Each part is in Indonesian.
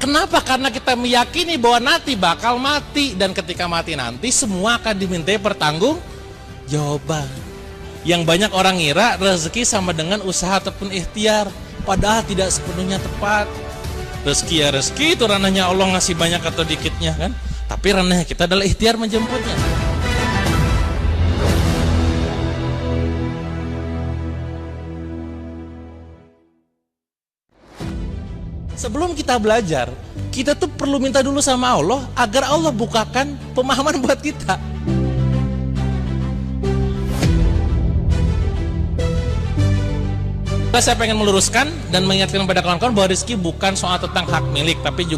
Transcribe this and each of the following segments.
Kenapa? Karena kita meyakini bahwa nanti bakal mati, dan ketika mati nanti semua akan dimintai pertanggungjawaban. Yang banyak orang ngira rezeki sama dengan usaha ataupun ikhtiar, padahal tidak sepenuhnya tepat. Rezeki ya rezeki, itu ranahnya Allah, ngasih banyak atau dikitnya kan. Tapi ranahnya kita adalah ikhtiar menjemputnya. Sebelum kita belajar, kita tuh perlu minta dulu sama Allah agar Allah bukakan pemahaman buat kita. Saya pengen meluruskan dan mengingatkan kepada kawan-kawan bahwa rezeki bukan soal tentang hak milik, tapi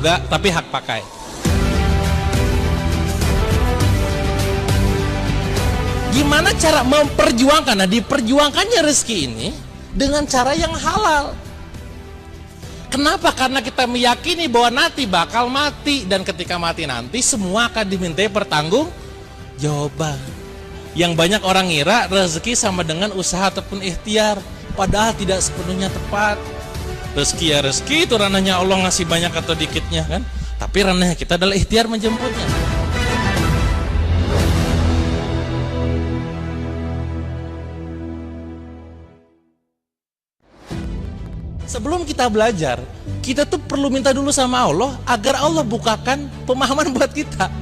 hak pakai. Gimana cara memperjuangkan? Nah, diperjuangkannya rezeki ini dengan cara yang halal. Kenapa? Karena kita meyakini bahwa nanti bakal mati, dan ketika mati nanti semua akan dimintai pertanggungjawaban. Yang banyak orang ngira rezeki sama dengan usaha ataupun ikhtiar, padahal tidak sepenuhnya tepat. Rezeki ya rezeki, itu ranahnya Allah, ngasih banyak atau dikitnya kan. Tapi ranahnya kita adalah ikhtiar menjemputnya. Sebelum kita belajar, kita tuh perlu minta dulu sama Allah agar Allah bukakan pemahaman buat kita.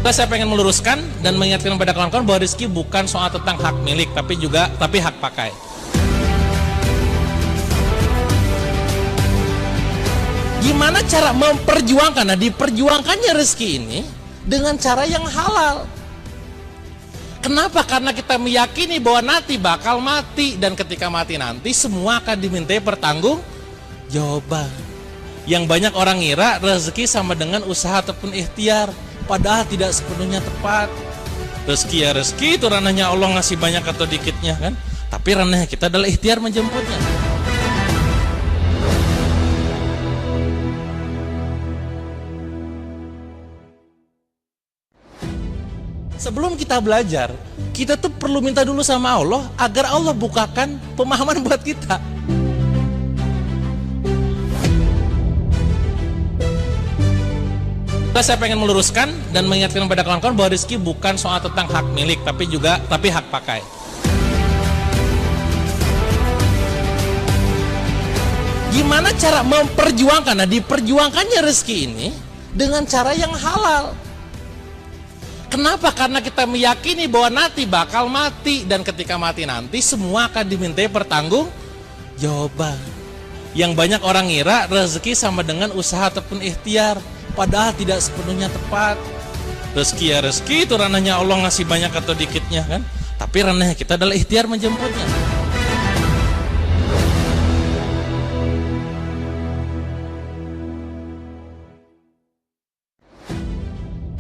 Saya pengen meluruskan dan mengingatkan kepada kawan-kawan bahwa rezeki bukan soal tentang hak milik, tapi hak pakai. Gimana cara memperjuangkan? Nah, diperjuangkannya rezeki ini dengan cara yang halal. Kenapa? Karena kita meyakini bahwa nanti bakal mati, dan ketika mati nanti semua akan dimintai pertanggungjawaban. Yang banyak orang ngira rezeki sama dengan usaha ataupun ikhtiar, padahal tidak sepenuhnya tepat. Rezeki ya rezeki, itu ranahnya Allah, ngasih banyak atau dikitnya kan. Tapi ranahnya kita adalah ikhtiar menjemputnya. Sebelum kita belajar, kita tuh perlu minta dulu sama Allah agar Allah bukakan pemahaman buat kita. Saya pengen meluruskan dan mengingatkan kepada kawan-kawan bahwa rezeki bukan soal tentang hak milik, tapi hak pakai. Gimana cara memperjuangkan? Nah, diperjuangkannya rezeki ini dengan cara yang halal. Kenapa? Karena kita meyakini bahwa nanti bakal mati, dan ketika mati nanti semua akan dimintai pertanggungjawaban. Yang banyak orang ngira rezeki sama dengan usaha ataupun ikhtiar, padahal tidak sepenuhnya tepat. Rezeki ya rezeki, itu ranahnya Allah, ngasih banyak atau dikitnya kan. Tapi ranahnya kita adalah ikhtiar menjemputnya.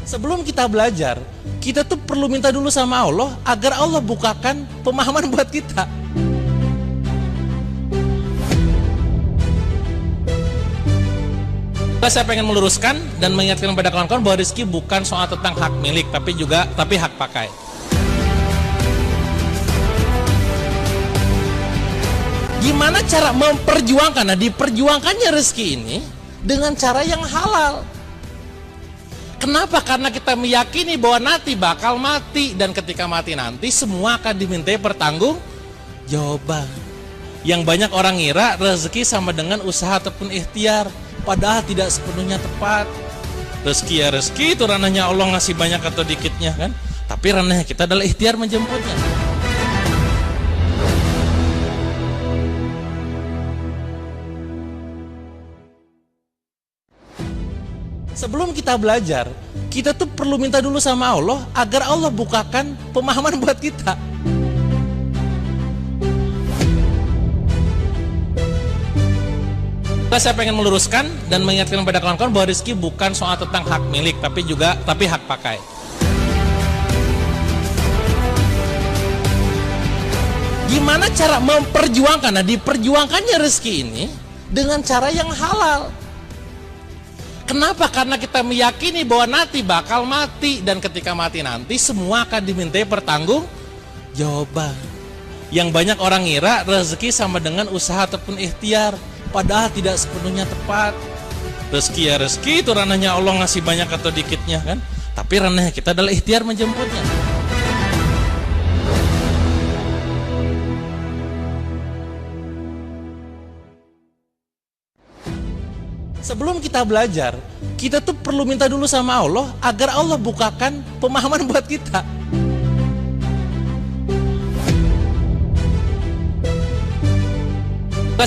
Sebelum kita belajar, kita tuh perlu minta dulu sama Allah agar Allah bukakan pemahaman buat kita. Saya pengen meluruskan dan mengingatkan kepada kawan-kawan bahwa rezeki bukan soal tentang hak milik, tapi hak pakai. Gimana cara memperjuangkan? Nah, diperjuangkannya rezeki ini dengan cara yang halal. Kenapa? Karena kita meyakini bahwa nanti bakal mati, dan ketika mati nanti semua akan dimintai pertanggungjawaban. Yang banyak orang ngira rezeki sama dengan usaha ataupun ikhtiar, padahal tidak sepenuhnya tepat. Rezeki ya rezeki, itu ranahnya Allah, ngasih banyak atau dikitnya kan. Tapi ranahnya kita adalah ikhtiar menjemputnya. Sebelum kita belajar, kita tuh perlu minta dulu sama Allah agar Allah bukakan pemahaman buat kita. Saya pengen meluruskan dan mengingatkan kepada kawan-kawan bahwa rezeki bukan soal tentang hak milik, tapi hak pakai. Gimana cara memperjuangkan? Nah, diperjuangkannya rezeki ini dengan cara yang halal. Kenapa? Karena kita meyakini bahwa nanti bakal mati, dan ketika mati nanti semua akan dimintai pertanggungjawaban. Yang banyak orang ngira rezeki sama dengan usaha ataupun ikhtiar, padahal tidak sepenuhnya tepat. Rezeki ya rezeki, itu ranahnya Allah ngasih banyak atau dikitnya kan. Tapi ranahnya kita adalah ikhtiar menjemputnya. Sebelum kita belajar, kita tuh perlu minta dulu sama Allah agar Allah bukakan pemahaman buat kita.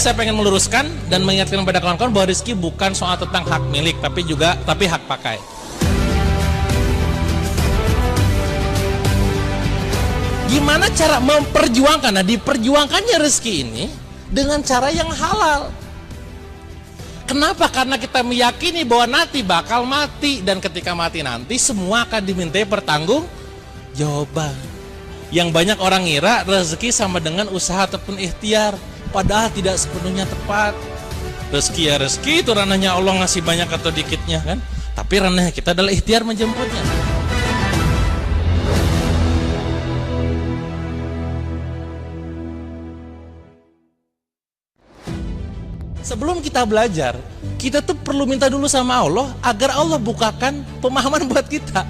Saya pengen meluruskan dan mengingatkan kepada kawan-kawan bahwa rezeki bukan soal tentang hak milik, tapi hak pakai. Gimana cara memperjuangkan? Nah, diperjuangkannya rezeki ini dengan cara yang halal. Kenapa? Karena kita meyakini bahwa nanti bakal mati, dan ketika mati nanti semua akan dimintai pertanggung jawaban. Yang banyak orang ngira rezeki sama dengan usaha ataupun ikhtiar, padahal tidak sepenuhnya tepat. Rezeki ya rezeki, itu ranahnya Allah ngasih banyak atau dikitnya kan. Tapi ranahnya kita adalah ikhtiar menjemputnya. Sebelum kita belajar, kita tuh perlu minta dulu sama Allah agar Allah bukakan pemahaman buat kita.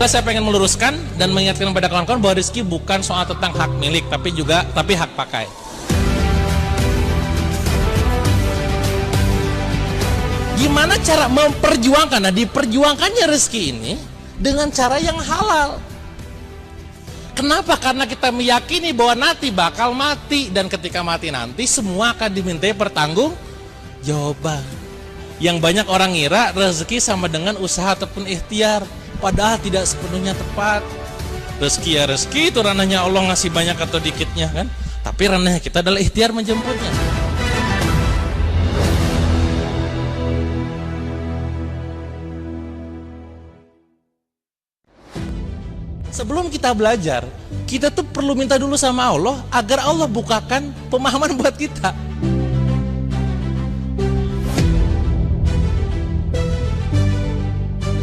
Saya pengen meluruskan dan mengingatkan kepada kawan-kawan bahwa rezeki bukan soal tentang hak milik, tapi hak pakai. Gimana cara memperjuangkan? Nah, diperjuangkannya rezeki ini dengan cara yang halal. Kenapa? Karena kita meyakini bahwa nanti bakal mati, dan ketika mati nanti semua akan dimintai pertanggung jawaban. Yang banyak orang ngira rezeki sama dengan usaha ataupun ikhtiar, padahal tidak sepenuhnya tepat. Rezeki ya rezeki, itu ranahnya Allah ngasih banyak atau dikitnya kan. Tapi ranahnya kita adalah ikhtiar menjemputnya. Sebelum kita belajar, kita tuh perlu minta dulu sama Allah agar Allah bukakan pemahaman buat kita.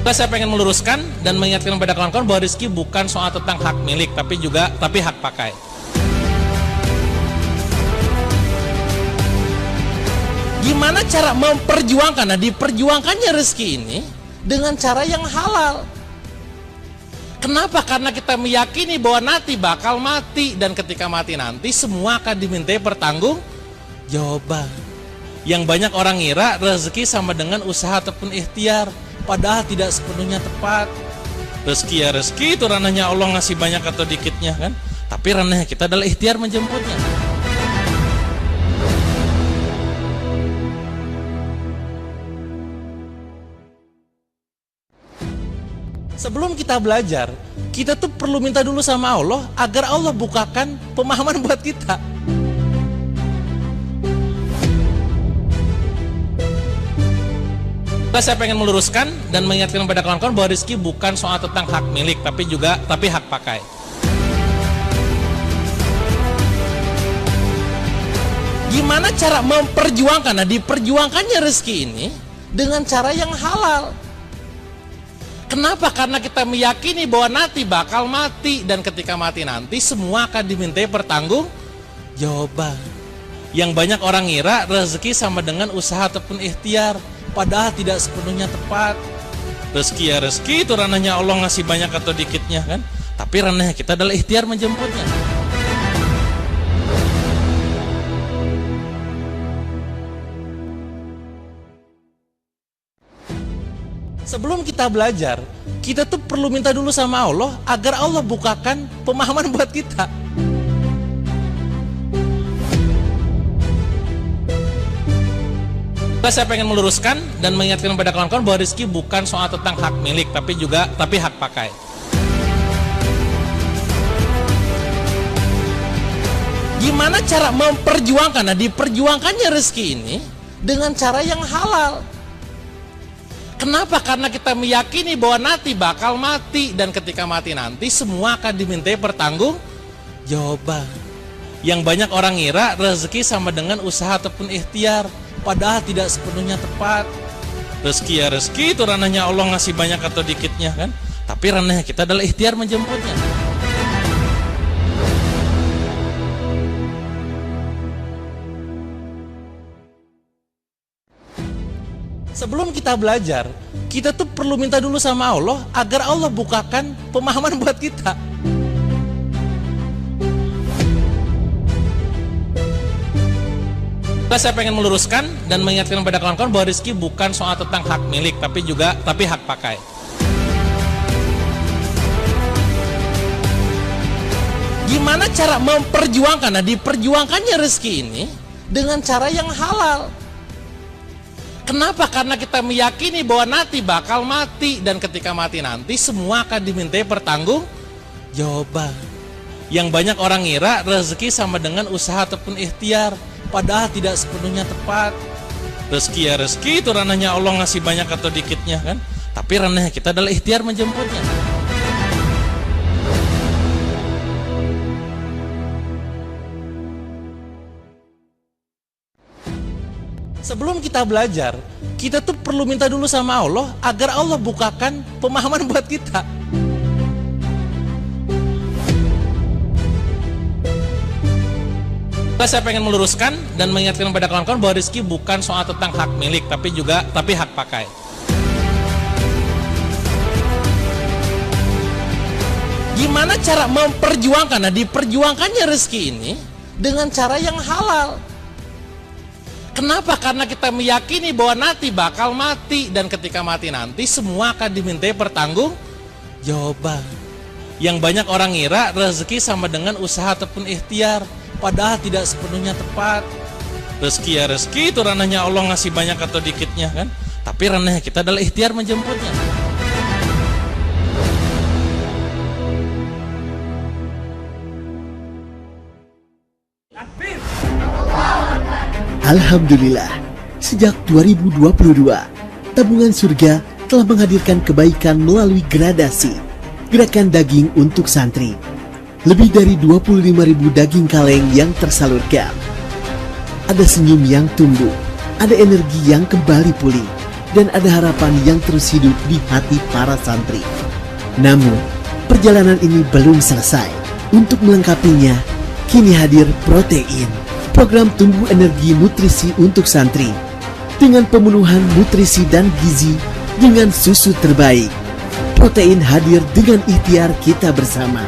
Saya pengen meluruskan dan mengingatkan kepada kawan-kawan bahwa rezeki bukan soal tentang hak milik, tapi hak pakai. Gimana cara memperjuangkan? Nah, diperjuangkannya rezeki ini dengan cara yang halal. Kenapa? Karena kita meyakini bahwa nanti bakal mati, dan ketika mati nanti semua akan dimintai pertanggung jawaban. Yang banyak orang ngira rezeki sama dengan usaha ataupun ikhtiar, padahal tidak sepenuhnya tepat. Rezeki ya rezeki, itu ranahnya Allah ngasih banyak atau dikitnya kan. Tapi ranahnya kita adalah ikhtiar menjemputnya. Sebelum kita belajar, kita tuh perlu minta dulu sama Allah agar Allah bukakan pemahaman buat kita. Saya pengen meluruskan dan mengingatkan kepada kawan-kawan bahwa rezeki bukan soal tentang hak milik, tapi hak pakai. Gimana cara memperjuangkan? Nah, diperjuangkannya rezeki ini dengan cara yang halal. Kenapa? Karena kita meyakini bahwa nanti bakal mati, dan ketika mati nanti semua akan dimintai pertanggung jawaban. Yang banyak orang ngira rezeki sama dengan usaha ataupun ikhtiar, padahal tidak sepenuhnya tepat. Rezeki ya rezeki, itu ranahnya Allah ngasih banyak atau dikitnya kan. Tapi ranahnya kita adalah ikhtiar menjemputnya. Sebelum kita belajar, kita tuh perlu minta dulu sama Allah agar Allah bukakan pemahaman buat kita. Saya pengen meluruskan dan mengingatkan kepada kawan-kawan bahwa rezeki bukan soal tentang hak milik, tapi hak pakai. Gimana cara memperjuangkan? Nah, diperjuangkannya rezeki ini dengan cara yang halal. Kenapa? Karena kita meyakini bahwa nanti bakal mati, dan ketika mati nanti semua akan dimintai pertanggung jawaban. Yang banyak orang ngira rezeki sama dengan usaha ataupun ikhtiar, padahal tidak sepenuhnya tepat. Rezeki ya rezeki, itu ranahnya Allah ngasih banyak atau dikitnya kan. Tapi ranahnya kita adalah ikhtiar menjemputnya. Sebelum kita belajar, kita tuh perlu minta dulu sama Allah agar Allah bukakan pemahaman buat kita. Saya pengen meluruskan dan mengingatkan kepada kawan-kawan bahwa rezeki bukan soal tentang hak milik, tapi hak pakai. Gimana cara memperjuangkan? Nah, diperjuangkannya rezeki ini dengan cara yang halal. Kenapa? Karena kita meyakini bahwa nanti bakal mati, dan ketika mati nanti semua akan dimintai pertanggung jawaban. Yang banyak orang ngira rezeki sama dengan usaha ataupun ikhtiar, padahal tidak sepenuhnya tepat. Rezeki ya rezeki, itu ranahnya Allah ngasih banyak atau dikitnya kan. Tapi ranahnya kita adalah ikhtiar menjemputnya. Sebelum kita belajar, kita tuh perlu minta dulu sama Allah agar Allah bukakan pemahaman buat kita. Saya pengen meluruskan dan mengingatkan kepada kawan-kawan bahwa rezeki bukan soal tentang hak milik, tapi hak pakai. Gimana cara memperjuangkan? Nah, diperjuangkannya rezeki ini dengan cara yang halal. Kenapa? Karena kita meyakini bahwa nanti bakal mati, dan ketika mati nanti semua akan dimintai pertanggung jawaban. Yang banyak orang ngira rezeki sama dengan usaha ataupun ikhtiar, padahal tidak sepenuhnya tepat. Rezeki ya rezeki, itu ranahnya Allah ngasih banyak atau dikitnya kan. Tapi ranahnya kita adalah ikhtiar menjemputnya. Alhamdulillah, sejak 2022, Tabungan Surga telah menghadirkan kebaikan melalui gradasi Gerakan Daging untuk Santri. Lebih dari 25.000 daging kaleng yang tersalurkan. Ada senyum yang tumbuh, ada energi yang kembali pulih, dan ada harapan yang terus hidup di hati para santri. Namun, perjalanan ini belum selesai. Untuk melengkapinya, kini hadir Protein, program tumbuh energi nutrisi untuk santri, dengan pemenuhan nutrisi dan gizi dengan susu terbaik. Protein hadir dengan ikhtiar kita bersama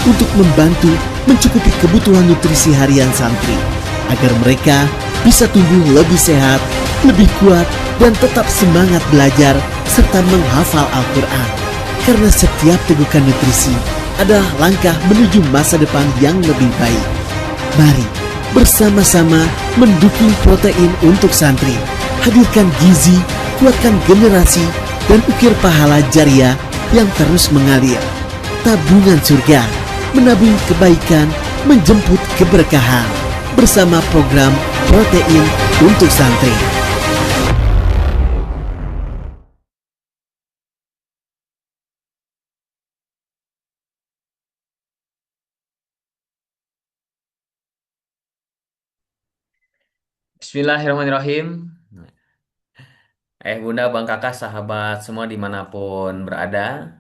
untuk membantu mencukupi kebutuhan nutrisi harian santri, agar mereka bisa tumbuh lebih sehat, lebih kuat, dan tetap semangat belajar serta menghafal Al-Quran. Karena setiap tegukan nutrisi adalah langkah menuju masa depan yang lebih baik. Mari bersama-sama mendukung Protein untuk santri. Hadirkan gizi, kuatkan generasi, dan ukir pahala jariah yang terus mengalir. Tabungan Surga, menabung kebaikan, menjemput keberkahan. Bersama program Protein untuk santri. Bismillahirrahmanirrahim. Bunda, bang kakak, sahabat semua dimanapun berada.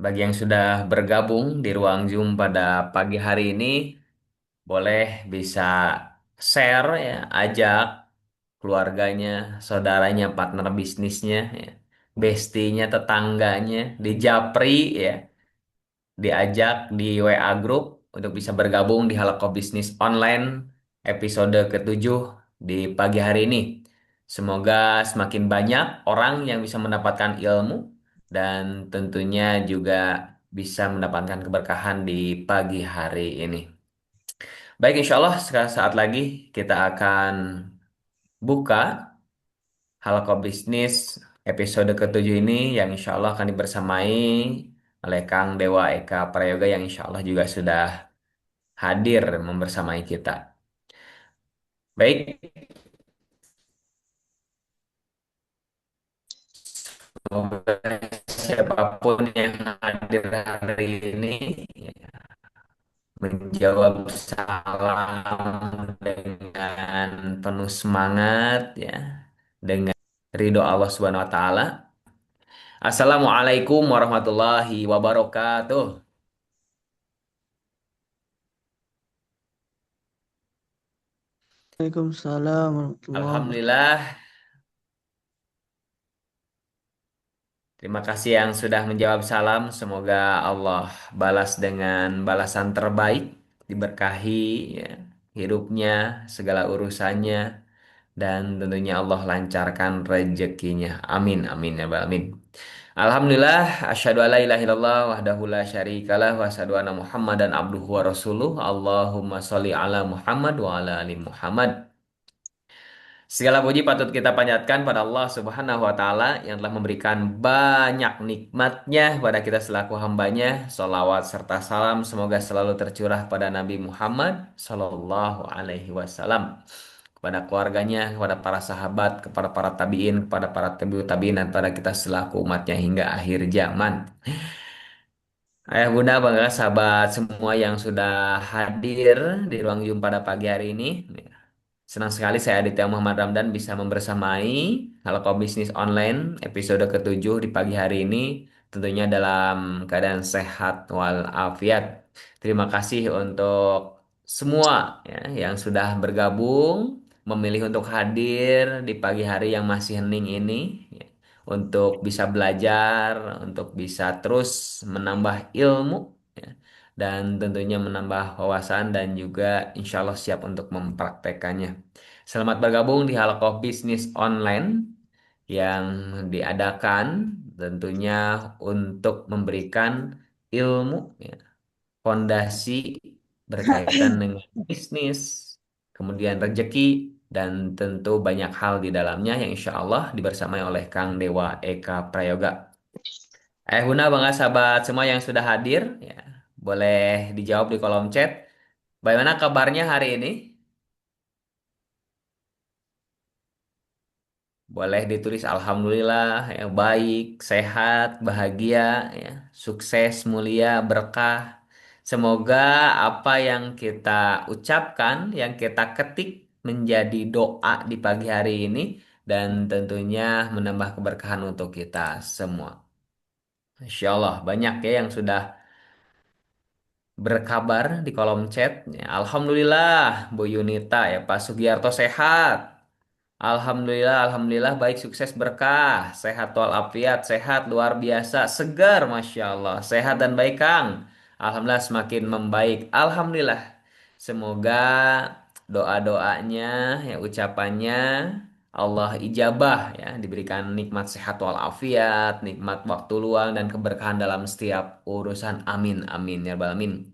Bagi yang sudah bergabung di ruang Zoom pada pagi hari ini, boleh bisa share ya, ajak keluarganya, saudaranya, partner bisnisnya, ya, bestinya, tetangganya, di Japri ya, diajak di WA Group untuk bisa bergabung di Halaqah Bisnis Online episode ke-7 di pagi hari ini. Semoga semakin banyak orang yang bisa mendapatkan ilmu dan tentunya juga bisa mendapatkan keberkahan di pagi hari ini. Baik, insya Allah saat lagi kita akan buka Halaqah Bisnis episode ke-7 ini yang insya Allah akan dibersamai oleh Kang Dewa Eka Prayoga yang insya Allah juga sudah hadir membersamai kita. Baik, semoga siapapun yang hadir hari ini menjawab salam dengan penuh semangat ya, dengan ridho Allah Subhanahu wa taala. Assalamualaikum warahmatullahi wabarakatuh. Waalaikumsalam warahmatullahi. Alhamdulillah, terima kasih yang sudah menjawab salam. Semoga Allah balas dengan balasan terbaik, diberkahi ya, hidupnya, segala urusannya, dan tentunya Allah lancarkan rezekinya. Amin, amin ya Rabbal alamin. Alhamdulillah, asyhadu alla ilaha illallah wahdahu la syarikalah wa asyhadu anna Muhammadan abduhu wa rasuluh. Allahumma sholli ala Muhammad wa ala ali Muhammad. Segala puji patut kita panjatkan pada Allah Subhanahu wa Ta'ala yang telah memberikan banyak nikmatnya pada kita selaku hambanya. Salawat serta salam semoga selalu tercurah pada Nabi Muhammad Sallallahu Alaihi Wasallam, kepada keluarganya, kepada para sahabat, kepada para tabiin, kepada para tabiut tabiin, dan pada kita selaku umatnya hingga akhir zaman. Ayah bunda bangga sahabat semua yang sudah hadir di ruang Zoom pada pagi hari ini. Senang sekali saya Aditya Muhammad Ramdan bisa membersamai Haloka Bisnis Online episode ketujuh di pagi hari ini, tentunya dalam keadaan sehat walafiat. Terima kasih untuk semua ya, yang sudah bergabung, memilih untuk hadir di pagi hari yang masih hening ini ya, untuk bisa belajar, untuk bisa terus menambah ilmu ya, dan tentunya menambah wawasan dan juga insya Allah siap untuk mempraktekannya. Selamat bergabung di Halokoh Bisnis Online yang diadakan tentunya untuk memberikan ilmu, ya, fondasi berkaitan dengan bisnis, kemudian rezeki, dan tentu banyak hal di dalamnya yang insya Allah dibersamai oleh Kang Dewa Eka Prayoga. Guna bangga sahabat semua yang sudah hadir, ya, boleh dijawab di kolom chat. Bagaimana kabarnya hari ini? Boleh ditulis Alhamdulillah, ya, baik, sehat, bahagia, ya, sukses, mulia, berkah. Semoga apa yang kita ucapkan, yang kita ketik menjadi doa di pagi hari ini dan tentunya menambah keberkahan untuk kita semua. Insya Allah banyak ya yang sudah berkabar di kolom chat. Ya, Alhamdulillah, Bu Yunita ya, Pak Sugiarto sehat. Alhamdulillah, alhamdulillah baik, sukses, berkah, sehat walafiat, sehat luar biasa, segar, masya Allah, sehat dan baik Kang. Alhamdulillah semakin membaik. Alhamdulillah. Semoga doa-doanya, ya ucapannya Allah ijabah ya, diberikan nikmat sehat walafiat, nikmat waktu luang dan keberkahan dalam setiap urusan. Amin, amin ya rabbal alamin.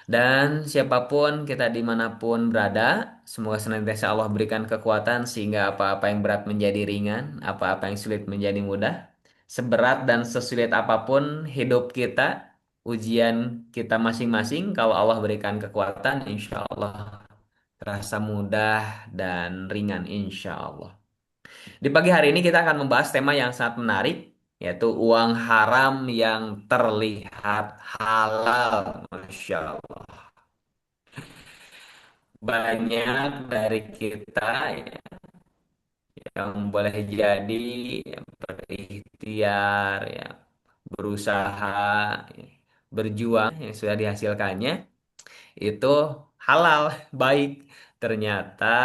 Dan siapapun kita dimanapun berada, semoga senantiasa Allah berikan kekuatan sehingga apa-apa yang berat menjadi ringan, apa-apa yang sulit menjadi mudah. Seberat dan sesulit apapun hidup kita, ujian kita masing-masing, kalau Allah berikan kekuatan, insya Allah terasa mudah dan ringan, insya Allah. Di pagi hari ini kita akan membahas tema yang sangat menarik, yaitu uang haram yang terlihat halal. Masya Allah. Banyak dari kita ya, yang boleh jadi ya, berikhtiar, ya, berusaha, ya, berjuang yang sudah dihasilkannya itu halal, baik. Ternyata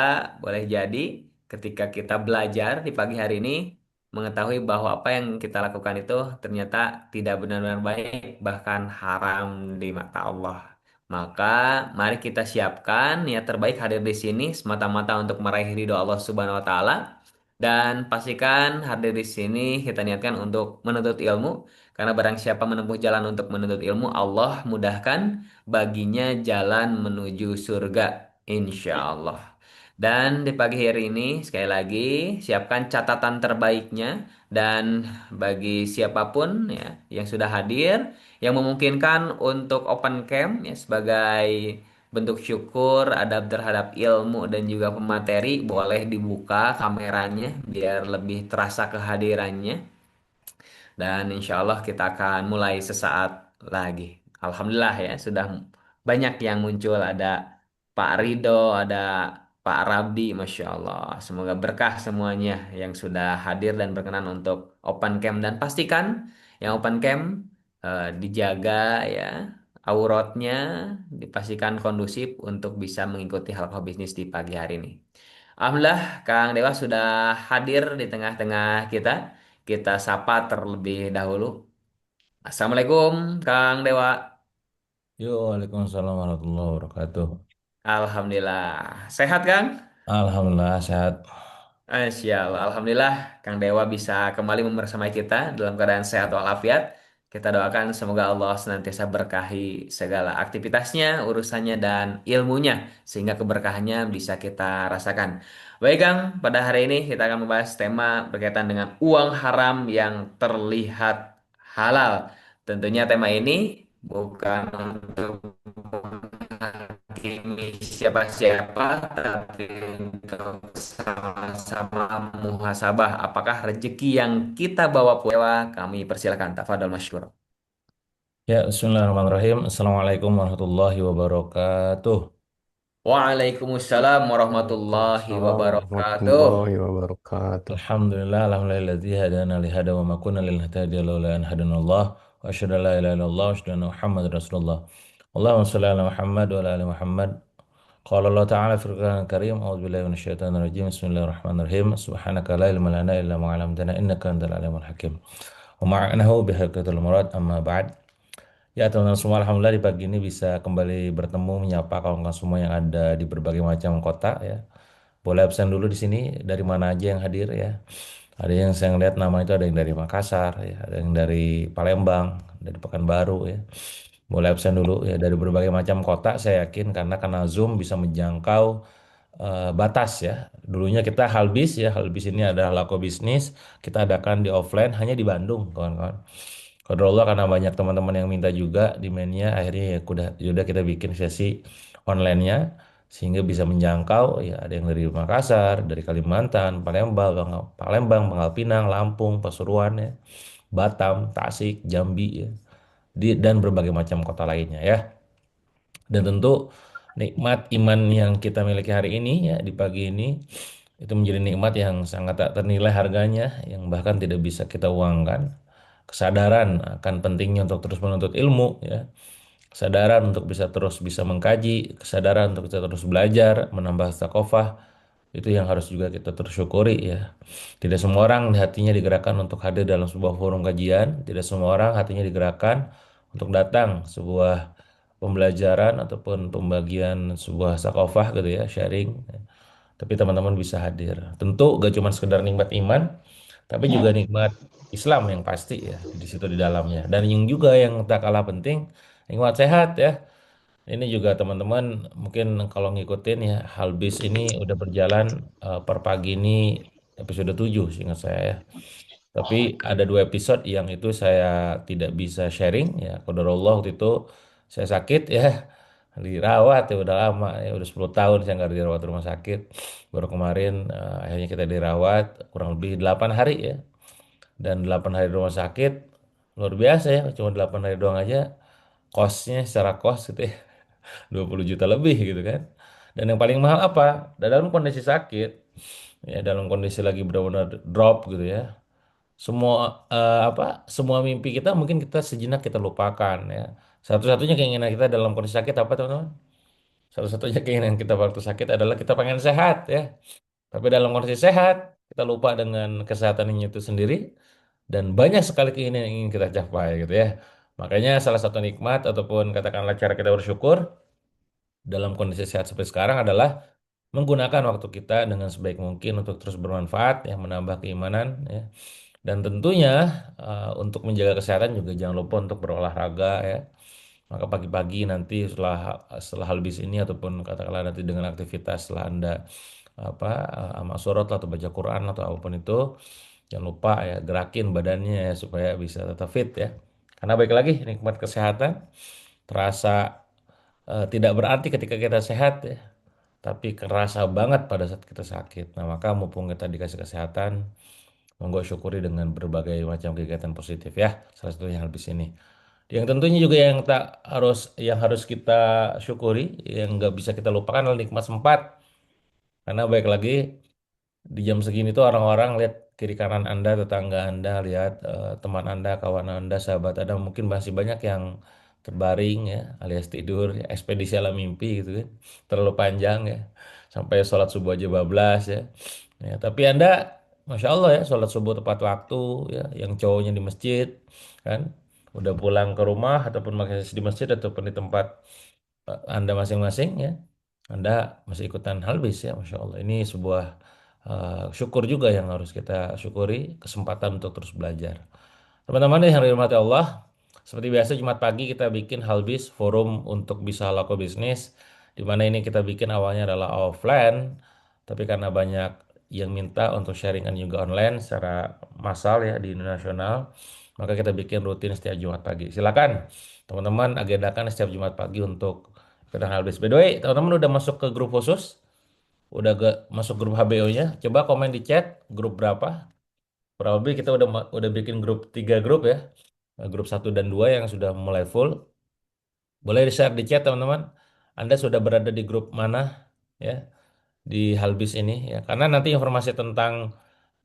boleh jadi ketika kita belajar di pagi hari ini mengetahui bahwa apa yang kita lakukan itu ternyata tidak benar-benar baik, bahkan haram di mata Allah. Maka mari kita siapkan niat terbaik hadir di sini semata-mata untuk meraih ridho Allah Subhanahu wa taala, dan pastikan hadir di sini kita niatkan untuk menuntut ilmu, karena barang siapa menempuh jalan untuk menuntut ilmu, Allah mudahkan baginya jalan menuju surga, insya Allah. Dan di pagi hari ini, sekali lagi, siapkan catatan terbaiknya. Dan bagi siapapun ya, yang sudah hadir, yang memungkinkan untuk open cam ya, sebagai bentuk syukur adab terhadap ilmu dan juga pemateri, boleh dibuka kameranya biar lebih terasa kehadirannya. Dan insya Allah kita akan mulai sesaat lagi. Alhamdulillah ya, sudah banyak yang muncul. Ada Pak Rido, ada Pak Rabdi, Masya Allah. Semoga berkah semuanya yang sudah hadir dan berkenan untuk open camp. Dan pastikan yang open camp dijaga ya, auratnya dipastikan kondusif untuk bisa mengikuti hal-hal bisnis di pagi hari ini. Alhamdulillah, Kang Dewa sudah hadir di tengah-tengah kita. Kita sapa terlebih dahulu. Assalamualaikum, Kang Dewa. Yo, Waalaikumsalam warahmatullahi wabarakatuh. Alhamdulillah. Sehat, Kang? Alhamdulillah sehat. Masya Allah. Alhamdulillah, Kang Dewa bisa kembali membersamai kita dalam keadaan sehat walafiat. Kita doakan semoga Allah senantiasa berkahi segala aktivitasnya, urusannya, dan ilmunya. Sehingga keberkahannya bisa kita rasakan. Baik, Kang. Pada hari ini kita akan membahas tema berkaitan dengan uang haram yang terlihat halal. Tentunya tema ini bukan untuk menghakimi siapa-siapa, tapi untuk sama-sama muhasabah apakah rezeki yang kita bawa puewa. Kami persilakan. Tafadhol masykur. Ya, Bismillahirrahmanirrahim. Assalamualaikum warahmatullahi wabarakatuh. Waalaikumsalam warahmatullahi Waalaikumsalam wabarakatuh. warahmatullahi wabarakatuh. Alhamdulillah hadana li hada wa ma kunna linahtadiya laula an hadanallah wa asyhadu an la ilaha illallah wa asyhadu anna Muhammadar Rasulullah. Allahumma shalli ala Muhammad wa ala ali Muhammad. Qala Allah Ta'ala fil Qur'anil Karim, a'udzu billahi minasyaitonir rajim. Bismillahirrahmanirrahim. Subhanaka la ilma lana illa ma 'allamtana innaka antal alimul hakim. Wa ma'anahu bihaqqatil murad amma ba'd. Ya teman-teman semua, Alhamdulillah di pagi ini bisa kembali bertemu menyapa kawan-kawan semua yang ada di berbagai macam kota ya. Boleh absen dulu di sini dari mana aja yang hadir ya. Ada yang saya lihat nama itu ada yang dari Makassar ya, ada yang dari Palembang, dari Pekanbaru ya. Boleh absen dulu ya dari berbagai macam kota saya yakin karena Zoom bisa menjangkau batas ya. Dulunya kita Halbis ya, Halbis ini adalah Lako Bisnis, kita adakan di offline hanya di Bandung kawan-kawan. Qadarullah karena banyak teman-teman yang minta juga demandnya akhirnya ya udah kita bikin sesi online-nya sehingga bisa menjangkau ya ada yang dari Makassar, dari Kalimantan, Palembang, Pangkal Pinang, Lampung, Pasuruan ya, Batam, Tasik, Jambi ya, dan berbagai macam kota lainnya ya. Dan tentu nikmat iman yang kita miliki hari ini ya di pagi ini itu menjadi nikmat yang sangat tak ternilai harganya yang bahkan tidak bisa kita uangkan. Kesadaran akan pentingnya untuk terus menuntut ilmu ya. Kesadaran untuk bisa mengkaji, kesadaran untuk bisa terus belajar, menambah stakofah itu yang harus juga kita terus syukuri ya. Tidak semua orang hatinya digerakkan untuk hadir dalam sebuah forum kajian, tidak semua orang hatinya digerakkan untuk datang sebuah pembelajaran ataupun pembagian sebuah sakofah gitu ya, sharing. Tapi teman-teman bisa hadir. Tentu gak cuma sekedar nikmat iman, tapi juga nikmat Islam yang pasti ya di situ di dalamnya. Dan yang juga yang tak kalah penting, nikmat sehat ya. Ini juga teman-teman mungkin kalau ngikutin ya, Halbis ini udah berjalan per pagi ini episode 7 seingat saya ya. Tapi ada 2 episode yang itu saya tidak bisa sharing ya. Qadarullah waktu itu saya sakit ya, dirawat ya udah lama ya udah 10 tahun saya nggak dirawat rumah sakit. Baru kemarin akhirnya kita dirawat kurang lebih 8 hari ya. Dan 8 hari di rumah sakit luar biasa ya, cuma 8 hari doang aja kosnya secara kos gitu ya 20 juta lebih gitu kan. Dan yang paling mahal apa? Dalam kondisi sakit ya, dalam kondisi lagi benar-benar drop gitu ya, semua semua mimpi kita mungkin kita sejenak kita lupakan ya. Satu-satunya keinginan kita dalam kondisi sakit apa teman-teman? Satu-satunya keinginan kita waktu sakit adalah kita pengen sehat ya. Tapi dalam kondisi sehat kita lupa dengan kesehatan ini itu sendiri dan banyak sekali keinginan yang ingin kita capai gitu ya. Makanya salah satu nikmat ataupun katakanlah cara kita bersyukur dalam kondisi sehat seperti sekarang adalah menggunakan waktu kita dengan sebaik mungkin untuk terus bermanfaat ya, menambah keimanan ya. Dan tentunya untuk menjaga kesehatan juga jangan lupa untuk berolahraga ya. Maka pagi-pagi nanti setelah setelah habis ini ataupun katakanlah nanti dengan aktivitas setelah Anda amal surat atau baca Quran atau apapun itu, jangan lupa ya gerakin badannya ya supaya bisa tetap fit ya. Karena baik lagi nikmat kesehatan terasa tidak berarti ketika kita sehat ya, tapi kerasa banget pada saat kita sakit. Nah, maka mumpung kita dikasih kesehatan, monggo syukuri dengan berbagai macam kegiatan positif ya. Salah satunya habis ini. Yang tentunya juga yang harus kita syukuri, yang nggak bisa kita lupakan adalah nikmat sempat Karena baik lagi di jam segini tuh orang-orang lihat kiri kanan Anda, tetangga Anda, lihat teman Anda, kawan Anda, sahabat Anda mungkin masih banyak yang terbaring ya, alias tidur, ya, ekspedisi alam mimpi gitu kan. Terlalu panjang ya. Sampai sholat subuh aja bablas ya. Ya, tapi Anda Masya Allah ya, sholat subuh tepat waktu ya, yang cowoknya di masjid kan. Udah pulang ke rumah ataupun masih di masjid ataupun di tempat Anda masing-masing ya. Anda masih ikutan halbis ya, Masya Allah. Ini sebuah syukur juga yang harus kita syukuri, kesempatan untuk terus belajar. Teman-teman yang dirahmati Allah, seperti biasa Jumat pagi kita bikin halbis forum untuk bisa laku bisnis, di mana ini kita bikin awalnya adalah offline, tapi karena banyak yang minta untuk sharingan juga online secara massal ya di nasional, maka kita bikin rutin setiap Jumat pagi. Silakan teman-teman agendakan setiap Jumat pagi untuk ikutan halbis. By the way, teman-teman udah masuk ke grup khusus? Udah masuk grup HBO-nya? Coba komen di chat grup berapa? Kurang lebih kita udah bikin grup 3 grup ya. Grup 1 dan 2 yang sudah mulai full. Boleh di-share di chat teman-teman. Anda sudah berada di grup mana ya di Halbis ini ya. Karena nanti informasi tentang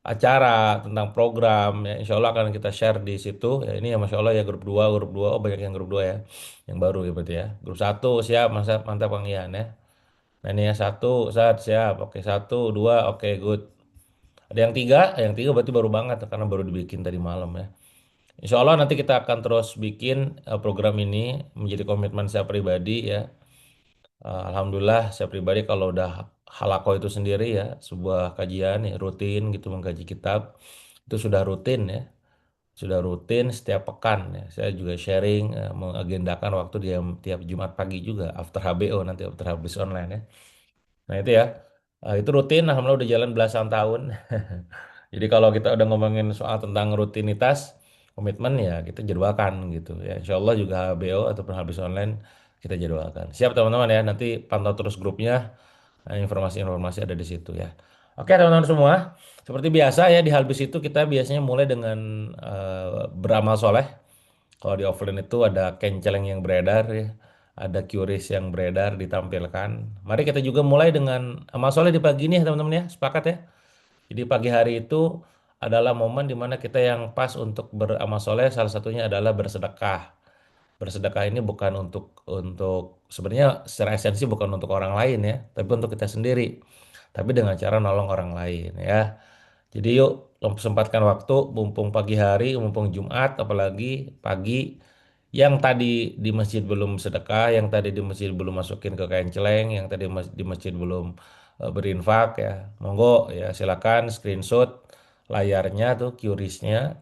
acara, tentang program ya insya Allah akan kita share di situ ya. Ini ya Masya Allah ya grup 2 oh banyak yang grup 2 ya. Yang baru ya berarti ya. Grup 1 siap mantap mantap Kang Ian ya. Nah ini ya 1 saat siap. Oke 1 2 oke good. Ada yang tiga berarti baru banget karena baru dibikin tadi malam ya. Insya Allah nanti kita akan terus bikin program ini menjadi komitmen saya pribadi ya. Alhamdulillah saya pribadi kalau udah halako itu sendiri ya sebuah kajian ya, rutin gitu mengkaji kitab itu sudah rutin ya. Sudah rutin setiap pekan ya. Saya juga sharing mengagendakan waktu di tiap Jumat pagi juga after HBO nanti after habis online ya. Nah itu ya, itu rutin, alhamdulillah udah jalan belasan tahun. Jadi kalau kita udah ngomongin soal tentang rutinitas, komitmen ya kita jadwalkan gitu ya. Insya Allah juga HBO ataupun habis online kita jadwalkan. Siap teman-teman ya, nanti pantau terus grupnya, informasi-informasi ada di situ ya. Oke teman-teman semua, seperti biasa ya di Halbis itu kita biasanya mulai dengan beramal soleh. Kalau di offline itu ada kenceleng yang beredar ya, ada QRIS yang beredar ditampilkan. Mari kita juga mulai dengan amal soleh di pagi ini ya teman-teman ya, sepakat ya. Jadi pagi hari itu adalah momen di mana kita yang pas untuk beramal soleh, salah satunya adalah bersedekah. Bersedekah ini bukan untuk sebenarnya secara esensi bukan untuk orang lain ya, tapi untuk kita sendiri. Tapi dengan cara nolong orang lain ya. Jadi yuk sempatkan waktu, mumpung pagi hari, mumpung Jumat, apalagi pagi yang tadi di masjid belum sedekah, yang tadi di masjid belum masukin ke kain celeng, yang tadi di masjid belum berinfak ya, monggo ya silakan screenshot layarnya tuh QRIS-nya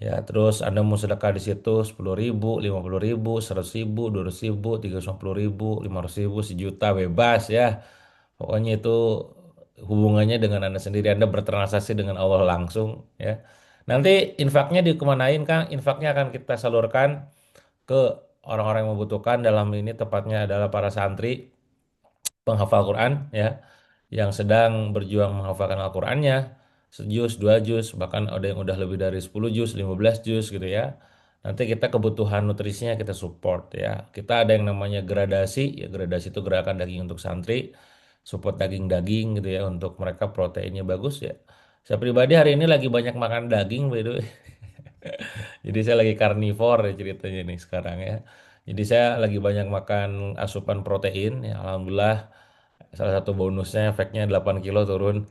ya, terus Anda mau sedekah di situ 10.000, 50.000, 100.000, 200.000, 350.000, 500.000, sejuta bebas ya. Pokoknya itu hubungannya dengan Anda sendiri. Anda bertransaksi dengan Allah langsung ya. Nanti infaknya dikemanain Kang? Infaknya akan kita salurkan ke orang-orang yang membutuhkan. Dalam ini tepatnya adalah para santri penghafal Quran ya yang sedang berjuang menghafalkan Al-Qur'annya sejuz, 2 juz, bahkan ada yang udah lebih dari 10 juz, 15 juz gitu ya. Nanti kita kebutuhan nutrisinya kita support ya. Kita ada yang namanya gradasi, ya gradasi itu gerakan daging untuk santri, support daging-daging gitu ya untuk mereka proteinnya bagus ya. Saya pribadi hari ini lagi banyak makan daging by the way. Jadi saya lagi karnivore ya ceritanya nih sekarang ya. Jadi saya lagi banyak makan asupan protein ya. Alhamdulillah salah satu bonusnya efeknya 8 kilo turun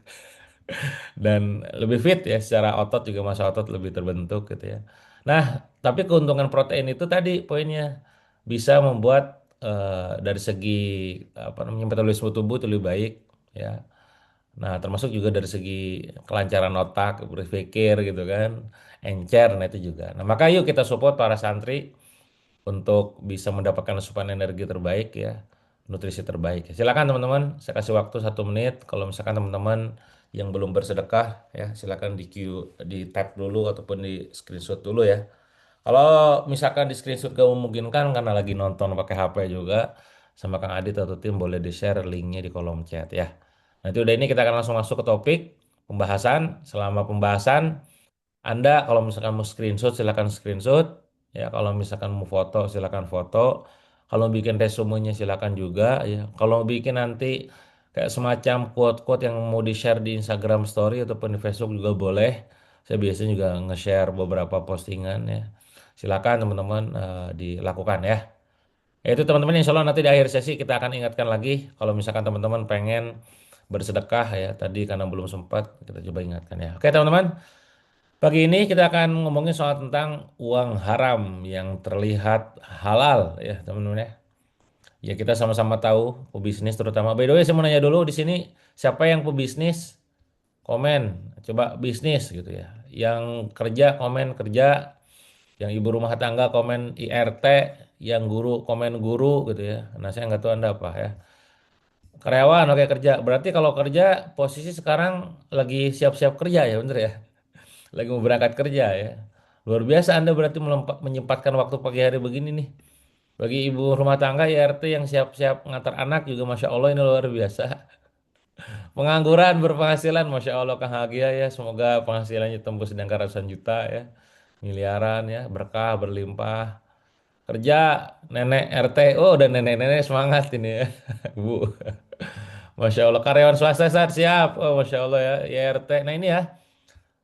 dan lebih fit ya secara otot juga masa otot lebih terbentuk gitu ya. Nah, tapi keuntungan protein itu tadi poinnya bisa membuat dari segi apa namanya metabolisme tubuh itu lebih baik ya. Nah, termasuk juga dari segi kelancaran otak, berpikir gitu kan, encer, nah itu juga. Nah, maka yuk kita support para santri untuk bisa mendapatkan asupan energi terbaik ya, nutrisi terbaik. Silakan teman-teman, saya kasih waktu 1 menit. Kalau misalkan teman-teman yang belum bersedekah ya, silakan di tap dulu ataupun di screenshot dulu ya. Kalau misalkan di screenshot gak memungkinkan karena lagi nonton pakai HP juga, sama Kang Adit atau tim boleh di-share linknya di kolom chat ya. Nanti udah ini kita akan langsung masuk ke topik pembahasan. Selama pembahasan anda kalau misalkan mau screenshot silakan screenshot ya, kalau misalkan mau foto silakan foto, kalau bikin resumenya silakan juga ya, kalau bikin nanti kayak semacam quote-quote yang mau di-share di Instagram Story ataupun di Facebook juga boleh. Saya biasanya juga nge-share beberapa postingan ya. Silakan teman-teman dilakukan ya. Ya itu teman-teman, insya Allah nanti di akhir sesi kita akan ingatkan lagi kalau misalkan teman-teman pengen bersedekah ya tadi karena belum sempat kita coba ingatkan ya. Oke teman-teman, pagi ini kita akan ngomongin soal tentang uang haram yang terlihat halal ya teman-teman ya. Ya kita sama-sama tahu pebisnis terutama. By the way saya mau nanya dulu di sini siapa yang pebisnis komen coba bisnis gitu ya. Yang kerja komen kerja, yang ibu rumah tangga komen IRT, yang guru komen guru gitu ya. Nah saya nggak tahu Anda apa ya. Karyawan oke kerja. Berarti kalau kerja posisi sekarang lagi siap-siap kerja ya bener ya. Lagi mau berangkat kerja ya. Luar biasa Anda berarti menyempatkan waktu pagi hari begini nih. Bagi ibu rumah tangga IRT yang siap-siap ngantar anak juga Masya Allah ini luar biasa. Pengangguran berpenghasilan Masya Allah Kang Hagia ya. Semoga penghasilannya tembus di angka ratusan juta ya. Miliaran ya. Berkah berlimpah. Kerja nenek RT. Oh udah nenek-nenek semangat ini ya. Bu. Masya Allah karyawan swasta saat siap. Oh Masya Allah ya. IRT. Nah ini ya.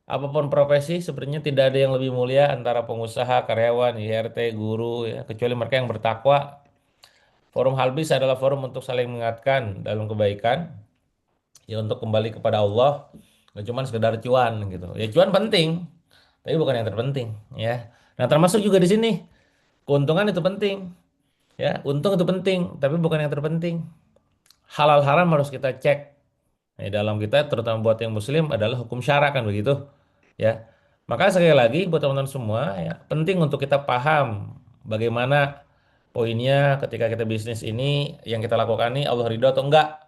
Apapun profesi sebenarnya tidak ada yang lebih mulia antara pengusaha, karyawan, IRT, guru ya. Kecuali mereka yang bertakwa. Forum Halbis adalah forum untuk saling mengingatkan dalam kebaikan. Ya untuk kembali kepada Allah. Nggak cuma sekedar cuan gitu. Ya cuan penting. Tapi bukan yang terpenting ya. Nah termasuk juga di sini. Keuntungan itu penting. Ya, untung itu penting, tapi bukan yang terpenting. Halal haram harus kita cek. Nah, dalam kita terutama buat yang muslim adalah hukum syara kan begitu. Ya. Maka sekali lagi buat teman-teman semua ya, penting untuk kita paham bagaimana poinnya ketika kita bisnis ini yang kita lakukan ini Allah ridho atau enggak.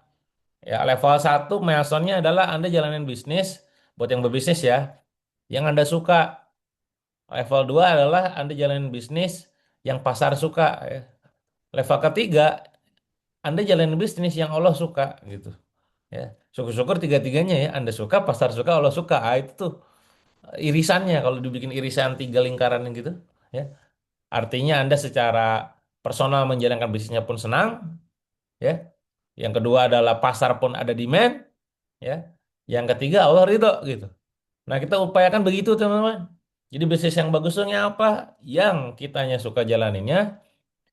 Ya, level satu Masonnya adalah Anda jalanin bisnis buat yang berbisnis ya, yang Anda suka. Level 2 adalah Anda jalanin bisnis yang pasar suka ya. Level ketiga Anda jalanin bisnis yang Allah suka gitu. Ya, syukur-syukur tiga-tiganya ya. Anda suka, pasar suka, Allah suka. Ah, itu tuh irisannya kalau dibikin irisan tiga lingkaran gitu, ya. Artinya Anda secara personal menjalankan bisnisnya pun senang, ya. Yang kedua adalah pasar pun ada demand, ya. Yang ketiga Allah ridho gitu. Nah, kita upayakan begitu, teman-teman. Jadi bisnis yang bagusnya apa? Yang kitanya suka jalaninnya,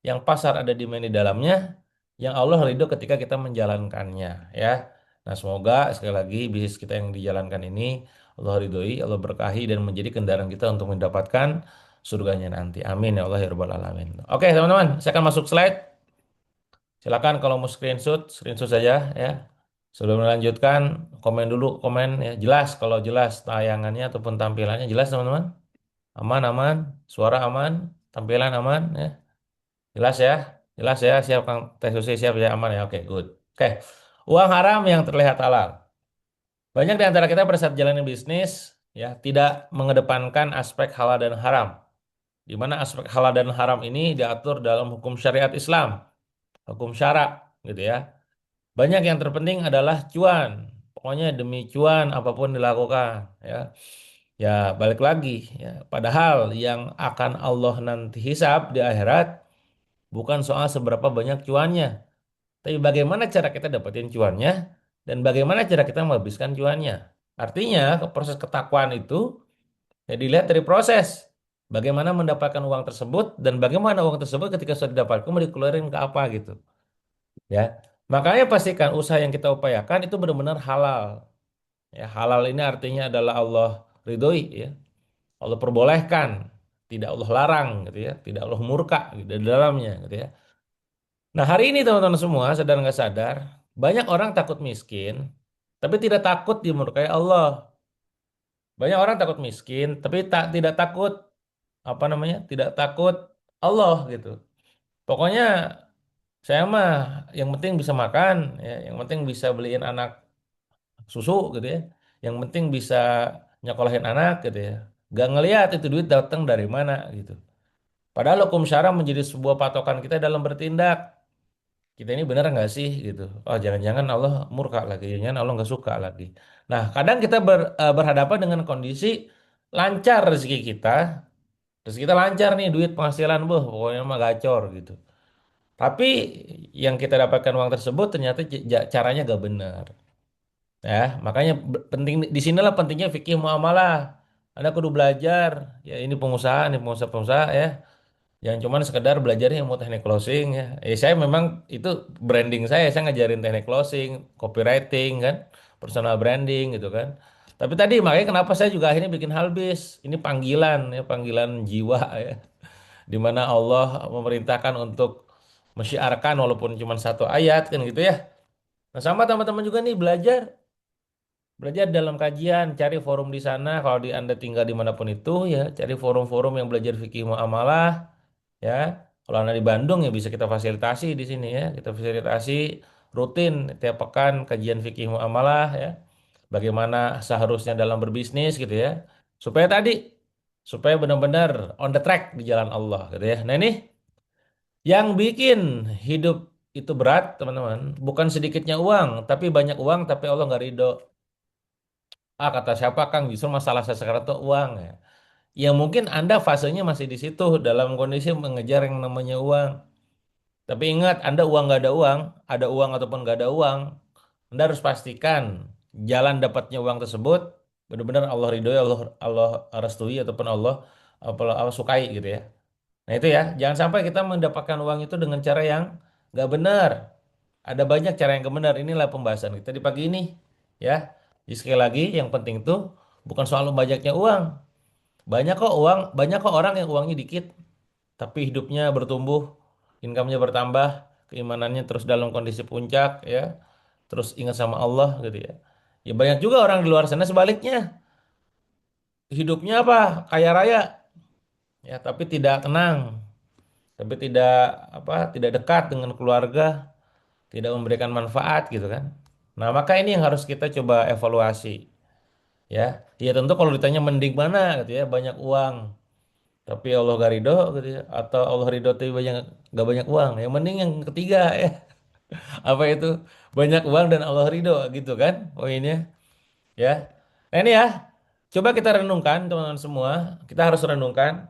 yang pasar ada demand di dalamnya, yang Allah ridho ketika kita menjalankannya, ya. Nah, semoga sekali lagi bisnis kita yang dijalankan ini Allah ridhoi, Allah berkahi dan menjadi kendaraan kita untuk mendapatkan surganya nanti. Amin ya Allah ya rabbal alamin. Oke, teman-teman, saya akan masuk slide. Silakan kalau mau screenshot, screenshot saja ya. Sebelum melanjutkan, komen dulu, komen ya. Jelas kalau jelas tayangannya ataupun tampilannya jelas, teman-teman. Aman, aman, suara aman, tampilan aman ya. Jelas ya, jelas ya, siap Kang Teh Susi, siap ya, aman ya, oke, good. Oke, uang haram yang terlihat halal. Banyak di antara kita pada saat jalanin bisnis, ya, tidak mengedepankan aspek halal dan haram. Di mana aspek halal dan haram ini diatur dalam hukum syariat Islam, hukum syara, gitu ya. Banyak yang terpenting adalah cuan. Pokoknya demi cuan apapun dilakukan, ya. Ya, balik lagi, ya. Padahal yang akan Allah nanti hisab di akhirat bukan soal seberapa banyak cuannya, tapi bagaimana cara kita dapetin cuannya dan bagaimana cara kita menghabiskan cuannya. Artinya, proses ketakwaan itu ya dilihat dari proses. Bagaimana mendapatkan uang tersebut dan bagaimana uang tersebut ketika sudah didapatkan mau dikeluarin ke apa gitu. Ya. Makanya pastikan usaha yang kita upayakan itu benar-benar halal. Ya, halal ini artinya adalah Allah ridhoi ya. Allah perbolehkan, tidak Allah larang gitu ya, tidak Allah murka gitu, di dalamnya gitu ya. Nah, hari ini teman-teman semua, sadar nggak sadar, banyak orang takut miskin, tapi tidak takut dimurkai Allah. Banyak orang takut miskin, tapi tidak takut apa namanya? Tidak takut Allah gitu. Pokoknya saya mah yang penting bisa makan, ya, yang penting bisa beliin anak susu gitu ya, yang penting bisa nyekolahin anak gitu ya. Gak ngelihat itu duit datang dari mana gitu. Padahal hukum syara menjadi sebuah patokan kita dalam bertindak. Kita ini benar nggak sih gitu. Oh jangan-jangan Allah murka lagi, jangan Allah nggak suka lagi. Nah kadang kita berhadapan dengan kondisi lancar rezeki kita lancar nih duit penghasilan, boh pokoknya mah gacor gitu. Tapi yang kita dapatkan uang tersebut ternyata caranya gak benar. Ya, makanya penting di sinilah pentingnya fikih muamalah. Anda kudu belajar. Ya ini pengusaha, ini pengusaha-pengusaha ya. Jangan cuman sekedar belajarnya mau teknik closing ya. Saya memang itu branding saya ngajarin teknik closing, copywriting kan, personal branding gitu kan. Tapi tadi makanya kenapa saya juga akhirnya bikin Halbis. Ini panggilan ya, panggilan jiwa ya. Di mana Allah memerintahkan untuk mensyiarkan walaupun cuma satu ayat kan gitu ya. Nah, sama teman-teman juga nih belajar dalam kajian, cari forum di sana. Kalau Anda tinggal dimanapun itu ya, cari forum-forum yang belajar fikih muamalah ya. Kalau Anda di Bandung ya bisa kita fasilitasi di sini ya. Kita fasilitasi rutin tiap pekan kajian fikih muamalah ya. Bagaimana seharusnya dalam berbisnis gitu ya. Supaya tadi supaya benar-benar on the track di jalan Allah gitu ya. Nah, ini yang bikin hidup itu berat, teman-teman, bukan sedikitnya uang, tapi banyak uang tapi Allah nggak ridho. Ah, kata siapa Kang, justru masalah saya sekarang tuh uang ya. Ya mungkin Anda fasenya masih di situ dalam kondisi mengejar yang namanya uang. Tapi ingat, Anda uang nggak ada uang ataupun nggak ada uang, Anda harus pastikan jalan dapatnya uang tersebut benar-benar Allah ridhoi, Allah Allah restui ataupun Allah sukai gitu ya. Nah itu ya, jangan sampai kita mendapatkan uang itu dengan cara yang nggak benar. Ada banyak cara yang benar. Inilah pembahasan kita di pagi ini ya. Jadi sekali lagi yang penting tuh bukan soal banyaknya uang. Banyak kok orang yang uangnya dikit, tapi hidupnya bertumbuh, income-nya bertambah, keimanannya terus dalam kondisi puncak ya. Terus ingat sama Allah gitu ya. Ya banyak juga orang di luar sana sebaliknya. Hidupnya apa? Kaya raya ya, tapi tidak tenang, tapi tidak dekat dengan keluarga, tidak memberikan manfaat gitu kan. Nah, maka ini yang harus kita coba evaluasi ya. Ya tentu kalau ditanya mending mana gitu ya, banyak uang tapi Allah gak ridho gitu ya, atau Allah ridho tapi gak banyak uang. Yang mending yang ketiga ya. Apa itu? Banyak uang dan Allah ridho gitu kan poinnya ya. Nah, ini ya. Coba kita renungkan teman-teman semua. Kita harus renungkan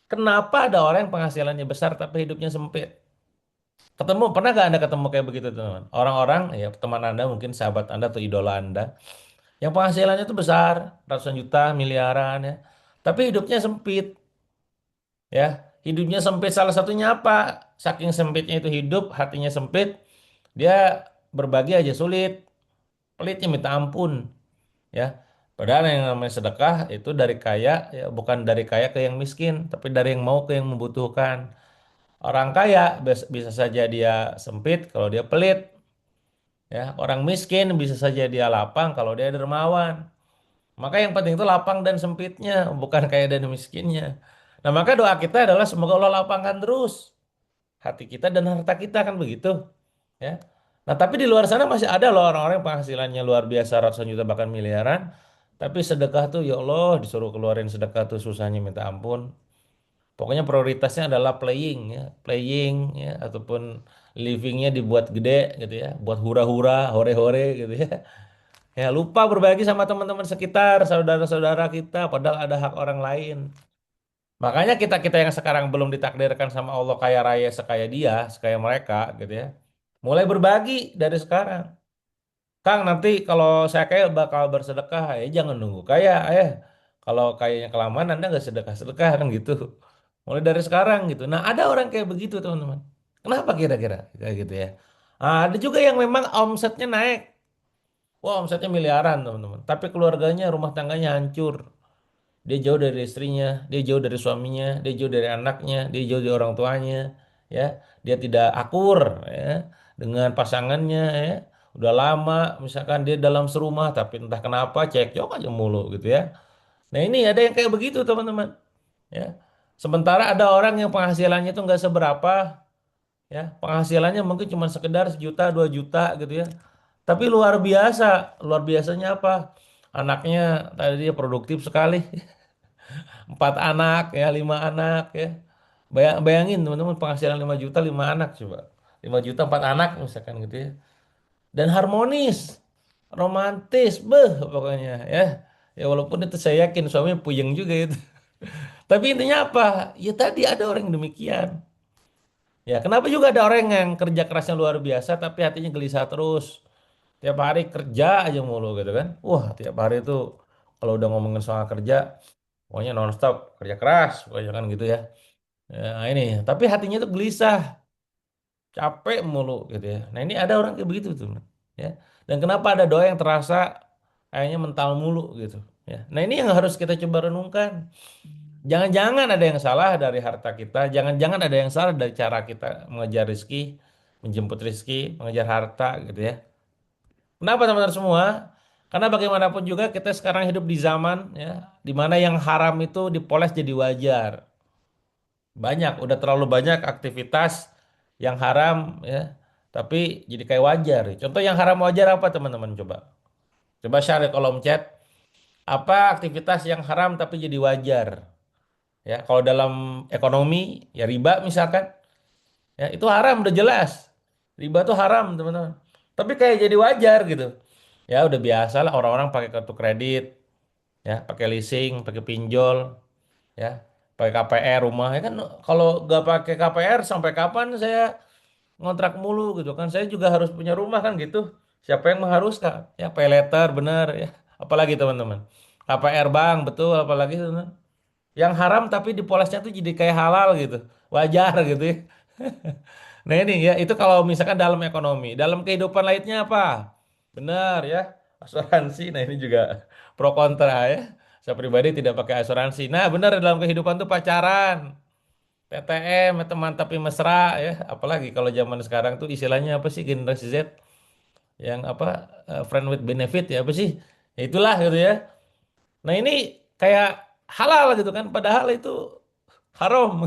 kenapa ada orang yang penghasilannya besar tapi hidupnya sempit. Pernah gak Anda ketemu kayak begitu teman? Orang-orang ya teman Anda mungkin sahabat Anda atau idola Anda yang penghasilannya itu besar, ratusan juta, miliaran ya. Tapi hidupnya sempit ya. Hidupnya sempit salah satunya apa? Saking sempitnya itu hidup, hatinya sempit, dia berbagi aja sulit, pelitnya minta ampun ya. Padahal yang namanya sedekah itu dari kaya ya, bukan dari kaya ke yang miskin, tapi dari yang mau ke yang membutuhkan. Orang kaya bisa saja dia sempit kalau dia pelit. Ya, orang miskin bisa saja dia lapang kalau dia dermawan. Maka yang penting itu lapang dan sempitnya, bukan kaya dan miskinnya. Nah, maka doa kita adalah semoga Allah lapangkan terus hati kita dan harta kita kan begitu. Ya. Nah, tapi di luar sana masih ada loh orang-orang yang penghasilannya luar biasa ratusan juta bahkan miliaran, tapi sedekah tuh ya Allah disuruh keluarin sedekah tuh susahnya minta ampun. Pokoknya prioritasnya adalah playing ya, ataupun livingnya dibuat gede gitu ya, buat hura-hura, hore-hore gitu ya. Ya lupa berbagi sama teman-teman sekitar, saudara-saudara kita, padahal ada hak orang lain. Makanya kita yang sekarang belum ditakdirkan sama Allah kaya raya sekaya dia, sekaya mereka gitu ya. Mulai berbagi dari sekarang. Kang, nanti kalau saya kaya bakal bersedekah, ya jangan nunggu kaya, ya. Kalau kayaknya kelamaan Anda nggak sedekah-sedekah kan gitu. Mulai dari sekarang gitu. Nah, ada orang kayak begitu, teman-teman. Kenapa kira-kira kayak gitu ya? Nah, ada juga yang memang omsetnya naik. Wah, omsetnya miliaran, teman-teman. Tapi keluarganya, rumah tangganya hancur. Dia jauh dari istrinya, dia jauh dari suaminya, dia jauh dari anaknya, dia jauh dari orang tuanya, ya. Dia tidak akur, ya, dengan pasangannya, ya. Udah lama, misalkan dia dalam serumah, tapi entah kenapa cekcok aja mulu, gitu ya. Nah ini ada yang kayak begitu, teman-teman, ya. Sementara ada orang yang penghasilannya itu nggak seberapa, ya. Penghasilannya mungkin cuma sekedar 1 juta, 2 juta, gitu ya. Tapi luar biasa, luar biasanya apa? Anaknya tadi dia produktif sekali. 4 anak ya, 5 anak ya. Bayangin teman-teman penghasilan 5 juta 5 anak coba. 5 juta 4 anak misalkan gitu ya. Dan harmonis, romantis, pokoknya ya. Ya walaupun itu saya yakin suaminya puyeng juga itu. Tapi intinya apa? Ya tadi ada orang yang demikian. Ya, kenapa juga ada orang yang kerja kerasnya luar biasa tapi hatinya gelisah terus. Tiap hari kerja aja mulu gitu kan. Wah, tiap hari itu kalau udah ngomongin soal kerja, pokoknya nonstop kerja keras, pokoknya kan gitu ya. Ya, ini, tapi hatinya tuh gelisah, capek mulu gitu ya. Nah, ini ada orang kayak begitu tuh, ya. Dan kenapa ada doa yang terasa kayaknya mental mulu gitu, ya. Nah, ini yang harus kita coba renungkan. Jangan-jangan ada yang salah dari harta kita, jangan-jangan ada yang salah dari cara kita mengejar rezeki, menjemput rezeki, mengejar harta gitu ya. Kenapa teman-teman semua? Karena bagaimanapun juga kita sekarang hidup di zaman ya, di mana yang haram itu dipoles jadi wajar. Banyak, udah terlalu banyak aktivitas yang haram ya, tapi jadi kayak wajar. Contoh yang haram wajar apa teman-teman coba? Coba share di kolom chat. Apa aktivitas yang haram tapi jadi wajar? Ya, kalau dalam ekonomi ya riba misalkan, ya itu haram udah jelas. Riba tuh haram teman-teman. Tapi kayak jadi wajar gitu. Ya udah biasa lah orang-orang pakai kartu kredit, ya pakai leasing, pakai pinjol, ya pakai KPR rumah ya kan. Kalau nggak pakai KPR sampai kapan saya ngontrak mulu gitu kan, saya juga harus punya rumah kan gitu, siapa yang mengharuskan ya, pay letter bener ya, apalagi teman-teman KPR bank betul, apalagi teman, yang haram tapi dipolesnya tuh jadi kayak halal gitu, wajar gitu ya. Nah ini ya, itu kalau misalkan dalam ekonomi. Dalam kehidupan lainnya apa? Benar ya, asuransi. Nah ini juga pro kontra ya. Saya pribadi tidak pakai asuransi. Nah benar, dalam kehidupan tuh pacaran, TTM, teman tapi mesra ya. Apalagi kalau zaman sekarang tuh istilahnya apa sih, generasi Z? Yang apa, friend with benefit ya apa sih? Ya itulah gitu ya. Nah ini kayak halal gitu kan. Padahal itu haram.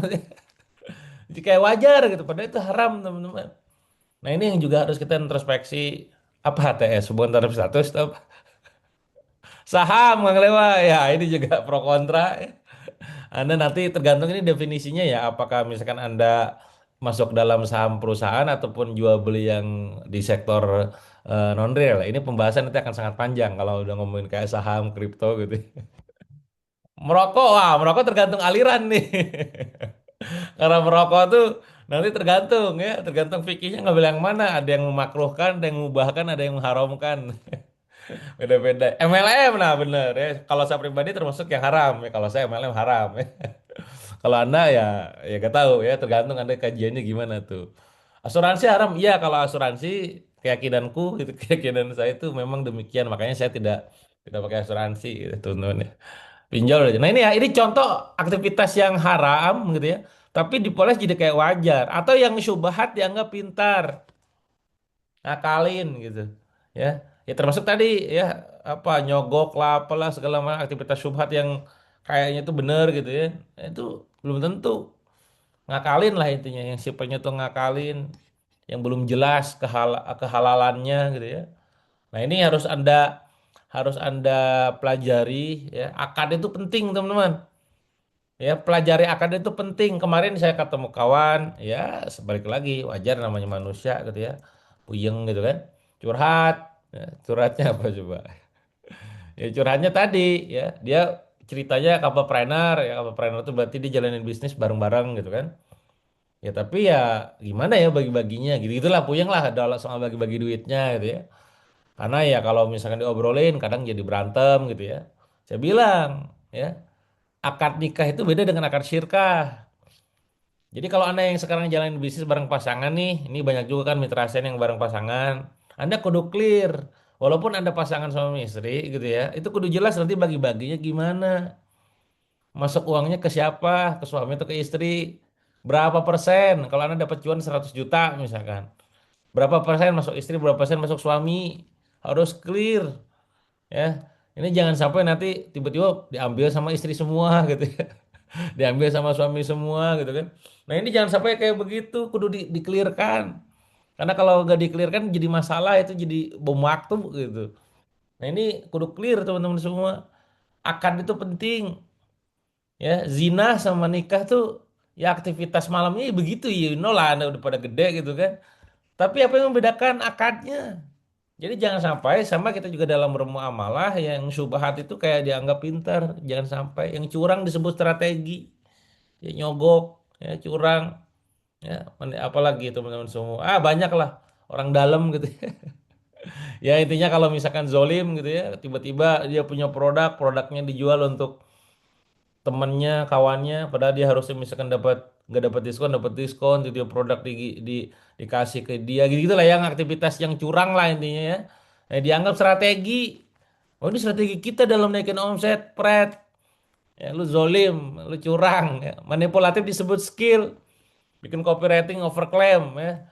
Jadi kayak wajar gitu. Padahal itu haram teman-teman. Nah ini yang juga harus kita introspeksi. Apa HTS, hubungan terhadap status atau apa? Saham Kang Lewa ya, ini juga pro kontra ya. Anda nanti tergantung ini definisinya ya, apakah misalkan Anda masuk dalam saham perusahaan ataupun jual beli yang di sektor non real. Ini pembahasan nanti akan sangat panjang kalau udah ngomongin kayak saham kripto gitu. Merokok, wah merokok tergantung aliran nih. Karena merokok tuh nanti tergantung ya, tergantung fikihnya nggak bilang mana. Ada yang memakruhkan, ada yang mengubahkan, ada yang mengharamkan. Beda-beda. MLM, nah bener ya. Kalau saya pribadi termasuk yang haram ya. Kalau saya MLM haram ya. Kalau Anda ya, ya gak tahu ya. Tergantung Anda kajiannya gimana tuh. Asuransi haram, iya. Kalau asuransi, keyakinanku itu, keyakinan saya itu memang demikian. Makanya saya tidak pakai asuransi gitu teman-teman ya. Pinjol aja. Nah ini ya, ini contoh aktivitas yang haram gitu ya. Tapi dipoles jadi kayak wajar. Atau yang syubhat dianggap pintar, ngakalin gitu. Ya. Ya termasuk tadi ya, apa nyogok lah apalah segala macam aktivitas syubhat yang kayaknya itu bener gitu ya. Itu belum tentu. Ngakalin lah intinya, yang sifatnya tuh ngakalin, yang belum jelas kehalalannya gitu ya. Nah, ini harus Anda pelajari ya. Akad itu penting, teman-teman. Ya, pelajari akad itu penting. Kemarin saya ketemu kawan, ya sebalik lagi, wajar namanya manusia gitu ya. Puyeng gitu kan. Curhat. Ya, curhatnya apa coba? Ya curhatnya tadi ya, dia ceritanya couple ya, couple itu berarti dia jalanin bisnis bareng-bareng gitu kan. Ya tapi ya gimana ya bagi-baginya gitu, gitulah puyeng lah ada soal bagi-bagi duitnya gitu ya. Karena ya kalau misalkan diobrolin kadang jadi berantem gitu ya. Saya bilang ya, akad nikah itu beda dengan akad syirkah. Jadi kalau Anda yang sekarang jalanin bisnis bareng pasangan nih, ini banyak juga kan mitra saya yang bareng pasangan. Anda kudu clear. Walaupun Anda pasangan suami istri gitu ya, itu kudu jelas nanti bagi-baginya gimana. Masuk uangnya ke siapa? Ke suami atau ke istri? Berapa persen? Kalau Anda dapat cuan 100 juta misalkan. Berapa persen masuk istri, berapa persen masuk suami? Harus clear ya. Ini jangan sampai nanti tiba-tiba diambil sama istri semua gitu ya. Diambil sama suami semua gitu kan. Nah ini jangan sampai kayak begitu, kudu dikelirkan. Karena kalau nggak dikelirkan jadi masalah, itu jadi bom waktu gitu. Nah ini kudu clear teman-teman semua. Akad itu penting ya. Zina sama nikah tuh ya aktivitas malamnya ya begitu, you know lah, Anda udah pada gede gitu kan. Tapi apa yang membedakan akadnya? Jadi jangan sampai sama kita juga dalam bermuamalah yang syubhat itu kayak dianggap pintar. Jangan sampai yang curang disebut strategi. Ya nyogok, ya curang. Ya, apalagi teman-teman semua. Ah, banyak lah orang dalam gitu. Ya intinya kalau misalkan zolim gitu ya, tiba-tiba dia punya produk, produknya dijual untuk temennya, kawannya, padahal dia harusnya misalkan nggak dapat diskon, jadi produk dikasih ke dia, gitu lah yang aktivitas yang curang lah intinya ya. Dianggap strategi. Oh ini strategi kita dalam naikin omset, pret. Ya, lu zolim, lu curang, ya. Manipulatif disebut skill, bikin copywriting overclaim ya.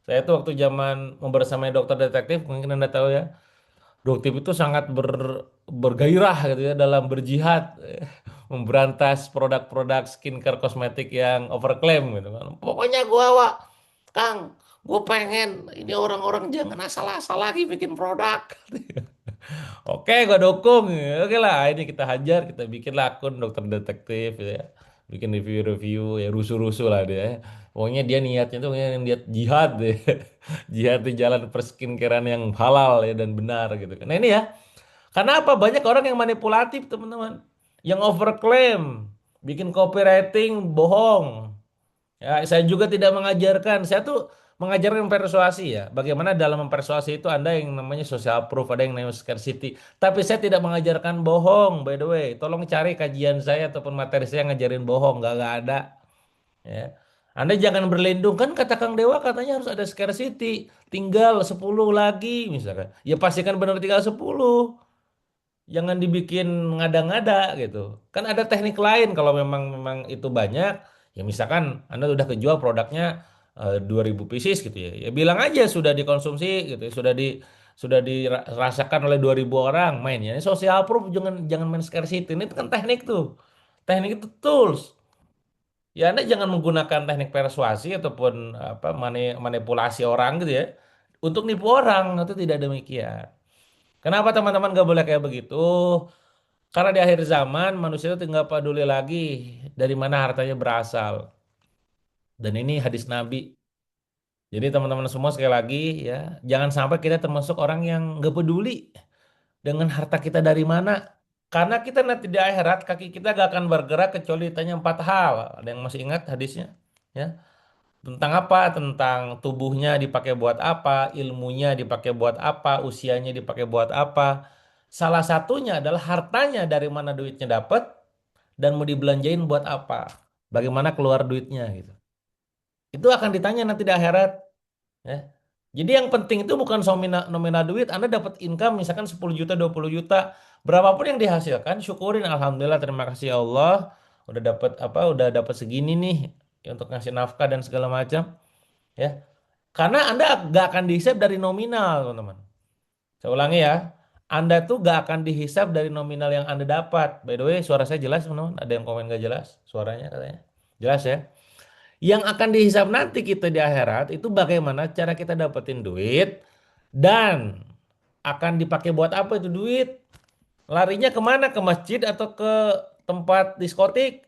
Saya tuh waktu zaman membersamai dokter detektif, mungkin Anda tahu ya. Dokter itu sangat bergairah gitu ya dalam berjihad memberantas produk-produk skincare kosmetik yang overclaim gitu kan. Pokoknya gua Wak, Kang, gue pengen ini orang-orang jangan asal-asal lagi bikin produk. Oke, gue dukung. Oke lah, ini kita hajar, kita bikin lah akun dokter detektif gitu ya. Bikin review-review, ya rusuh-rusuh lah dia. Pokoknya dia niatnya tuh yang niat jihad deh. Jihad di jalan perskincarean yang halal ya dan benar gitu kan. Nah ini ya, karena apa? Banyak orang yang manipulatif teman-teman. Yang overclaim, bikin copywriting bohong. Ya, saya juga tidak mengajarkan. Saya tuh mengajarkan persuasi ya. Bagaimana dalam mempersuasi itu Anda yang namanya social proof, ada yang namanya scarcity. Tapi saya tidak mengajarkan bohong, by the way. Tolong cari kajian saya ataupun materi saya ngajarin bohong, nggak ada. Ya. Anda jangan berlindung kan kata Kang Dewa katanya harus ada scarcity. Tinggal 10 lagi misalkan. Ya pastikan benar tinggal 10. Jangan dibikin ngada-ngada gitu. Kan ada teknik lain kalau memang memang itu banyak, ya misalkan Anda udah kejual produknya 2000 pieces gitu ya. Ya bilang aja sudah dikonsumsi gitu ya, sudah dirasakan oleh 2000 orang mainnya. Ini social proof jangan jangan main scarcity. Ini kan teknik tuh. Teknik itu tools. Ya Anda jangan menggunakan teknik persuasi ataupun apa manipulasi orang gitu ya untuk nipu orang, itu tidak demikian. Kenapa teman-teman gak boleh kayak begitu? Karena di akhir zaman manusia itu tinggal peduli lagi dari mana hartanya berasal. Dan ini hadis Nabi. Jadi teman-teman semua sekali lagi ya, jangan sampai kita termasuk orang yang gak peduli dengan harta kita dari mana. Karena kita nanti di akhirat kaki kita gak akan bergerak kecuali ditanya 4 hal. Ada yang masih ingat hadisnya? Ya. Tentang apa? Tentang tubuhnya dipakai buat apa, ilmunya dipakai buat apa, usianya dipakai buat apa. Salah satunya adalah hartanya dari mana duitnya dapat dan mau dibelanjain buat apa. Bagaimana keluar duitnya gitu. Itu akan ditanya nanti di akhirat. Ya. Jadi yang penting itu bukan nominal duit. Anda dapat income misalkan 10 juta, 20 juta. Berapapun yang dihasilkan, syukurin. Alhamdulillah, terima kasih ya Allah. Udah dapat apa? Udah dapat segini nih untuk ngasih nafkah dan segala macam. Ya, karena Anda gak akan dihisap dari nominal, teman-teman. Saya ulangi ya. Anda tuh gak akan dihisap dari nominal yang Anda dapat. By the way, suara saya jelas, teman-teman. Ada yang komen gak jelas suaranya katanya. Jelas ya. Yang akan dihisap nanti kita di akhirat itu bagaimana cara kita dapetin duit dan akan dipakai buat apa itu duit. Larinya kemana? Ke masjid atau ke tempat diskotik?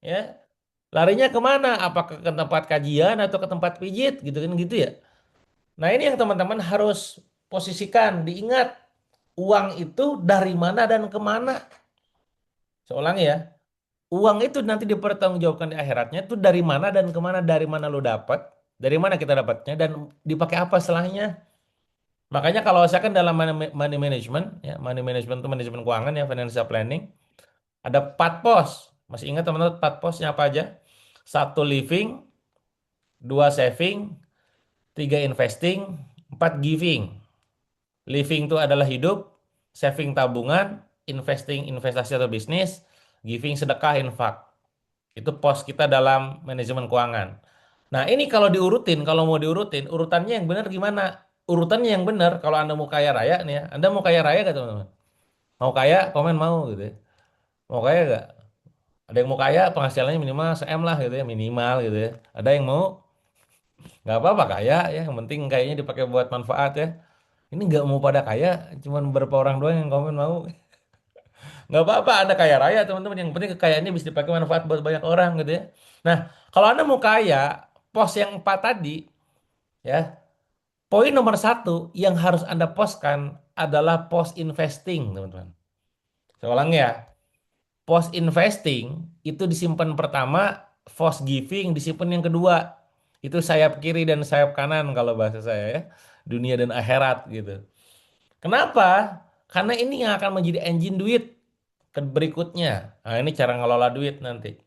Ya. Larinya kemana? Apakah ke tempat kajian atau ke tempat pijit? Gitu kan gitu ya. Nah, ini yang teman-teman harus posisikan, diingat. Uang itu dari mana dan kemana? Saya ulangi ya. Uang itu nanti dipertanggungjawabkan di akhiratnya itu dari mana dan kemana, dari mana lo dapat, dari mana kita dapatnya, dan dipakai apa setelahnya. Makanya kalau saya kan dalam money management, ya money management itu manajemen keuangan ya, financial planning, ada 4 pos. Masih ingat teman-teman 4 posnya apa aja? 1 living, 2 saving, 3 investing, 4 giving. Living itu adalah hidup, saving tabungan, investing investasi atau bisnis, giving sedekah infak. Itu pos kita dalam manajemen keuangan. Nah ini kalau diurutin, kalau mau diurutin, urutannya yang benar gimana? Urutannya yang benar, kalau Anda mau kaya raya nih ya, Anda mau kaya raya gak teman-teman? Mau kaya, komen mau gitu ya. Mau kaya gak? Ada yang mau kaya, penghasilannya minimal se-M lah gitu ya, minimal gitu ya. Ada yang mau, nggak apa-apa kaya ya, yang penting kayaknya dipakai buat manfaat ya. Ini nggak mau pada kaya, cuman beberapa orang doang yang komen mau. Nggak apa-apa Anda kaya raya teman-teman. Yang penting kekayaannya bisa dipakai manfaat buat banyak orang gitu ya. Nah, kalau Anda mau kaya, pos yang 4 tadi, ya, poin nomor 1 yang harus Anda poskan adalah pos investing teman-teman. Saya ulangi ya. Pos investing itu disimpan pertama, pos giving disimpan yang kedua. Itu sayap kiri dan sayap kanan kalau bahasa saya ya. Dunia dan akhirat gitu. Kenapa? Karena ini yang akan menjadi engine duit ke berikutnya. Nah, ini cara ngelola duit nanti.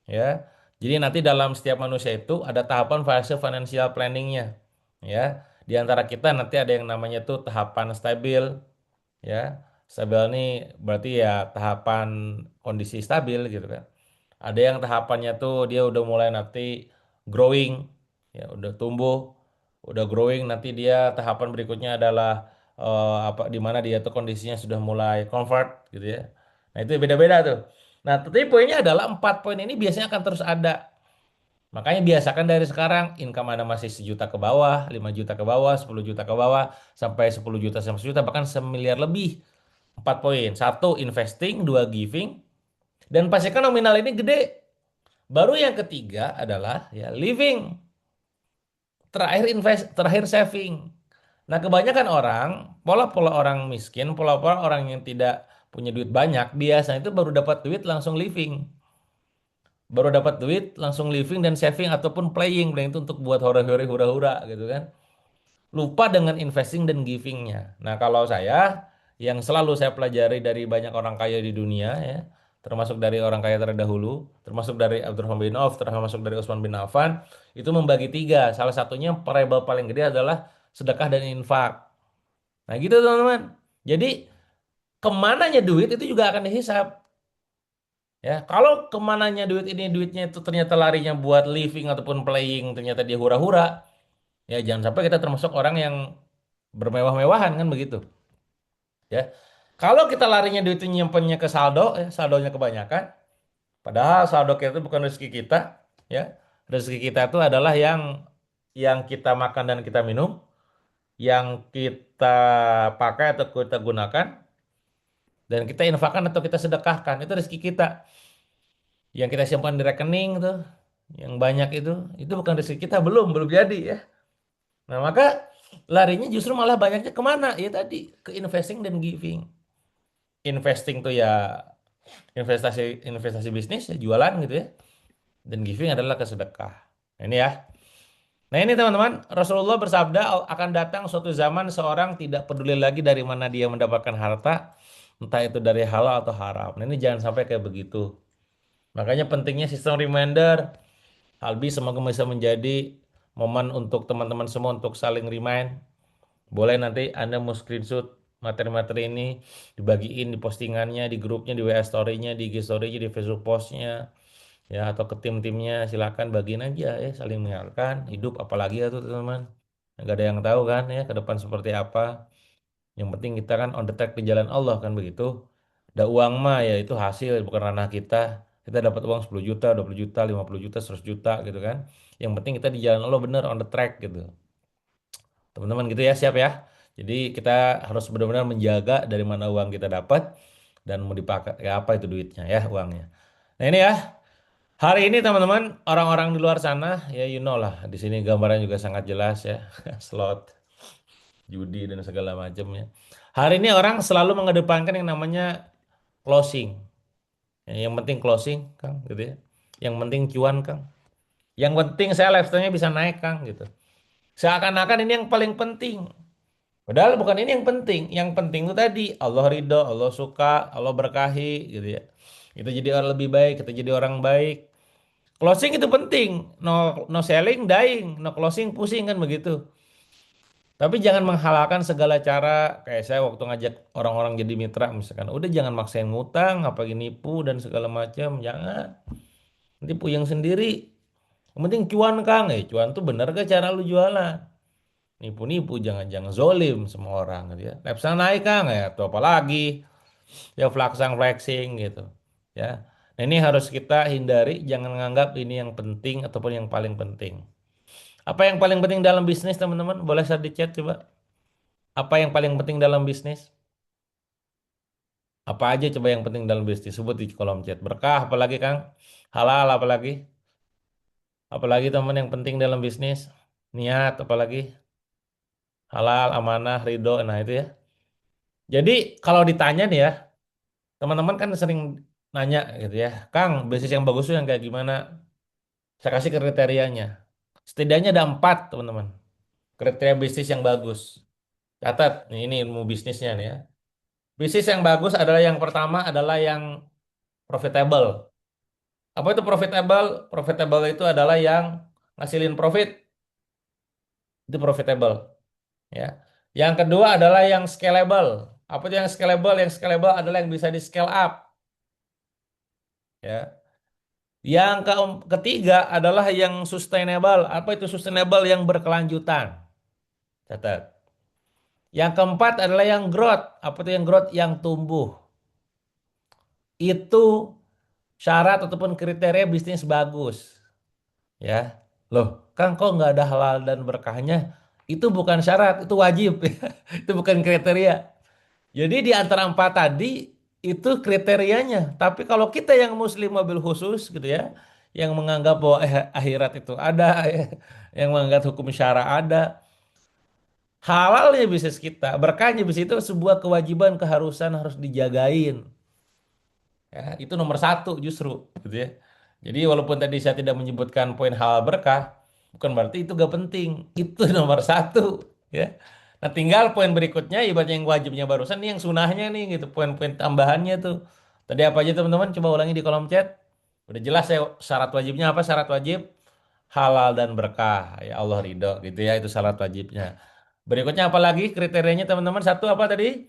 Ya. Jadi nanti dalam setiap manusia itu ada tahapan fase financial planningnya. Ya. Di antara kita nanti ada yang namanya tuh tahapan stabil. Ya. Stabil ini berarti ya tahapan kondisi stabil gitu kan. Ada yang tahapannya tuh dia udah mulai nanti growing, ya udah tumbuh, udah growing. Nanti dia tahapan berikutnya adalah apa di mana dia tuh kondisinya sudah mulai convert gitu ya. Nah itu beda-beda tuh. Nah tapi poinnya adalah 4 poin ini biasanya akan terus ada. Makanya biasakan dari sekarang income Anda masih 1 juta ke bawah, 5 juta ke bawah, 10 juta ke bawah, sampai 10 juta sampai 1 juta, bahkan 1 miliar lebih. 4 poin. Satu, investing. Dua, giving. Dan pastikan nominal ini gede. Baru yang ketiga adalah ya living. Terakhir invest, terakhir saving. Nah, kebanyakan orang, pola-pola orang miskin, pola-pola orang yang tidak punya duit banyak, biasanya itu baru dapat duit langsung living. Baru dapat duit langsung living dan saving ataupun playing. Playing itu untuk buat hore-hore hura-hura gitu kan. Lupa dengan investing dan givingnya. Nah, kalau saya yang selalu saya pelajari dari banyak orang kaya di dunia ya, termasuk dari orang kaya terdahulu, termasuk dari Abdurrahman bin Auf, termasuk dari Utsman bin Affan, itu membagi tiga. Salah satunya variabel paling gede adalah sedekah dan infak. Nah, gitu teman-teman. Jadi kemananya duit itu juga akan dihisap. Ya, kalau kemananya duit ini duitnya itu ternyata larinya buat living ataupun playing, ternyata dia hura-hura, ya jangan sampai kita termasuk orang yang bermewah-mewahan kan begitu. Ya. Kalau kita larinya duit itu nyimpennya ke saldo, ya, saldonya kebanyakan, padahal saldo kita itu bukan rezeki kita, ya. Rezeki kita itu adalah yang kita makan dan kita minum, yang kita pakai atau kita gunakan, dan kita infakkan atau kita sedekahkan, itu rezeki kita. Yang kita simpan di rekening tuh, yang banyak itu bukan rezeki kita, belum jadi ya. Nah, maka larinya justru malah banyaknya kemana? Ya tadi, ke investing dan giving. Investing tuh ya investasi investasi bisnis ya jualan gitu ya. Dan giving adalah kesedekah. Nah, ini ya. Nah ini teman-teman, Rasulullah bersabda akan datang suatu zaman seorang tidak peduli lagi dari mana dia mendapatkan harta, entah itu dari halal atau haram. Nah ini jangan sampai kayak begitu. Makanya pentingnya sistem reminder. Albi semoga bisa menjadi momen untuk teman-teman semua untuk saling remind. Boleh nanti Anda mau screenshot materi-materi ini, dibagiin di postingannya, di grupnya, di WA story-nya, di IG story-nya, di Facebook post-nya, ya atau ke tim-timnya silakan bagiin aja ya, saling mengingatkan hidup apalagi ya tuh teman-teman. Nggak ada yang tahu kan ya ke depan seperti apa. Yang penting kita kan on the track di jalan Allah kan begitu. Ada uang mah ya itu hasil bukan ranah kita. Kita dapat uang 10 juta, 20 juta, 50 juta, 100 juta gitu kan. Yang penting kita di jalan Allah bener on the track gitu. Teman-teman gitu ya, siap ya. Jadi kita harus benar-benar menjaga dari mana uang kita dapat dan mau dipakai ya apa itu duitnya ya uangnya. Nah ini ya, hari ini teman-teman orang-orang di luar sana ya you know lah di sini gambarnya juga sangat jelas ya slot, judi dan segala macamnya. Hari ini orang selalu mengedepankan yang namanya closing. Ya, yang penting closing Kang gitu ya. Yang penting cuan Kang. Yang penting saya lifestyle-nya bisa naik Kang gitu. Seakan-akan ini yang paling penting. Padahal bukan ini yang penting. Yang penting itu tadi Allah ridho, Allah suka, Allah berkahi gitu ya. Kita jadi orang lebih baik, kita jadi orang baik. Closing itu penting. No no selling dying, no closing pusing kan begitu. Tapi jangan menghalalkan segala cara. Kayak saya waktu ngajak orang-orang jadi mitra misalkan, udah jangan maksain ngutang, apalagi nipu dan segala macam, jangan. Nanti puyeng sendiri. Yang penting cuan Kang, cuan tuh bener gak cara lu jualan? Nipu-nipu jangan-jangan zolim semua orang gitu ya. Lepsang naik Kang ya, tuh apalagi ya flexing gitu ya. Nah, ini harus kita hindari, jangan menganggap ini yang penting ataupun yang paling penting. Apa yang paling penting dalam bisnis teman-teman? Boleh share di chat coba. Apa yang paling penting dalam bisnis? Apa aja coba yang penting dalam bisnis? Sebut di kolom chat. Berkah apalagi Kang? Halal apalagi? Apalagi teman yang penting dalam bisnis? Niat apalagi? Halal, amanah, ridho. Nah itu ya. Jadi kalau ditanya nih ya, teman-teman kan sering nanya gitu ya, Kang, bisnis yang bagus tuh yang kayak gimana? Saya kasih kriterianya. Setidaknya ada 4, teman-teman. Kriteria bisnis yang bagus. Catat, nih, ini ilmu bisnisnya nih ya. Bisnis yang bagus adalah yang pertama adalah yang profitable. Apa itu profitable? Profitable itu adalah yang ngasilin profit. Itu profitable. Ya. Yang kedua adalah yang scalable. Apa itu yang scalable? Yang scalable adalah yang bisa di scale up. Ya. Yang ketiga adalah yang sustainable. Apa itu sustainable? Yang berkelanjutan. Catat. Yang keempat adalah yang growth. Apa itu yang growth? Yang tumbuh. Itu syarat ataupun kriteria bisnis bagus. Ya. Loh, kan kok nggak ada halal dan berkahnya? Itu bukan syarat, itu wajib. Itu bukan kriteria. Jadi di antara 4 tadi itu kriterianya. Tapi kalau kita yang muslim mobil khusus gitu ya, yang menganggap bahwa akhirat itu ada, yang menganggap hukum syara ada, halalnya bisnis kita, berkahnya bisnis itu sebuah kewajiban keharusan harus dijagain. Ya, itu nomor 1 justru, gitu ya. Jadi walaupun tadi saya tidak menyebutkan poin halal berkah, bukan berarti itu gak penting. Itu nomor 1, ya. Nah, tinggal poin berikutnya, ibaratnya yang wajibnya barusan, nih yang sunahnya nih, gitu. Poin-poin tambahannya tuh. Tadi apa aja teman-teman? Coba ulangi di kolom chat. Udah jelas ya syarat wajibnya apa? Syarat wajib halal dan berkah. Ya Allah ridho, gitu ya. Itu syarat wajibnya. Berikutnya apa lagi kriterianya teman-teman? 1 apa tadi?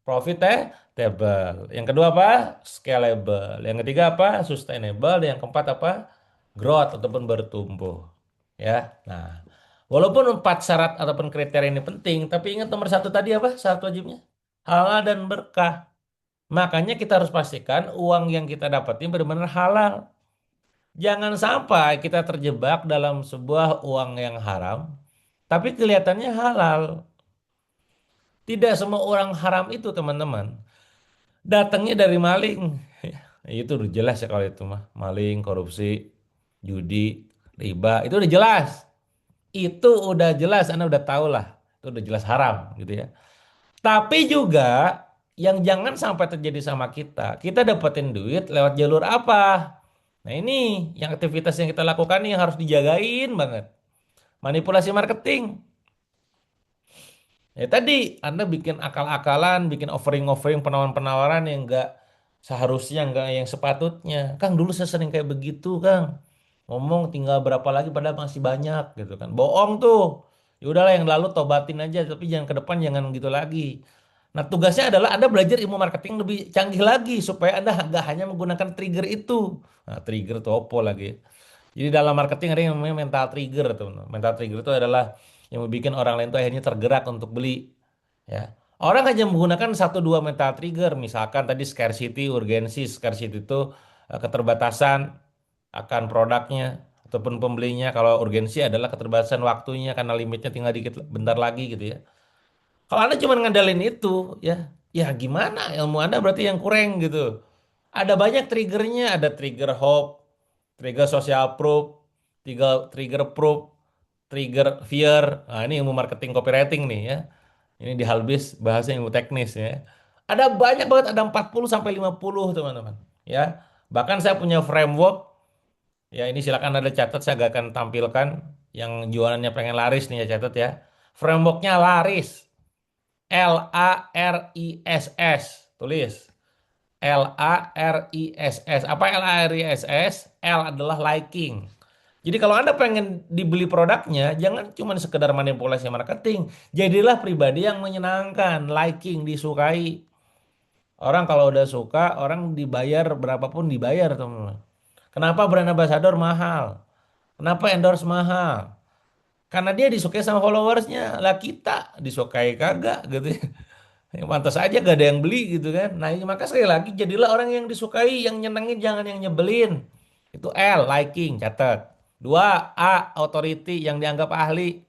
Profitable. Yang kedua apa? Scalable. Yang ketiga apa? Sustainable. Yang keempat apa? Growth ataupun bertumbuh. Ya. Nah, walaupun 4 syarat ataupun kriteria ini penting, tapi ingat nomor 1 tadi apa? Syarat wajibnya halal dan berkah. Makanya kita harus pastikan uang yang kita dapatin benar-benar halal. Jangan sampai kita terjebak dalam sebuah uang yang haram, tapi kelihatannya halal. Tidak semua orang haram itu teman-teman datangnya dari maling. Itu udah jelas ya kalau itu mah. Maling, korupsi, judi, riba, itu udah jelas. Itu udah jelas, Anda udah tahu lah. Itu udah jelas haram gitu ya. Tapi juga yang jangan sampai terjadi sama kita. Kita dapetin duit lewat jalur apa? Nah ini yang aktivitas yang kita lakukan nih yang harus dijagain banget. Manipulasi marketing. Ya tadi Anda bikin akal-akalan, bikin offering-offering penawaran-penawaran yang enggak seharusnya, enggak yang sepatutnya. Kang dulu saya sering kayak begitu, Kang. Ngomong tinggal berapa lagi padahal masih banyak gitu kan. Bohong tuh. Ya udahlah yang lalu tobatin aja tapi jangan ke depan jangan gitu lagi. Nah, tugasnya adalah Anda belajar ilmu marketing lebih canggih lagi supaya Anda nggak hanya menggunakan trigger itu. Nah, trigger itu opo lagi. Jadi dalam marketing ada yang namanya mental trigger, teman-teman. Mental trigger itu adalah yang membuat orang lain tuh akhirnya tergerak untuk beli. Ya. Orang hanya menggunakan 1-2 mental trigger, misalkan tadi scarcity, urgensi. Scarcity itu keterbatasan akan produknya ataupun pembelinya. Kalau urgensi adalah keterbatasan waktunya karena limitnya tinggal dikit bentar lagi gitu ya. Kalau Anda cuma ngandalin itu, ya gimana ilmu Anda berarti yang kurang gitu. Ada banyak triggernya, ada trigger hope, trigger social proof, trigger proof, trigger fear. Nah, ini ilmu marketing copywriting nih ya. Ini di Halbis bahasa ilmu teknis ya. Ada banyak banget, ada 40 sampai 50 teman-teman. Ya. Bahkan saya punya framework. Ya, ini silakan Anda catat, saya gak akan tampilkan yang jualannya pengen laris nih ya, catat ya. Frameworknya laris. LARISS. Tulis. LARISS. Apa LARISS? L adalah liking. Jadi kalau Anda pengen dibeli produknya, jangan cuma sekedar manipulasi marketing. Jadilah pribadi yang menyenangkan, liking, disukai. Orang kalau udah suka, orang dibayar berapapun dibayar, teman-teman. Kenapa brand ambassador mahal? Kenapa endorse mahal? Karena dia disukai sama followersnya. Lah kita disukai kagak gitu ya. Yang pantas aja gak ada yang beli gitu kan. Nah maka sekali lagi jadilah orang yang disukai, yang nyenengin jangan yang nyebelin. Itu L, liking, catat. 2, A, authority yang dianggap ahli.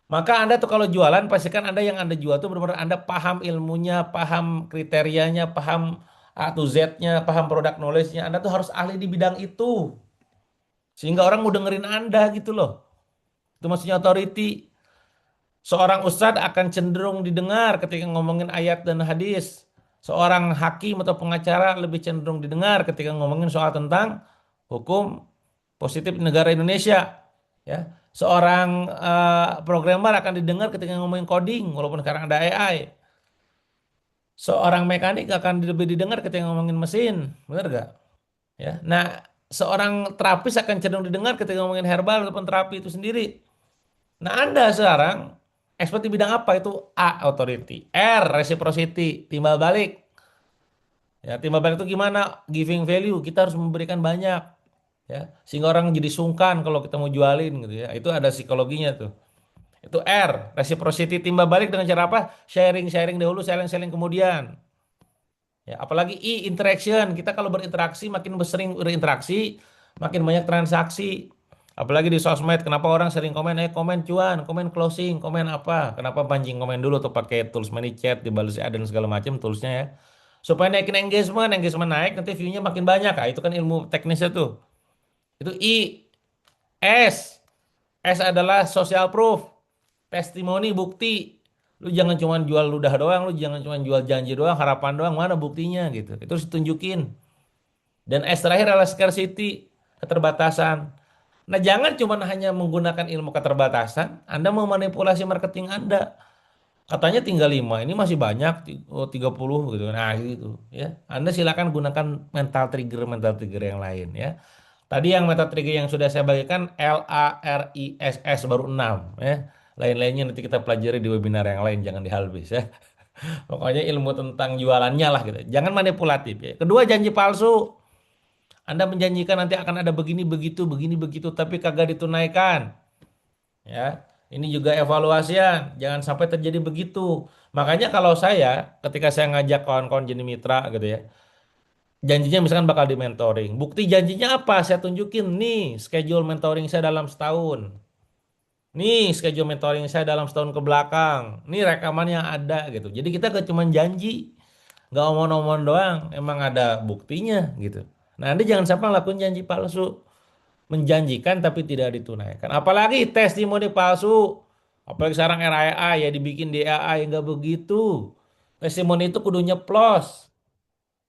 Maka Anda tuh kalau jualan pastikan Anda yang Anda jual tuh benar-benar Anda paham ilmunya, paham kriterianya, paham A to Z-nya, paham produk knowledge-nya. Anda tuh harus ahli di bidang itu. Sehingga orang mau dengerin Anda gitu loh. Itu maksudnya authority. Seorang ustadz akan cenderung didengar ketika ngomongin ayat dan hadis. Seorang hakim atau pengacara lebih cenderung didengar ketika ngomongin soal tentang hukum positif negara Indonesia. Ya, seorang programmer akan didengar ketika ngomongin coding, walaupun sekarang ada AI. Seorang mekanik akan lebih didengar ketika ngomongin mesin, benar gak? Ya, nah seorang terapis akan cenderung didengar ketika ngomongin herbal ataupun terapi itu sendiri. Nah, Anda sekarang expert di bidang apa? Itu A, authority. R, reciprocity, timbal balik. Ya, timbal balik itu gimana? Giving value, kita harus memberikan banyak. Ya, sehingga orang jadi sungkan kalau kita mau jualin gitu ya. Itu ada psikologinya tuh. Itu R, reciprocity, timbal balik dengan cara apa? Sharing-sharing dahulu, sharing-sharing kemudian. Ya, apalagi I, interaction. Kita kalau berinteraksi, makin sering berinteraksi, makin banyak transaksi. Apalagi di sosmed, kenapa orang sering komen, komen cuan, komen closing, komen apa? Kenapa pancing komen dulu tuh pakai tools ManyChat, dibalas dan segala macam toolsnya ya. Supaya naikin engagement, engagement naik, nanti view-nya makin banyak. Nah, itu kan ilmu teknisnya tuh. Itu I. S. S adalah social proof. Testimoni, bukti. Lu jangan cuma jual ludah doang, lu jangan cuma jual janji doang, harapan doang, mana buktinya gitu. Itu harus ditunjukin. Dan S terakhir adalah scarcity, keterbatasan. Nah, jangan cuma hanya menggunakan ilmu keterbatasan, Anda memanipulasi marketing Anda. Katanya tinggal 5, ini masih banyak, 30 gitu. Nah, gitu ya. Anda silakan gunakan mental trigger yang lain ya. Tadi yang mental trigger yang sudah saya bagikan LARISS baru 6 ya. Lain-lainnya nanti kita pelajari di webinar yang lain, jangan dihalbis ya. Pokoknya ilmu tentang jualannya lah gitu. Jangan manipulatif ya. Kedua, janji palsu. Anda menjanjikan nanti akan ada begini begitu, tapi kagak ditunaikan. Ya, ini juga evaluasian. Jangan sampai terjadi begitu. Makanya kalau saya, ketika saya ngajak kawan-kawan jadi mitra gitu ya, janjinya misalkan bakal di mentoring. Bukti janjinya apa? Saya tunjukin nih schedule mentoring saya dalam setahun. Nih schedule mentoring saya dalam setahun ke belakang. Nih rekamannya ada gitu. Jadi kita gak cuma janji, nggak omong-omong doang. Emang ada buktinya gitu. Nah, Anda jangan sampai lakukan janji palsu, menjanjikan tapi tidak ditunaikan. Apalagi testimoni palsu. Apalagi sekarang era AI ya dibikin di AI nggak begitu. Testimoni itu kudu nyeplos.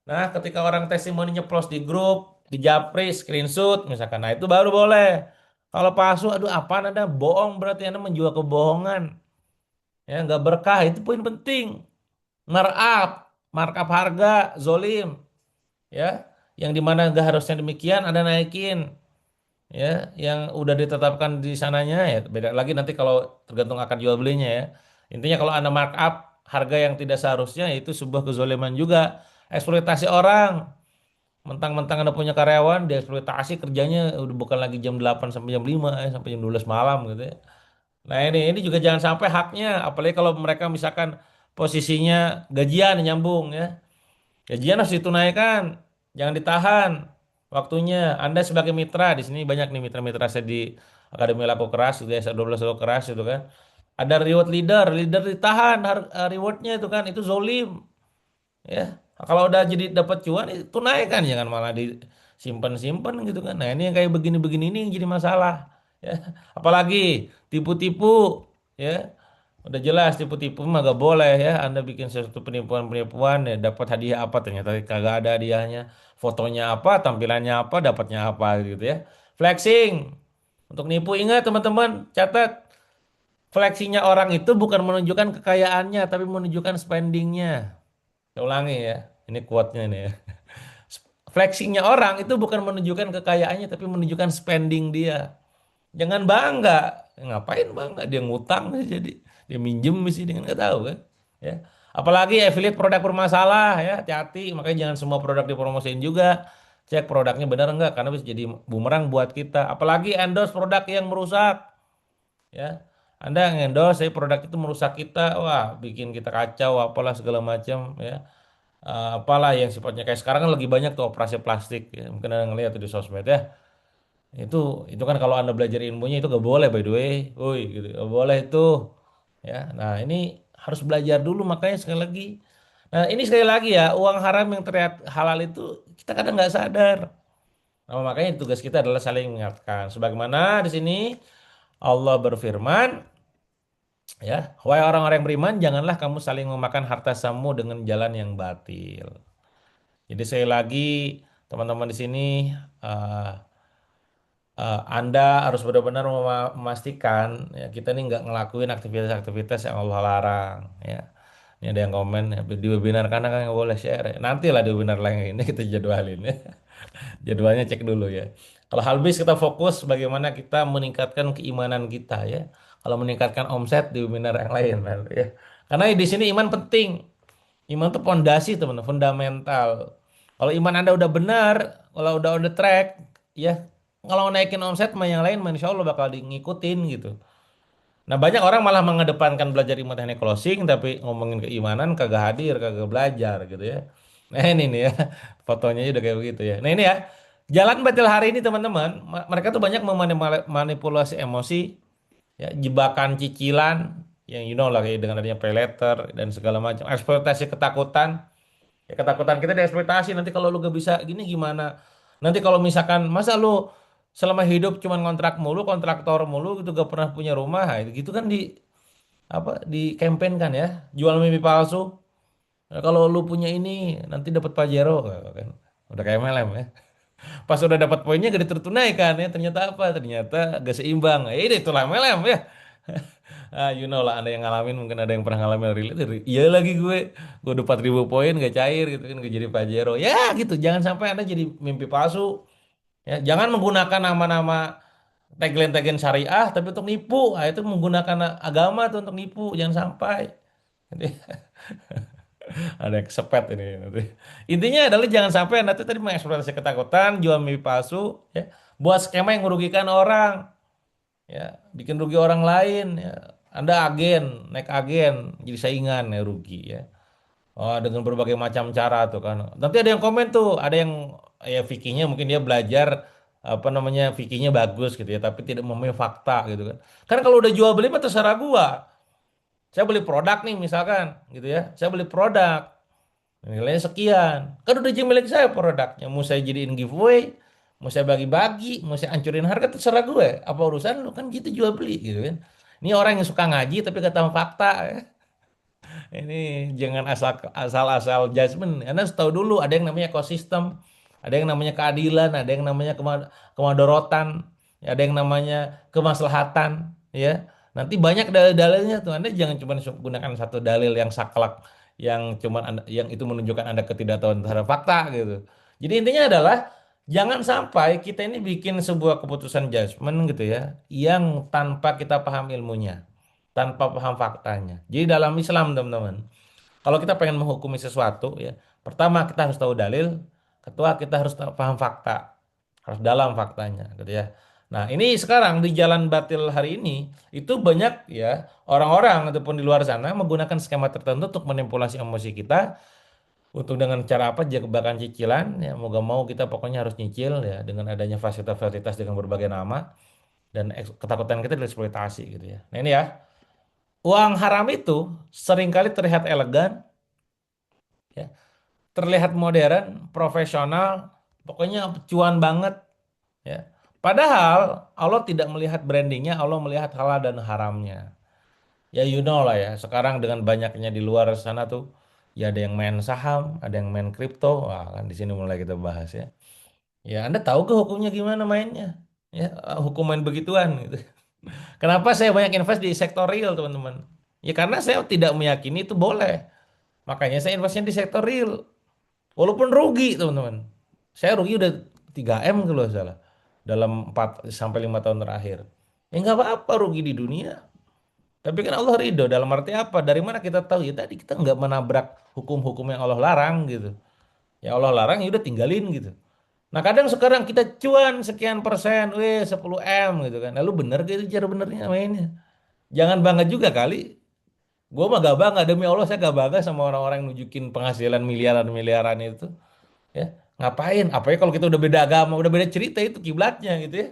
Nah, ketika orang testimoni nyeplos di grup, di japri, screenshot misalkan, nah itu baru boleh. Kalau palsu, aduh apaan Anda bohong berarti Anda menjual kebohongan. Ya, nggak berkah itu poin penting. Markup, markup harga, zolim, ya, yang dimana nggak harusnya demikian Anda naikin. Ya, yang udah ditetapkan di sananya ya beda lagi nanti kalau tergantung akan jual belinya ya. Intinya kalau Anda markup harga yang tidak seharusnya itu sebuah kezoliman juga, eksploitasi orang. Mentang-mentang Anda punya karyawan dieksploitasi kerjanya udah bukan lagi jam 8 sampai jam 5 ya, sampai jam 12 malam gitu ya. Nah, ini juga jangan sampai haknya apalagi kalau mereka misalkan posisinya gajian nyambung ya. Gajian harus ditunaikan, jangan ditahan waktunya. Anda sebagai mitra di sini banyak nih mitra-mitra saya di Akademi Laku Keras, gitu ya, 12 Laku Keras itu kan. Ada reward leader, leader ditahan rewardnya itu kan itu zolim ya. Kalau udah jadi dapat cuan itu tunaikan, jangan malah disimpan-simpan gitu kan. Nah, ini yang kayak begini-begini ini yang jadi masalah ya. Apalagi tipu-tipu ya. Udah jelas tipu-tipu mah gak boleh ya. Anda bikin sesuatu penipuan-penipuan ya dapat hadiah apa ternyata kagak ada hadiahnya. Fotonya apa, tampilannya apa, dapatnya apa gitu ya. Flexing. Untuk nipu ingat teman-teman, catat. Flexingnya orang itu bukan menunjukkan kekayaannya, tapi menunjukkan spendingnya. Saya ulangi ya. Ini quote-nya nih ya. Flexingnya orang itu bukan menunjukkan kekayaannya, tapi menunjukkan spending dia. Jangan bangga. Ngapain bangga? Dia ngutang jadi. Dia minjem mesti dengan nggak tahu kan. Ya. Apalagi affiliate produk bermasalah ya, hati-hati. Makanya jangan semua produk dipromosiin juga. Cek produknya benar enggak karena bisa jadi bumerang buat kita. Apalagi endorse produk yang merusak ya. Anda endorse produk itu merusak kita, wah bikin kita kacau apalah segala macam ya. Apalah yang sifatnya kayak sekarang kan lagi banyak tuh operasi plastik ya. Mungkin Anda ngelihat tuh di sosmed ya. Itu kan kalau Anda belajar ilmunya itu gak boleh by the way. Woi gitu. Gak boleh itu. Ya. Nah, ini harus belajar dulu makanya sekali lagi. Nah, ini sekali lagi ya, uang haram yang terlihat halal itu kita kadang nggak sadar. Nah, makanya tugas kita adalah saling mengingatkan. Sebagaimana di sini Allah berfirman, ya, wahai orang-orang yang beriman, janganlah kamu saling memakan harta samu dengan jalan yang batil. Jadi sekali lagi teman-teman di sini, eh, Anda harus benar-benar memastikan ya kita ini nggak ngelakuin aktivitas-aktivitas yang Allah larang ya. Ini ada yang komen ya, di webinar karena kan nggak boleh share. Nanti lah di webinar lain ini kita jadwalin ya. Jadwalnya cek dulu ya. Kalau habis kita fokus bagaimana kita meningkatkan keimanan kita ya. Kalau meningkatkan omset di webinar yang lain nanti ya. Karena di sini iman penting. Iman itu pondasi teman, fundamental. Kalau iman Anda udah benar, kalau udah on the track, ya kalau naikin omset sama yang lain, insya Allah bakal ngikutin gitu. Nah banyak orang malah mengedepankan belajar iman teknik closing, tapi ngomongin keimanan kagak hadir, kagak belajar gitu ya. Nah ini nih ya, fotonya udah kayak begitu ya. Nah ini ya, jalan batil hari ini teman-teman, mereka tuh banyak memanipulasi emosi, ya jebakan cicilan, yang you know lah kayak dengan adanya pay letter dan segala macam, eksploitasi ketakutan. Ya ketakutan kita dieksploitasi nanti kalau lu gak bisa gini gimana? Nanti kalau misalkan masa lu selama hidup cuman kontrak mulu, kontraktor mulu gitu gak pernah punya rumah, nah, gitu kan di apa di campaign kan ya, jual mimpi palsu. Nah, kalau lu punya ini nanti dapat Pajero kan. Udah kayak MLM ya. Pas udah dapat poinnya gak tertunaikan ya, ternyata apa? Ternyata gak seimbang. Ini itulah MLM ya. You know lah, Anda yang ngalamin, mungkin ada yang pernah ngalamin relate. Iya lagi gue udah 4.000 poin gak cair gitu kan, gak jadi Pajero. Ya gitu, jangan sampai Anda jadi mimpi palsu. Ya, jangan menggunakan nama-nama tagline-tagline syariah tapi untuk nipu. Itu menggunakan agama tuh untuk nipu, jangan sampai. Jadi, ada yang kesepet ini nanti. Intinya adalah jangan sampai Anda tuh tadi mengeksploitasi ketakutan, jual mimpi palsu, ya, buat skema yang merugikan orang, ya bikin rugi orang lain ya. Anda agen naik agen jadi saingan ya rugi ya. Oh dengan berbagai macam cara tuh kan nanti ada yang komen tuh ada yang ya fikihnya mungkin dia belajar apa namanya fikihnya bagus gitu ya tapi tidak memahami fakta gitu kan kalau udah jual beli mah terserah gua. Saya beli produk nih misalkan gitu ya, saya beli produk nilainya sekian. Kan udah jadi milik saya produknya. Mau saya jadiin giveaway, mau saya bagi-bagi, mau saya hancurin harga terserah gue. Apa urusan lu kan gitu jual beli gitu kan. Ini orang yang suka ngaji tapi gak tahu fakta ya. Ini jangan asal-asal judgement. Anda harus tahu dulu ada yang namanya ekosistem, ada yang namanya keadilan, ada yang namanya kemadorotan, ada yang namanya kemaslahatan, ya. Nanti banyak dalil-dalilnya tuh. Anda jangan cuma gunakan satu dalil yang saklek, yang cuma yang itu menunjukkan Anda ketidaktahuan terhadap fakta gitu. Jadi intinya adalah jangan sampai kita ini bikin sebuah keputusan judgement gitu ya, yang tanpa kita paham ilmunya tanpa paham faktanya. Jadi dalam Islam teman-teman, kalau kita pengen menghukumi sesuatu ya, pertama kita harus tahu dalil, kedua kita harus paham fakta, harus dalam faktanya, gitu ya. Nah ini sekarang di jalan batil hari ini itu banyak ya orang-orang ataupun di luar sana menggunakan skema tertentu untuk manipulasi emosi kita untuk dengan cara apa jebakan cicilan ya mau gak mau kita pokoknya harus nyicil ya dengan adanya fasilitas-fasilitas dengan berbagai nama dan ketakutan kita dieksploitasi gitu ya. Nah ini ya uang haram itu seringkali terlihat elegan, ya, terlihat modern, profesional, pokoknya cuan banget, ya. Padahal Allah tidak melihat brandingnya, Allah melihat halal dan haramnya. Ya you know lah ya, sekarang dengan banyaknya di luar sana tuh, ya ada yang main saham, ada yang main kripto, wah kan di sini mulai kita bahas ya. Ya Anda tahu ke hukumnya gimana mainnya? Ya hukum main begituan gitu. Kenapa saya banyak invest di sektor real, teman-teman? Ya karena saya tidak meyakini itu boleh. Makanya saya investnya di sektor real. Walaupun rugi, teman-teman. Saya rugi udah 3M kalau nggak salah. Dalam 4 sampai 5 tahun terakhir. Ya nggak apa-apa rugi di dunia. Tapi kan Allah ridho. Dalam arti apa? Dari mana kita tahu? Ya tadi kita nggak menabrak hukum-hukum yang Allah larang gitu. Ya Allah larang ya udah tinggalin gitu. Nah kadang sekarang kita cuan sekian persen, 10 M gitu kan. Lalu bener gitu cara benernya mainnya. Jangan bangga juga kali. Gue mah gak bangga demi Allah saya gak bangga sama orang-orang yang nunjukin penghasilan miliaran-miliaran itu. Ya ngapain? Apalagi kalau kita udah beda agama, udah beda cerita itu kiblatnya gitu ya.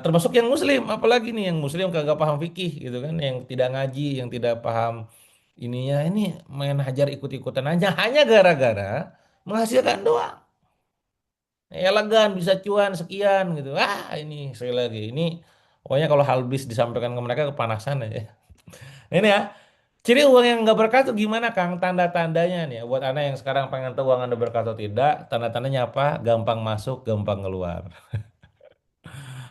Termasuk yang Muslim, apalagi nih yang Muslim kagak paham fikih gitu kan, yang tidak ngaji, yang tidak paham ininya ini main hajar ikut-ikutan aja hanya gara-gara menghasilkan doang. Elegan bisa cuan sekian gitu. Ini sekali lagi ini pokoknya kalau halbis disampaikan ke mereka kepanasan aja. Ini ya. Ciri uang yang nggak berkah tuh gimana Kang? Tanda-tandanya nih ya. Buat anak yang sekarang pengen tahu uang Anda berkah atau tidak, tanda-tandanya apa? Gampang masuk, gampang keluar.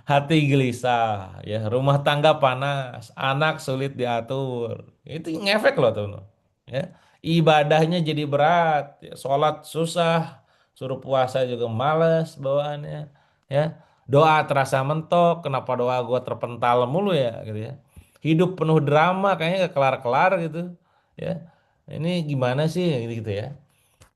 hati gelisah, ya, rumah tangga panas, anak sulit diatur. Itu ngefek loh tuh, ya. Ibadahnya jadi berat, ya. Sholat susah, suruh puasa juga males bawaannya, ya. Doa terasa mentok, kenapa doa gua terpental mulu ya, gitu ya. Hidup penuh drama, kayaknya gak kelar-kelar gitu, ya. Ini gimana sih, gitu ya.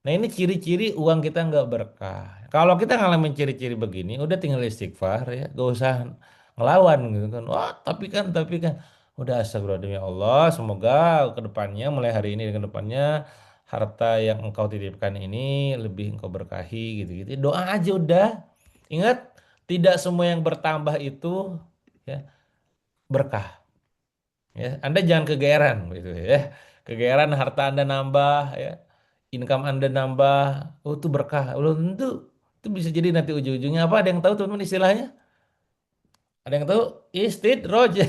Nah ini ciri-ciri uang kita nggak berkah. Kalau kita ngalamin ciri-ciri begini, udah tinggal istighfar ya, gak usah ngelawan gitu kan. Wah tapi kan, udah astagfirullahaladzim ya Allah, semoga ke depannya, mulai hari ini dan ke depannya harta yang engkau titipkan ini lebih engkau berkahi gitu-gitu. Doa aja udah. Ingat, tidak semua yang bertambah itu ya berkah. Ya, Anda jangan kegeeran gitu ya. Kegeeran harta Anda nambah ya, income Anda nambah, oh itu berkah. Belum tentu. Itu bisa jadi nanti ujung-ujungnya apa? Ada yang tahu teman-teman istilahnya? Ada yang tahu? Istidroj.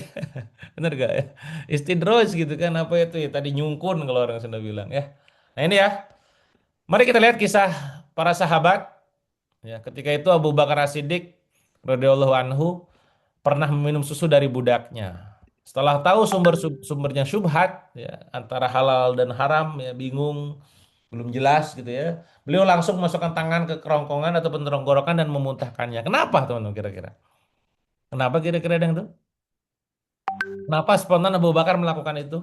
Bener gak ya? Istidroj gitu kan, apa itu ya? Tadi nyungkun kalau orang Sunda bilang ya. Nah ini ya. Mari kita lihat kisah para sahabat. Ya, ketika itu Abu Bakar As-Siddiq radhiyallahu anhu pernah meminum susu dari budaknya. Setelah tahu sumbernya syubhat ya, antara halal dan haram ya, bingung, belum jelas gitu ya. Beliau langsung masukkan tangan ke kerongkongan atau tenggorokan dan memuntahkannya. Kenapa teman-teman kira-kira? Kenapa kira-kira ada yang itu? Kenapa spontan Abu Bakar melakukan itu?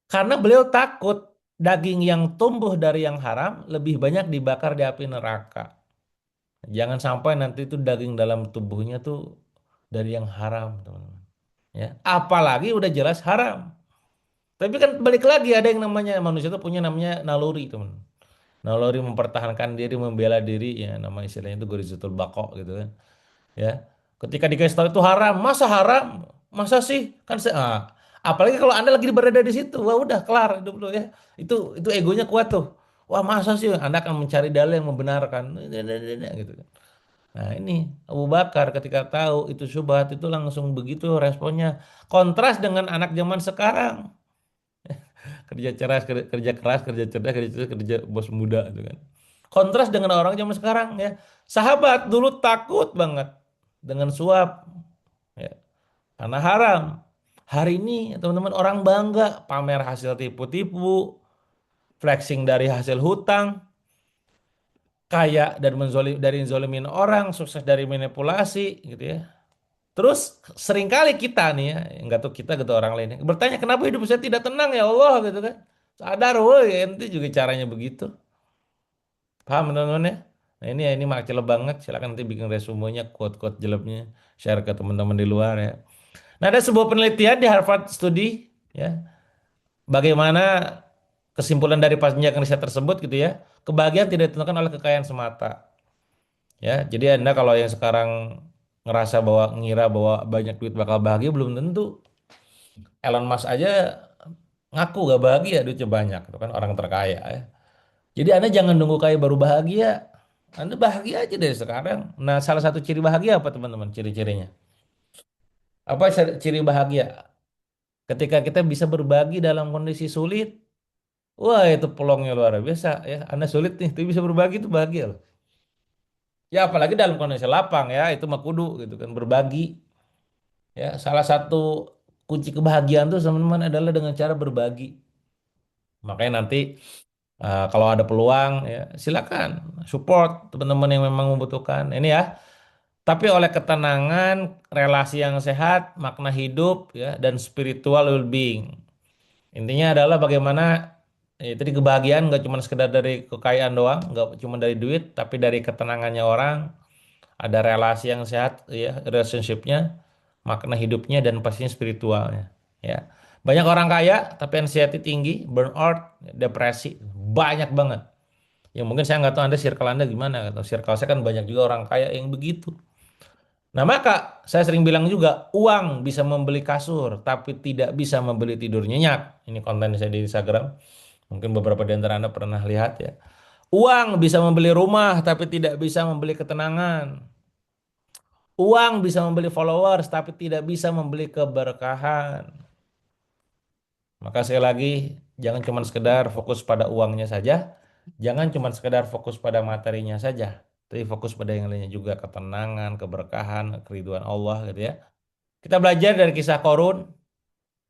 Karena beliau takut daging yang tumbuh dari yang haram lebih banyak dibakar di api neraka. Jangan sampai nanti itu daging dalam tubuhnya tuh dari yang haram, teman-teman. Ya, apalagi udah jelas haram. Tapi kan balik lagi ada yang namanya manusia itu punya namanya naluri, teman. Naluri mempertahankan diri, membela diri, ya nama istilahnya itu gorizatul baqo gitu kan. Ya. Ketika dikasih tahu itu haram, masa haram? Masa sih? Kan apalagi kalau Anda lagi berada di situ, wah udah kelar hidup lu ya. Itu egonya kuat tuh. Wah, masa sih Anda akan mencari dalil yang membenarkan gitu kan. Nah, ini Abu Bakar ketika tahu itu syubhat itu langsung begitu responnya. Kontras dengan anak zaman sekarang. Kerja keras, kerja keras, kerja cerdas, kerja cerdas, kerja bos muda gitu kan. Kontras dengan orang zaman sekarang ya. Sahabat dulu takut banget dengan suap ya, karena haram. Hari ini teman-teman orang bangga pamer hasil tipu-tipu, flexing dari hasil hutang, kaya dan dari zolimin orang, sukses dari manipulasi gitu ya. Terus seringkali kita nih ya, nggak tahu kita gitu orang lainnya bertanya kenapa hidup saya tidak tenang ya Allah gitu kan. Sadar, woi, ente juga caranya begitu. Paham teman-teman ya? Nah ini ya, ini makcil banget. Silakan nanti bikin resumenya, quote-quote jeleknya, share ke teman-teman di luar ya. Nah ada sebuah penelitian di Harvard Study ya, bagaimana kesimpulan dari panjang riset tersebut gitu ya. Kebahagiaan tidak ditentukan oleh kekayaan semata. Ya, jadi Anda kalau yang sekarang ngerasa bahwa ngira bahwa banyak duit bakal bahagia belum tentu. Elon Musk aja ngaku gak bahagia duitnya banyak, itu kan orang terkaya ya. Jadi Anda jangan nunggu kaya baru bahagia. Anda bahagia aja dari sekarang. Nah, salah satu ciri bahagia apa teman-teman? Ciri-cirinya. Apa ciri bahagia? Ketika kita bisa berbagi dalam kondisi sulit, wah itu peluangnya luar biasa ya. Anda sulit nih, tapi bisa berbagi itu bahagia loh. Ya apalagi dalam kondisi lapang ya, itu mah kudu gitu kan berbagi. Ya, salah satu kunci kebahagiaan tuh teman-teman adalah dengan cara berbagi. Makanya nanti kalau ada peluang ya silakan support teman-teman yang memang membutuhkan. Ini ya. Tapi oleh ketenangan, relasi yang sehat, makna hidup ya dan spiritual well-being. Intinya adalah bagaimana ya, tadi kebahagiaan nggak cuma sekedar dari kekayaan doang, nggak cuma dari duit, tapi dari ketenangannya orang, ada relasi yang sehat ya, relationshipnya, makna hidupnya dan pastinya spiritualnya ya. Banyak orang kaya tapi anxiety tinggi, burnout, depresi banyak banget. Ya mungkin saya nggak tahu Anda circle Anda gimana, atau circle saya kan banyak juga orang kaya yang begitu. Nah maka saya sering bilang juga uang bisa membeli kasur tapi tidak bisa membeli tidur nyenyak. Ini konten saya di Instagram. Mungkin beberapa di antara Anda pernah lihat ya. Uang bisa membeli rumah tapi tidak bisa membeli ketenangan. Uang bisa membeli followers tapi tidak bisa membeli keberkahan. Maka sekali lagi jangan cuma sekedar fokus pada uangnya saja. Jangan cuma sekedar fokus pada materinya saja. tapi fokus pada yang lainnya juga, ketenangan, keberkahan, keriduan Allah gitu ya. Kita belajar dari kisah Korun.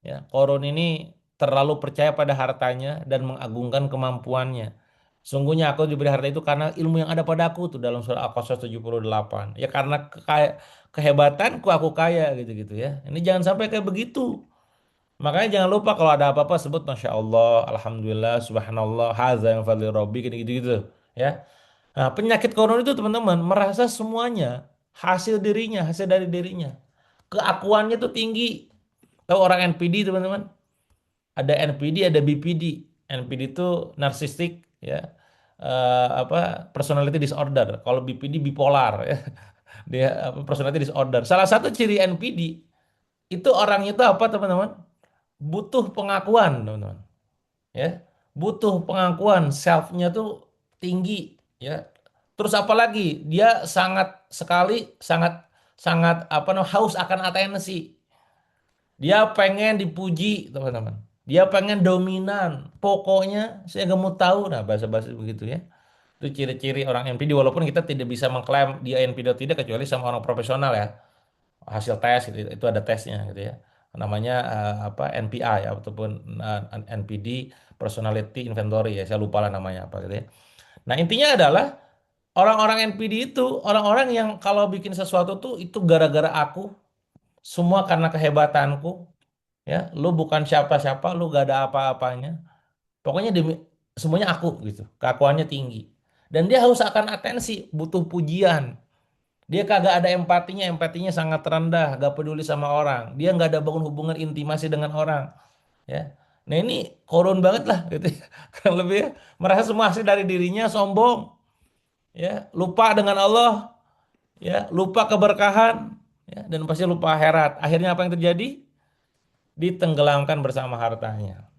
Ya, Korun ini terlalu percaya pada hartanya dan mengagungkan kemampuannya. Sungguhnya aku diberi harta itu karena ilmu yang ada padaku tuh dalam surah Al-Qasas 78. Ya karena kehebatanku aku kaya gitu-gitu ya. Ini jangan sampai kayak begitu. Makanya jangan lupa kalau ada apa-apa sebut Masya Allah, Alhamdulillah, Subhanallah, Haza yang fadli Robbi, gitu-gitu. Ya. Nah, penyakit korun itu teman-teman merasa semuanya hasil dirinya, hasil dari dirinya. Keakuannya tuh tinggi. Tahu orang NPD teman-teman? Ada NPD, ada BPD. NPD itu narcissistic ya. Personality disorder. Kalau BPD bipolar ya. Dia personality disorder. Salah satu ciri NPD itu orangnya itu apa teman-teman? Butuh pengakuan teman-teman ya, butuh pengakuan, selfnya tuh tinggi ya. Terus apalagi dia sangat sekali sangat sangat haus akan atensi. Dia pengen dipuji teman-teman, dia pengen dominan, pokoknya saya nggak mau tahu. Nah, bahasa-bahasa begitu ya, itu ciri-ciri orang NPD, walaupun kita tidak bisa mengklaim dia NPD atau tidak kecuali sama orang profesional ya, hasil tes gitu, itu ada tesnya gitu ya, namanya NPI ataupun NPD Personality Inventory ya, saya lupa lah namanya apa gitu ya. Nah, intinya adalah orang-orang NPD itu orang-orang yang kalau bikin sesuatu tuh itu gara-gara aku, semua karena kehebatanku ya, lu bukan siapa-siapa, lu gak ada apa-apanya, pokoknya demi semuanya aku gitu, keakuannya tinggi, dan dia haus akan atensi, butuh pujian. Dia kagak ada empatinya, empatinya sangat rendah, gak peduli sama orang. Dia nggak ada bangun hubungan intimasi dengan orang, ya. Nah ini korun banget lah, gitu ya. Kurang lebih ya, merasa semua hasil dari dirinya, sombong, ya, lupa dengan Allah, ya, lupa keberkahan, ya, dan pasti lupa akhirat. Akhirnya apa yang terjadi? Ditenggelamkan bersama hartanya.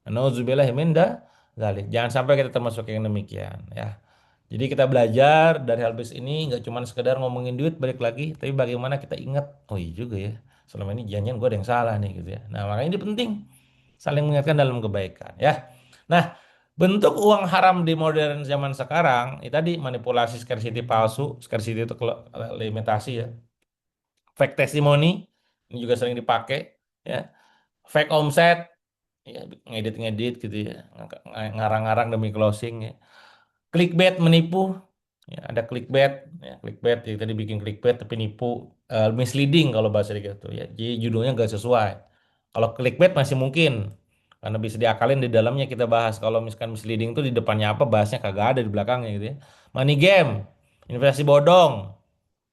Nauzubillah min dzalik. Jangan sampai kita termasuk yang demikian, ya. Jadi kita belajar dari habis ini nggak cuma sekedar ngomongin duit balik lagi, tapi bagaimana kita ingat, oh iya juga ya, selama ini janjian gue ada yang salah nih gitu ya. Nah makanya ini penting saling mengingatkan dalam kebaikan ya. Nah, bentuk uang haram di modern zaman sekarang ini tadi manipulasi scarcity palsu, scarcity itu limitasi ya, fake testimony ini juga sering dipakai ya, fake omset ya, ngedit-ngedit gitu ya, ngarang-ngarang demi closing ya. Clickbait menipu, ya, ada clickbait, ya, clickbait ya, tadi bikin clickbait tapi nipu, misleading kalau bahasa gitu ya. Jadi judulnya nggak sesuai. Kalau clickbait masih mungkin karena bisa diakalin di dalamnya kita bahas. Kalau misalkan misleading itu di depannya apa bahasnya kagak ada di belakangnya gitu ya. Money game, investasi bodong,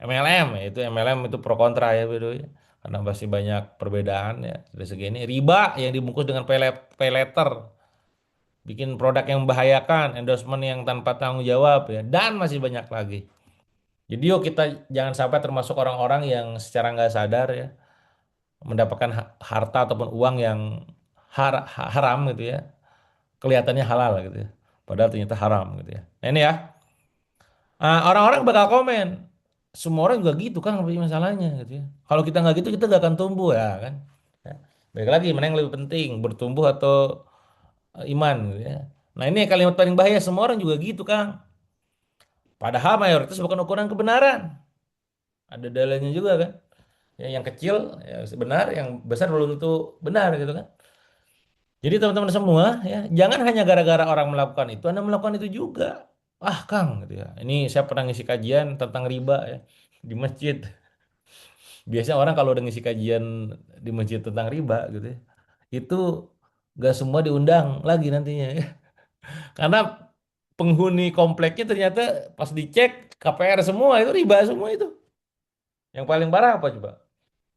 MLM ya, itu MLM itu pro kontra ya beda ya. Karena masih banyak perbedaan ya dari segi ini. Riba yang dibungkus dengan pay letter, bikin produk yang membahayakan, endorsement yang tanpa tanggung jawab ya, dan masih banyak lagi. Jadi yuk kita jangan sampai termasuk orang-orang yang secara nggak sadar ya mendapatkan harta ataupun uang yang haram gitu ya, kelihatannya halal gitu ya, padahal ternyata haram gitu ya. Nah ini ya, orang-orang bakal komen, semua orang juga gitu kan, apa sih masalahnya gitu ya. Kalau kita nggak gitu kita nggak akan tumbuh ya kan. Ya. Baik lagi mana yang lebih penting, bertumbuh atau iman gitu ya. Nah ini kalimat paling bahaya, semua orang juga gitu Kang. Padahal mayoritas bukan ukuran kebenaran. Ada dalilnya juga kan. Ya, yang kecil ya benar, yang besar belum tentu benar gitu kan. Jadi teman-teman semua ya, jangan hanya gara-gara orang melakukan itu Anda melakukan itu juga. Ah Kang gitu ya. Ini saya pernah ngisi kajian tentang riba ya di masjid. Biasanya orang kalau udah ngisi kajian di masjid tentang riba gitu ya, itu gak semua diundang lagi nantinya ya. Karena penghuni kompleknya ternyata pas dicek KPR semua itu riba semua itu. Yang paling parah apa coba?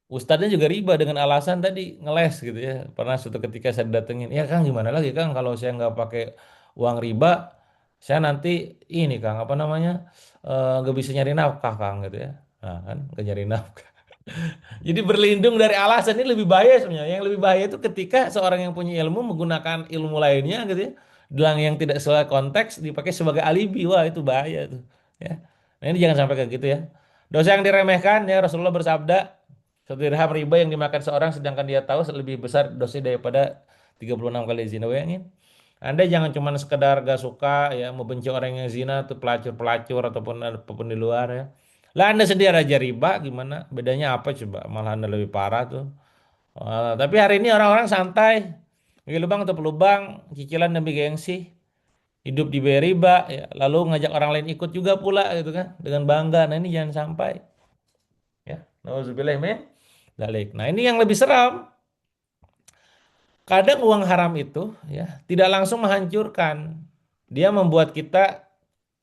Ustadznya juga riba dengan alasan tadi ngeles gitu ya. Pernah suatu ketika saya datengin, ya Kang gimana lagi Kang kalau saya nggak pakai uang riba, saya nanti ini Kang apa namanya nggak bisa nyari nafkah Kang gitu ya. Nah kan nggak nyari nafkah. Jadi berlindung dari alasan ini lebih bahaya sebenarnya. Yang lebih bahaya itu ketika seorang yang punya ilmu menggunakan ilmu lainnya gitu ya, dalam yang tidak sesuai konteks dipakai sebagai alibi. Wah, itu bahaya tuh. Ya. Nah, ini jangan sampai kayak gitu ya. Dosa yang diremehkan ya, Rasulullah bersabda, satu dirham riba yang dimakan seorang sedangkan dia tahu lebih besar dosa daripada 36 kali zina. Bayangin. Anda jangan cuma sekedar gak suka ya membenci orang yang zina tuh pelacur-pelacur ataupun apapun di luar ya. Lah Anda sendiri aja riba gimana? Bedanya apa coba? Malah Anda lebih parah tuh. Tapi hari ini orang-orang santai. Bagi lubang atau pelubang, cicilan demi gengsi, hidup dibayar riba, ya. Lalu ngajak orang lain ikut juga pula gitu kan, dengan bangga. Nah ini jangan sampai, ya. Nauzubillah min dzalik. Nah ini yang lebih seram. Kadang uang haram itu, ya, tidak langsung menghancurkan. Dia membuat kita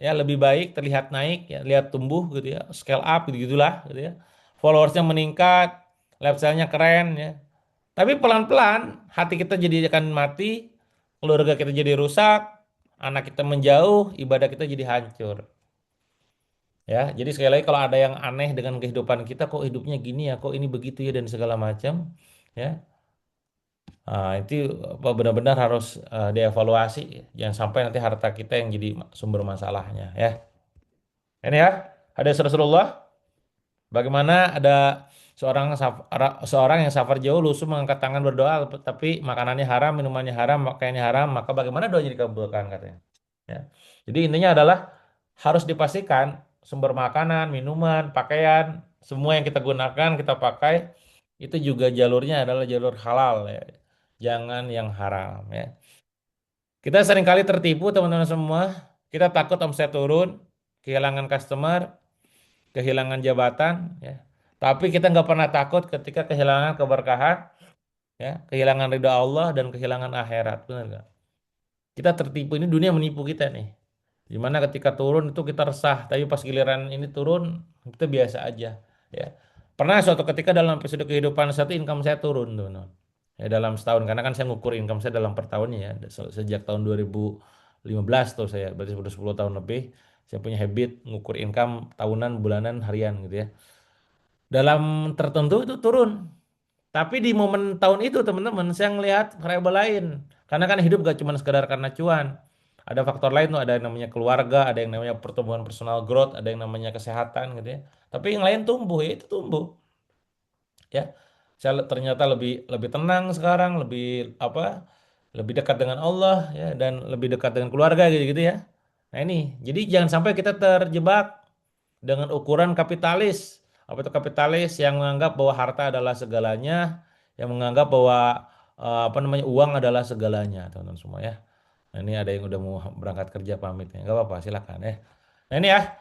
ya lebih baik, terlihat naik, ya, lihat tumbuh gitu ya, scale up gitu gitulah, gitu ya. Followersnya meningkat, lifestyle-nya keren, ya. Tapi pelan-pelan hati kita jadi akan mati, keluarga kita jadi rusak, anak kita menjauh, ibadah kita jadi hancur. Ya, jadi sekali lagi kalau ada yang aneh dengan kehidupan kita, kok hidupnya gini ya, kok ini begitu ya dan segala macam, ya. Itu benar-benar harus dievaluasi, jangan sampai nanti harta kita yang jadi sumber masalahnya, ya. Ini ya, hadis Rasulullah. Bagaimana ada seorang yang safar jauh lusuh mengangkat tangan berdoa tapi makanannya haram, minumannya haram, pakaiannya haram, maka bagaimana doanya dikabulkan katanya. Ya. Jadi intinya adalah harus dipastikan sumber makanan, minuman, pakaian, semua yang kita gunakan, kita pakai itu juga jalurnya adalah jalur halal ya. Jangan yang haram ya. Kita seringkali tertipu teman-teman semua. Kita takut omset turun, kehilangan customer, kehilangan jabatan, ya. Tapi kita nggak pernah takut ketika kehilangan keberkahan, ya, kehilangan ridha Allah dan kehilangan akhirat, benar nggak? Kita tertipu, ini dunia menipu kita nih. Dimana ketika turun itu kita resah, tapi pas giliran ini turun kita biasa aja, ya. Pernah suatu ketika dalam episode kehidupan satu income saya turun tuh, ya dalam setahun, karena kan saya ngukur income saya dalam per tahunnya ya, sejak tahun 2015 tuh saya, berarti sudah 10 tahun lebih. Saya punya habit ngukur income tahunan, bulanan, harian gitu ya. Dalam tertentu itu turun. Tapi di momen tahun itu teman-teman saya ngelihat variabel lain. Karena kan hidup gak cuma sekedar karena cuan. Ada faktor lain tuh, ada yang namanya keluarga, ada yang namanya pertumbuhan personal growth, ada yang namanya kesehatan gitu ya. Tapi yang lain tumbuh, ya itu tumbuh. Ya. Saya ternyata lebih lebih tenang sekarang, lebih apa? Lebih dekat dengan Allah ya dan lebih dekat dengan keluarga gitu ya. Nah ini, jadi jangan sampai kita terjebak dengan ukuran kapitalis. Apa itu kapitalis? Yang menganggap bahwa harta adalah segalanya, yang menganggap bahwa apa namanya uang adalah segalanya, teman-teman semua ya. Nah, ini ada yang udah mau berangkat kerja pamit ya. Nggak apa-apa, silakan ya. Nah ini ya,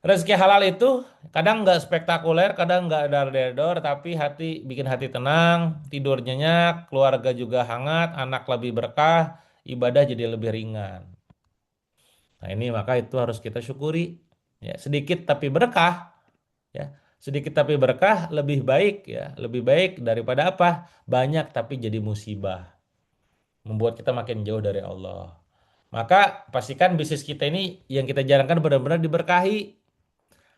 rezeki halal itu kadang nggak spektakuler, kadang nggak dar-der, tapi bikin hati tenang, tidur nyenyak, keluarga juga hangat, anak lebih berkah, ibadah jadi lebih ringan. Nah ini maka itu harus kita syukuri. Ya, sedikit tapi berkah. Ya, sedikit tapi berkah lebih baik ya, lebih baik daripada apa? Banyak tapi jadi musibah. Membuat kita makin jauh dari Allah. Maka pastikan bisnis kita ini yang kita jalankan benar-benar diberkahi.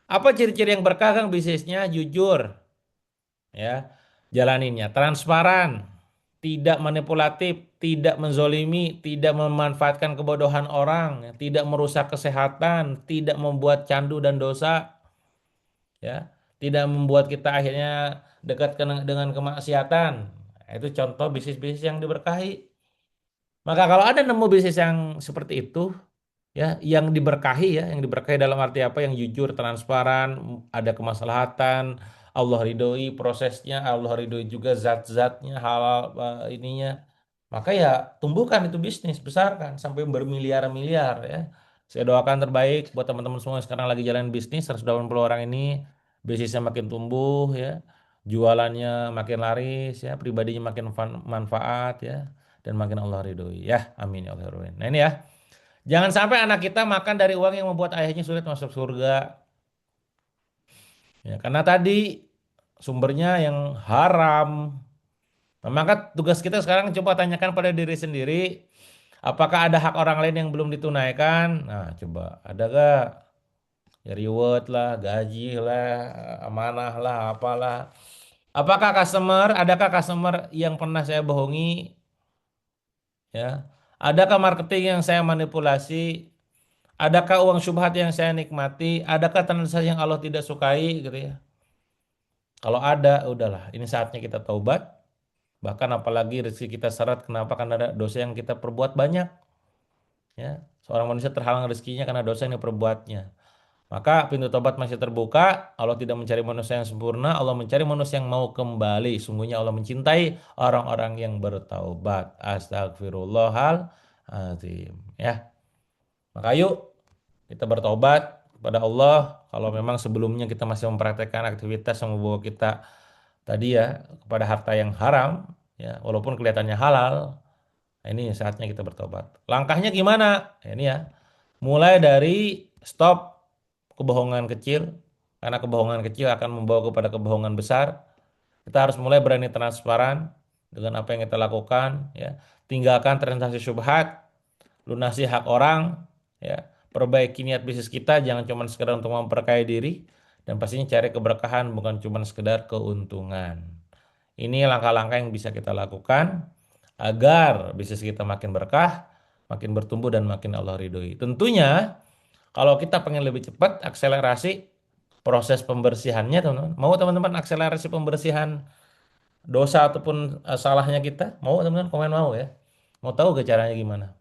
Apa ciri-ciri yang berkah Kang bisnisnya? Jujur. Ya, jalaninnya transparan, tidak manipulatif, tidak menzolimi, tidak memanfaatkan kebodohan orang, ya, tidak merusak kesehatan, tidak membuat candu dan dosa, ya, tidak membuat kita akhirnya dekat dengan kemaksiatan. Itu contoh bisnis-bisnis yang diberkahi. Maka kalau ada nemu bisnis yang seperti itu, ya, yang diberkahi ya, yang diberkahi dalam arti apa? Yang jujur, transparan, ada kemaslahatan, Allah ridhoi prosesnya, Allah ridhoi juga zat-zatnya, halal ininya. Maka ya tumbuhkan itu bisnis, besarkan sampai bermiliar-miliar ya. Saya doakan terbaik buat teman-teman semua yang sekarang lagi jalan bisnis 180 orang ini, bisnisnya makin tumbuh ya, jualannya makin laris ya, pribadinya makin manfaat ya, dan makin Allah ridhoi ya. Amin ya Allah. Nah ini ya. Jangan sampai anak kita makan dari uang yang membuat ayahnya sulit masuk surga. Ya, karena tadi sumbernya yang haram. Nah, maka tugas kita sekarang coba tanyakan pada diri sendiri, apakah ada hak orang lain yang belum ditunaikan? Nah, coba ada gak? Ya reward lah, gaji lah, amanah lah, apalah. Adakah customer yang pernah saya bohongi? Ya. Adakah marketing yang saya manipulasi? Adakah uang syubhat yang saya nikmati? Adakah transaksi yang Allah tidak sukai gitu ya? Kalau ada, udahlah. Ini saatnya kita taubat. Bahkan apalagi rezeki kita syarat, kenapa? Karena ada dosa yang kita perbuat banyak. Ya, seorang manusia terhalang rezekinya karena dosa yang diperbuatnya. Maka pintu tobat masih terbuka. Allah tidak mencari manusia yang sempurna, Allah mencari manusia yang mau kembali. Sungguhnya Allah mencintai orang-orang yang bertaubat. Astagfirullahaladzim. Ya, maka yuk kita bertobat kepada Allah. Kalau memang sebelumnya kita masih mempraktekkan aktivitas yang membawa kita tadi ya kepada harta yang haram, ya walaupun kelihatannya halal, nah, ini saatnya kita bertobat. Langkahnya gimana? Ya, ini ya, mulai dari stop kebohongan kecil, karena kebohongan kecil akan membawa kepada kebohongan besar. Kita harus mulai berani transparan dengan apa yang kita lakukan, ya. Tinggalkan transaksi syubhat, lunasi hak orang, ya. Perbaiki niat bisnis kita, jangan cuma sekedar untuk memperkaya diri, dan pastinya cari keberkahan, bukan cuma sekedar keuntungan. Ini langkah-langkah yang bisa kita lakukan agar bisnis kita makin berkah, makin bertumbuh dan makin Allah ridhoi. Tentunya kalau kita pengen lebih cepat akselerasi proses pembersihannya, teman-teman. Mau teman-teman akselerasi pembersihan dosa ataupun salahnya kita? Mau teman-teman, komen mau ya. Mau tahu ke caranya gimana?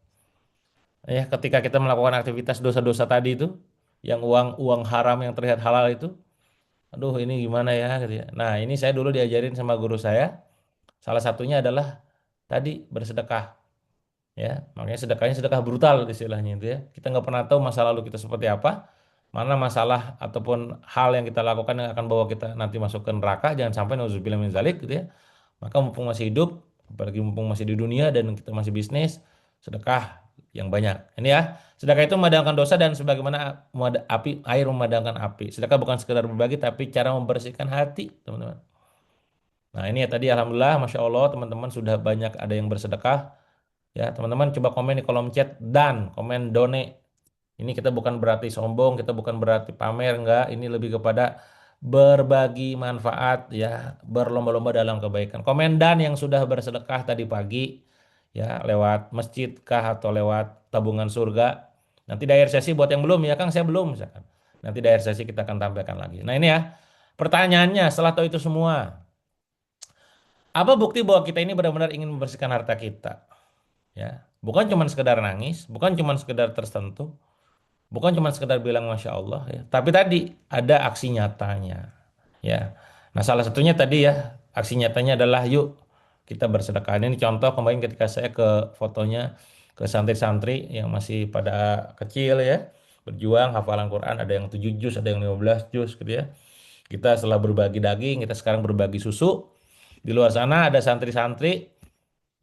Ya, ketika kita melakukan aktivitas dosa-dosa tadi itu, yang uang haram yang terlihat halal itu, aduh ini gimana ya gitu ya. Nah, ini saya dulu diajarin sama guru saya. Salah satunya adalah tadi bersedekah. Ya, makanya sedekahnya sedekah brutal istilahnya itu ya. Kita nggak pernah tahu masa lalu kita seperti apa, mana masalah ataupun hal yang kita lakukan yang akan bawa kita nanti masuk ke neraka. Jangan sampai nauzubillah min zalik gitu ya. Maka mumpung masih hidup, apalagi mumpung masih di dunia dan kita masih bisnis, sedekah yang banyak. Ini ya, sedekah itu memadamkan dosa dan sebagaimana air memadamkan api. Sedekah bukan sekedar berbagi, tapi cara membersihkan hati, teman-teman. Nah ini ya tadi alhamdulillah, masya Allah teman-teman sudah banyak ada yang bersedekah. Ya teman-teman coba komen di kolom chat dan komen donate. Ini kita bukan berarti sombong, kita bukan berarti pamer, enggak. Ini lebih kepada berbagi manfaat ya, berlomba-lomba dalam kebaikan. Komen dan yang sudah bersedekah tadi pagi ya lewat masjid kah atau lewat tabungan surga. Nanti di akhir sesi buat yang belum ya Kang, saya belum misalkan. Nanti di akhir sesi kita akan tampilkan lagi. Nah ini ya pertanyaannya setelah tahu itu semua, apa bukti bahwa kita ini benar-benar ingin membersihkan harta kita? Ya, bukan cuma sekedar nangis, bukan cuma sekedar tersentuh, bukan cuma sekedar bilang masya Allah ya, tapi tadi ada aksi nyatanya. Ya, nah salah satunya tadi ya aksi nyatanya adalah yuk kita bersedekah. Ini contoh kemarin ketika saya ke fotonya ke santri-santri yang masih pada kecil ya, berjuang hafalan Quran, ada yang 7 juz, ada yang 15 juz gitu ya. Kita setelah berbagi daging, kita sekarang berbagi susu. Di luar sana ada santri-santri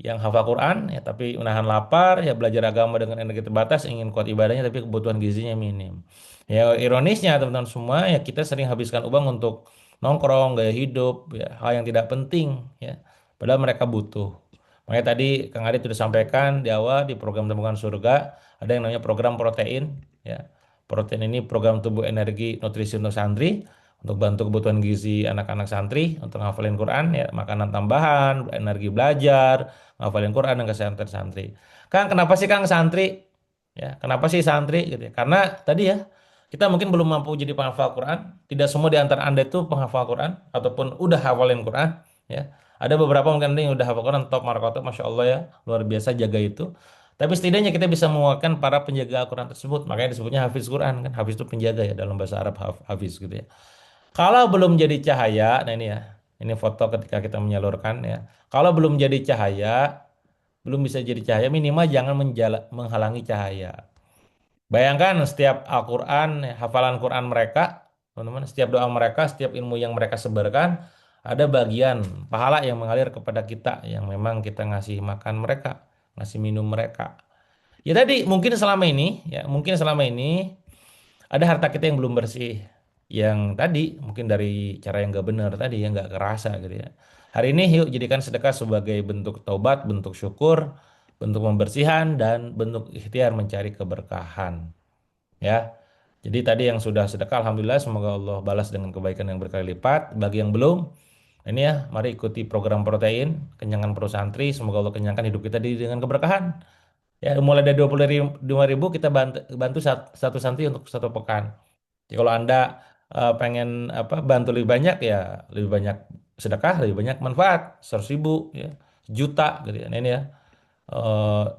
yang hafal Quran ya tapi menahan lapar ya, belajar agama dengan energi terbatas, ingin kuat ibadahnya tapi kebutuhan gizinya minim. Ya ironisnya teman-teman semua ya, kita sering habiskan uang untuk nongkrong, gaya hidup ya, hal yang tidak penting ya, padahal mereka butuh. Makanya tadi Kang Adit sudah sampaikan di awal di program tabungan surga ada yang namanya program protein ya. Protein ini program tubuh energi nutrisi untuk santri, untuk bantu kebutuhan gizi anak-anak santri, untuk ngafalin Quran ya, makanan tambahan, energi belajar, ngafalin Quran dan kesehatan santri. Kang, kenapa sih Kang santri? Ya, kenapa sih santri gitu ya? Karena tadi ya, kita mungkin belum mampu jadi penghafal Quran. Tidak semua di antara Anda itu penghafal Quran ataupun udah hafalin Quran, ya. Ada beberapa mungkin Anda yang udah hafal Quran top markoto, Masya Allah ya, luar biasa jaga itu. Tapi setidaknya kita bisa menguatkan para penjaga Al-Quran tersebut. Makanya disebutnya Hafiz Quran kan. Hafiz itu penjaga ya, dalam bahasa Arab Hafiz gitu ya. Kalau belum jadi cahaya, nah ini ya, ini foto ketika kita menyalurkan ya. Kalau belum jadi cahaya, belum bisa jadi cahaya, minimal jangan menghalangi cahaya. Bayangkan setiap Al-Quran, ya, hafalan Quran mereka, teman-teman, setiap doa mereka, setiap ilmu yang mereka sebarkan, ada bagian pahala yang mengalir kepada kita, yang memang kita ngasih makan mereka, ngasih minum mereka. Ya tadi, mungkin selama ini, ya mungkin selama ini, ada harta kita yang belum bersih, yang tadi mungkin dari cara yang gak benar tadi yang gak kerasa gitu ya. Hari ini yuk jadikan sedekah sebagai bentuk taubat, bentuk syukur, bentuk pembersihan dan bentuk ikhtiar mencari keberkahan ya. Jadi tadi yang sudah sedekah alhamdulillah semoga Allah balas dengan kebaikan yang berkali lipat. Bagi yang belum, ini ya mari ikuti program protein kenyangan perut santri, semoga Allah kenyangkan hidup kita dengan keberkahan. Ya, mulai dari 25.000 kita bantu satu santri untuk satu pekan. Jadi kalau Anda pengen apa bantu lebih banyak ya lebih banyak sedekah, lebih banyak manfaat 100.000 ya. juta gitu ya. Nah, ini ya.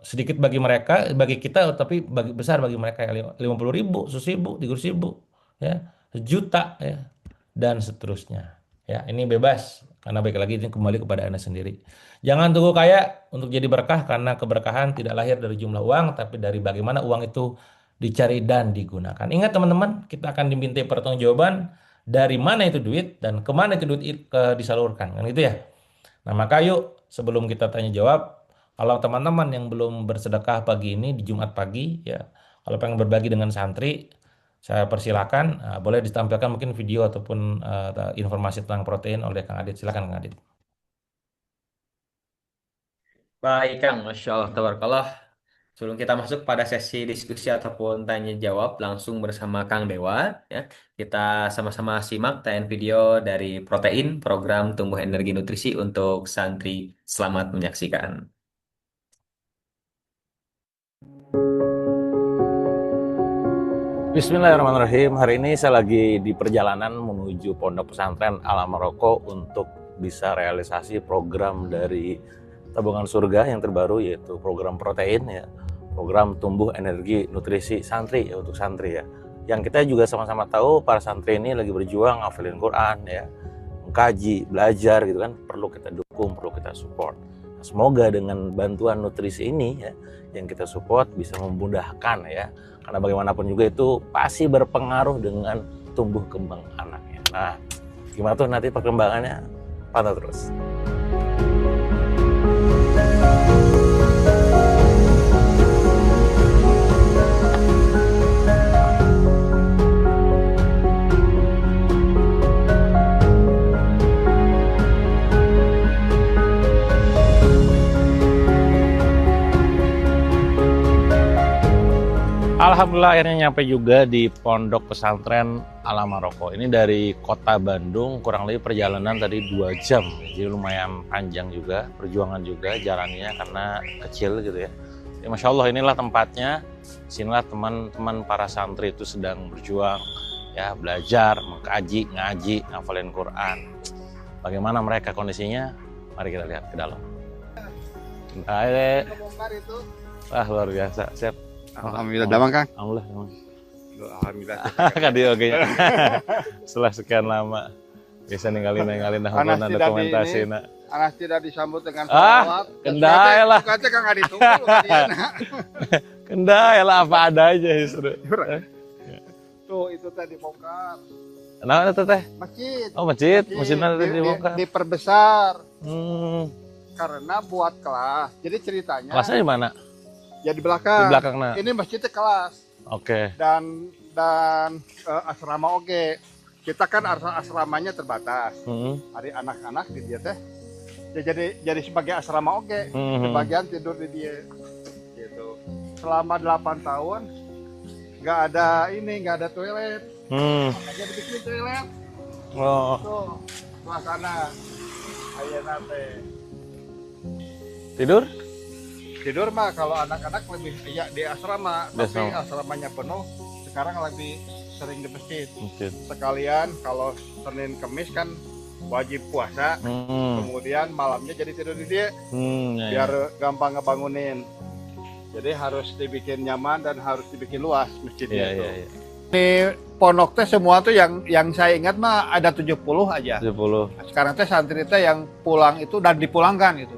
Sedikit bagi mereka, bagi kita, tapi besar bagi mereka ya. 50.000, 100.000, 300.000, ya, sejuta ya, dan seterusnya. Ya, ini bebas karena baik lagi ini kembali kepada Anda sendiri. Jangan tunggu kaya untuk jadi berkah, karena keberkahan tidak lahir dari jumlah uang, tapi dari bagaimana uang itu dicari dan digunakan. Ingat teman-teman, kita akan dimintai pertanggungjawaban dari mana itu duit dan kemana itu duit disalurkan, kan gitu ya. Nah, maka yuk sebelum kita tanya jawab, kalau teman-teman yang belum bersedekah pagi ini di Jumat pagi ya, kalau pengen berbagi dengan santri, saya persilakan, boleh ditampilkan mungkin video ataupun informasi tentang protein oleh Kang Adit. Silakan Kang Adit. Baik Kang, Masya Allah, tabarakallah. Sebelum kita masuk pada sesi diskusi ataupun tanya jawab langsung bersama Kang Dewa, ya, kita sama-sama simak tayangan video dari Protein, program tumbuh energi nutrisi untuk santri. Selamat menyaksikan. Bismillahirrahmanirrahim. Hari ini saya lagi di perjalanan menuju Pondok Pesantren Al Amaroko untuk bisa realisasi program dari Tabungan Surga yang terbaru, yaitu program protein ya, program tumbuh energi nutrisi santri ya, untuk santri ya. Yang kita juga sama-sama tahu para santri ini lagi berjuang ngafalin Quran ya, mengkaji, belajar gitu kan, perlu kita dukung, perlu kita support. Semoga dengan bantuan nutrisi ini ya, yang kita support bisa memudahkan ya, karena bagaimanapun juga itu pasti berpengaruh dengan tumbuh kembang anaknya. Nah, gimana tuh nanti perkembangannya? Pantau terus. Alhamdulillah akhirnya nyampe juga di Pondok Pesantren Al Amaroko. Ini dari kota Bandung, kurang lebih perjalanan tadi 2 jam. Jadi lumayan panjang juga, perjuangan juga jalannya karena kecil gitu ya. Jadi Masya Allah, inilah tempatnya. Sinilah teman-teman para santri itu sedang berjuang ya, belajar, mengkaji, ngaji, ngafalin Quran. Bagaimana mereka kondisinya? Mari kita lihat ke dalam. Wah, luar biasa. Siap. Alhamdulillah, damang Kang. Alhamdulillah. Alhamdulillah. Kan dia oke. Setelah sekian lama bisa ninggalin dahulu dokumentasi nak. Anas tidak disambut dengan salawat. Kendai lah. Kata Kang Adi tunggu Kendai lah, apa ada aja justru. Tuh itu tadi bongkar. Nah, itu teh. Masjid. Oh, masjid. Masjidnya tadi dibongkar. Diperbesar. Karena buat kelas. Jadi ceritanya. Kelasnya di mana? Ya di belakang. Di belakang nah. Ini masjidnya kelas. Oke. Dan asrama oke. Kita kan asramanya terbatas. Hari anak-anak di dia teh. Ya, jadi sebagai asrama oke. Sebagian tidur di dia. Gitu. Selama 8 tahun nggak ada toilet. Makanya dibikin toilet. Oh. Tuh, suasana. Ayeuna teh. Tidur mah kalau anak-anak lebih ya di asrama, tapi asramanya penuh. Sekarang lebih sering di masjid. Sekalian kalau Senin Kamis kan wajib puasa, kemudian malamnya jadi tidur di dia, biar gampang ngebangunin. Jadi harus dibikin nyaman dan harus dibikin luas masjidnya itu. Di pondok teh semua tuh yang saya ingat mah ada 70 aja. 70. Sekarang teh santri teh yang pulang itu dan dipulangkan itu.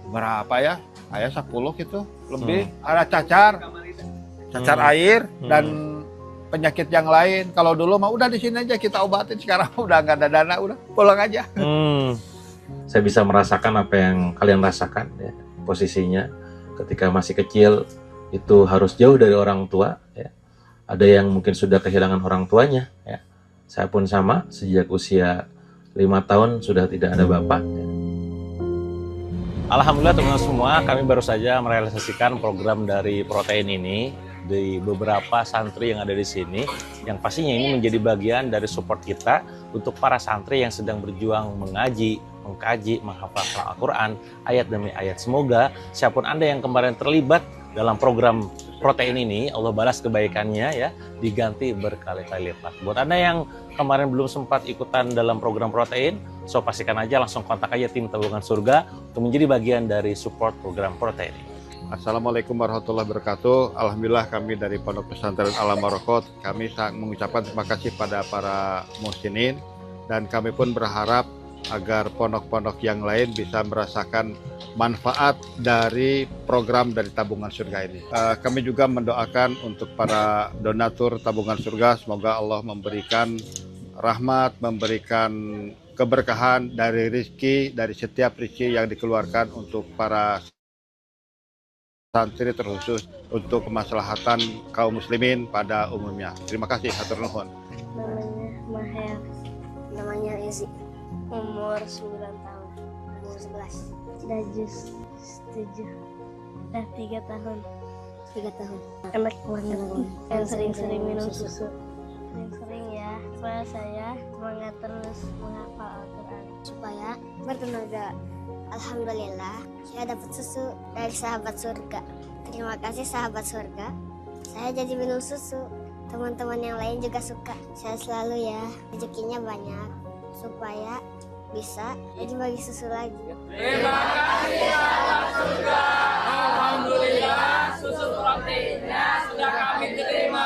Berapa ya? Ayah 10 gitu lebih. Ada cacar air dan penyakit yang lain. Kalau dulu mah udah di sini aja kita obatin, sekarang udah nggak ada dana, udah pulang aja. Saya bisa merasakan apa yang kalian rasakan ya, posisinya ketika masih kecil itu harus jauh dari orang tua ya. Ada yang mungkin sudah kehilangan orang tuanya ya. Saya pun sama, sejak usia 5 tahun sudah tidak ada bapak ya. Alhamdulillah teman-teman semua, kami baru saja merealisasikan program dari protein ini di beberapa santri yang ada di sini, yang pastinya ini menjadi bagian dari support kita untuk para santri yang sedang berjuang mengaji, mengkaji, menghafal Al-Quran ayat demi ayat. Semoga siapapun Anda yang kemarin terlibat dalam program protein ini, Allah balas kebaikannya ya, diganti berkali-kali lipat. Buat Anda yang kemarin belum sempat ikutan dalam program protein, so pastikan aja langsung kontak aja tim Tabungan Surga untuk menjadi bagian dari support program protein ini. Assalamualaikum warahmatullahi wabarakatuh. Alhamdulillah kami dari Pondok Pesantren Alam Barokot, kami sangat mengucapkan terima kasih pada para muhsinin, dan kami pun berharap agar pondok-pondok yang lain bisa merasakan manfaat dari program dari Tabungan Surga ini. Kami juga mendoakan untuk para donatur Tabungan Surga, semoga Allah memberikan rahmat, memberikan keberkahan dari rizki, dari setiap rizki yang dikeluarkan untuk para santri, terkhusus untuk kemaslahatan kaum muslimin pada umumnya. Terima kasih, hatur nuhun. Namanya Maher. Namanya Izi. Umur 9 tahun. Umur 11. Dajus 7. Dah 3 tahun. 3 tahun. Anak banget. Dan Dan sering-sering minum susu. Sering-sering ya, supaya saya semangat terus menghafal Al-Quran. Supaya bertenaga. Alhamdulillah, saya dapat susu dari sahabat surga. Terima kasih sahabat surga. Saya jadi minum susu. Teman-teman yang lain juga suka. Saya selalu ya, rezekinya banyak. Supaya bisa bagi-bagi susu lagi. Terima kasih sahabat surga. Alhamdulillah, susu proteinnya sudah kami terima.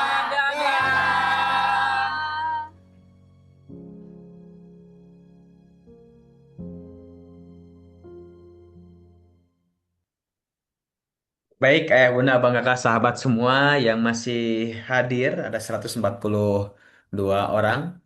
Baik, ayah bunda, abang kakak, sahabat semua yang masih hadir, ada 142 orang.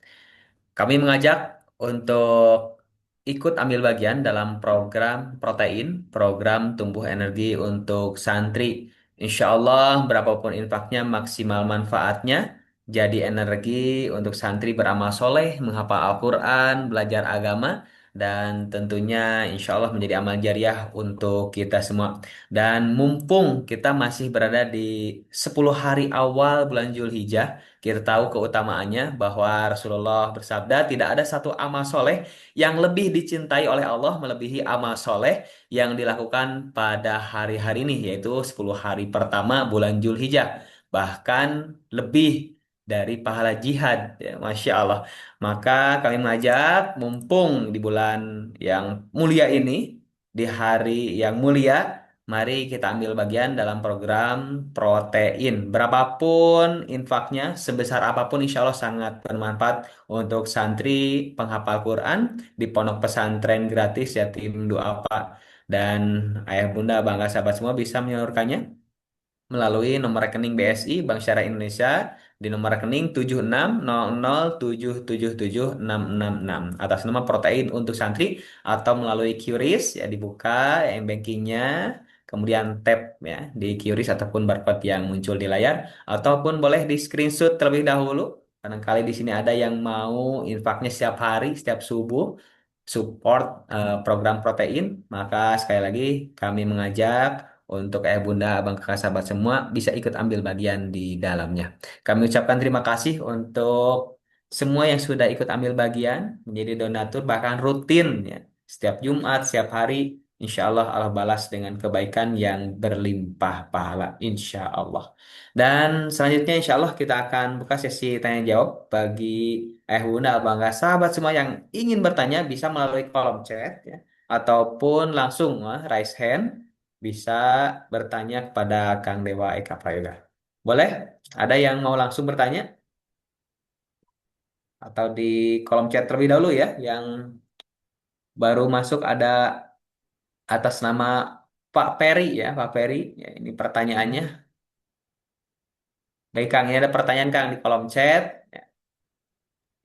Kami mengajak untuk ikut ambil bagian dalam program protein, program tumbuh energi untuk santri. Insya Allah, berapapun infaknya, maksimal manfaatnya, jadi energi untuk santri beramal soleh, menghafal Al-Quran, belajar agama, dan tentunya insya Allah menjadi amal jariah untuk kita semua. Dan mumpung kita masih berada di 10 hari awal bulan Zulhijjah, kita tahu keutamaannya bahwa Rasulullah bersabda tidak ada satu amal soleh yang lebih dicintai oleh Allah melebihi amal soleh yang dilakukan pada hari-hari ini, yaitu 10 hari pertama bulan Zulhijjah. Bahkan lebih dari pahala jihad, ya, Masya Allah. Maka kami mengajak mumpung di bulan yang mulia ini, di hari yang mulia, mari kita ambil bagian dalam program protein. Berapapun infaknya, sebesar apapun insya Allah sangat bermanfaat untuk santri penghafal Quran di pondok pesantren gratis Yatim Duafa. Dan ayah bunda bangga sahabat semua bisa menyalurkannya melalui nomor rekening BSI Bank Syariah Indonesia di nomor rekening 7600777666 atas nama protein untuk santri, atau melalui QRIS ya, dibuka yang bankingnya, kemudian tap ya di QRIS ataupun barcode yang muncul di layar, ataupun boleh di screenshot terlebih dahulu. Barangkali di sini ada yang mau infaknya setiap hari, setiap subuh, support program protein, maka sekali lagi kami mengajak untuk ayah bunda, abang kakak, sahabat semua bisa ikut ambil bagian di dalamnya. Kami ucapkan terima kasih untuk semua yang sudah ikut ambil bagian menjadi donatur bahkan rutin ya. Setiap Jumat, setiap hari, insya Allah Allah balas dengan kebaikan yang berlimpah pahala, insya Allah. Dan selanjutnya insya Allah kita akan buka sesi tanya jawab bagi ayah bunda, abang kakak, sahabat semua yang ingin bertanya bisa melalui kolom chat ya, ataupun langsung raise hand, bisa bertanya kepada Kang Dewa Eka Prayoga. Boleh? Ada yang mau langsung bertanya? Atau di kolom chat terlebih dahulu ya, yang baru masuk ada atas nama Pak Peri ya, Pak Peri. Ya, ini pertanyaannya. Baik Kang, ini ada pertanyaan Kang di kolom chat. Ya.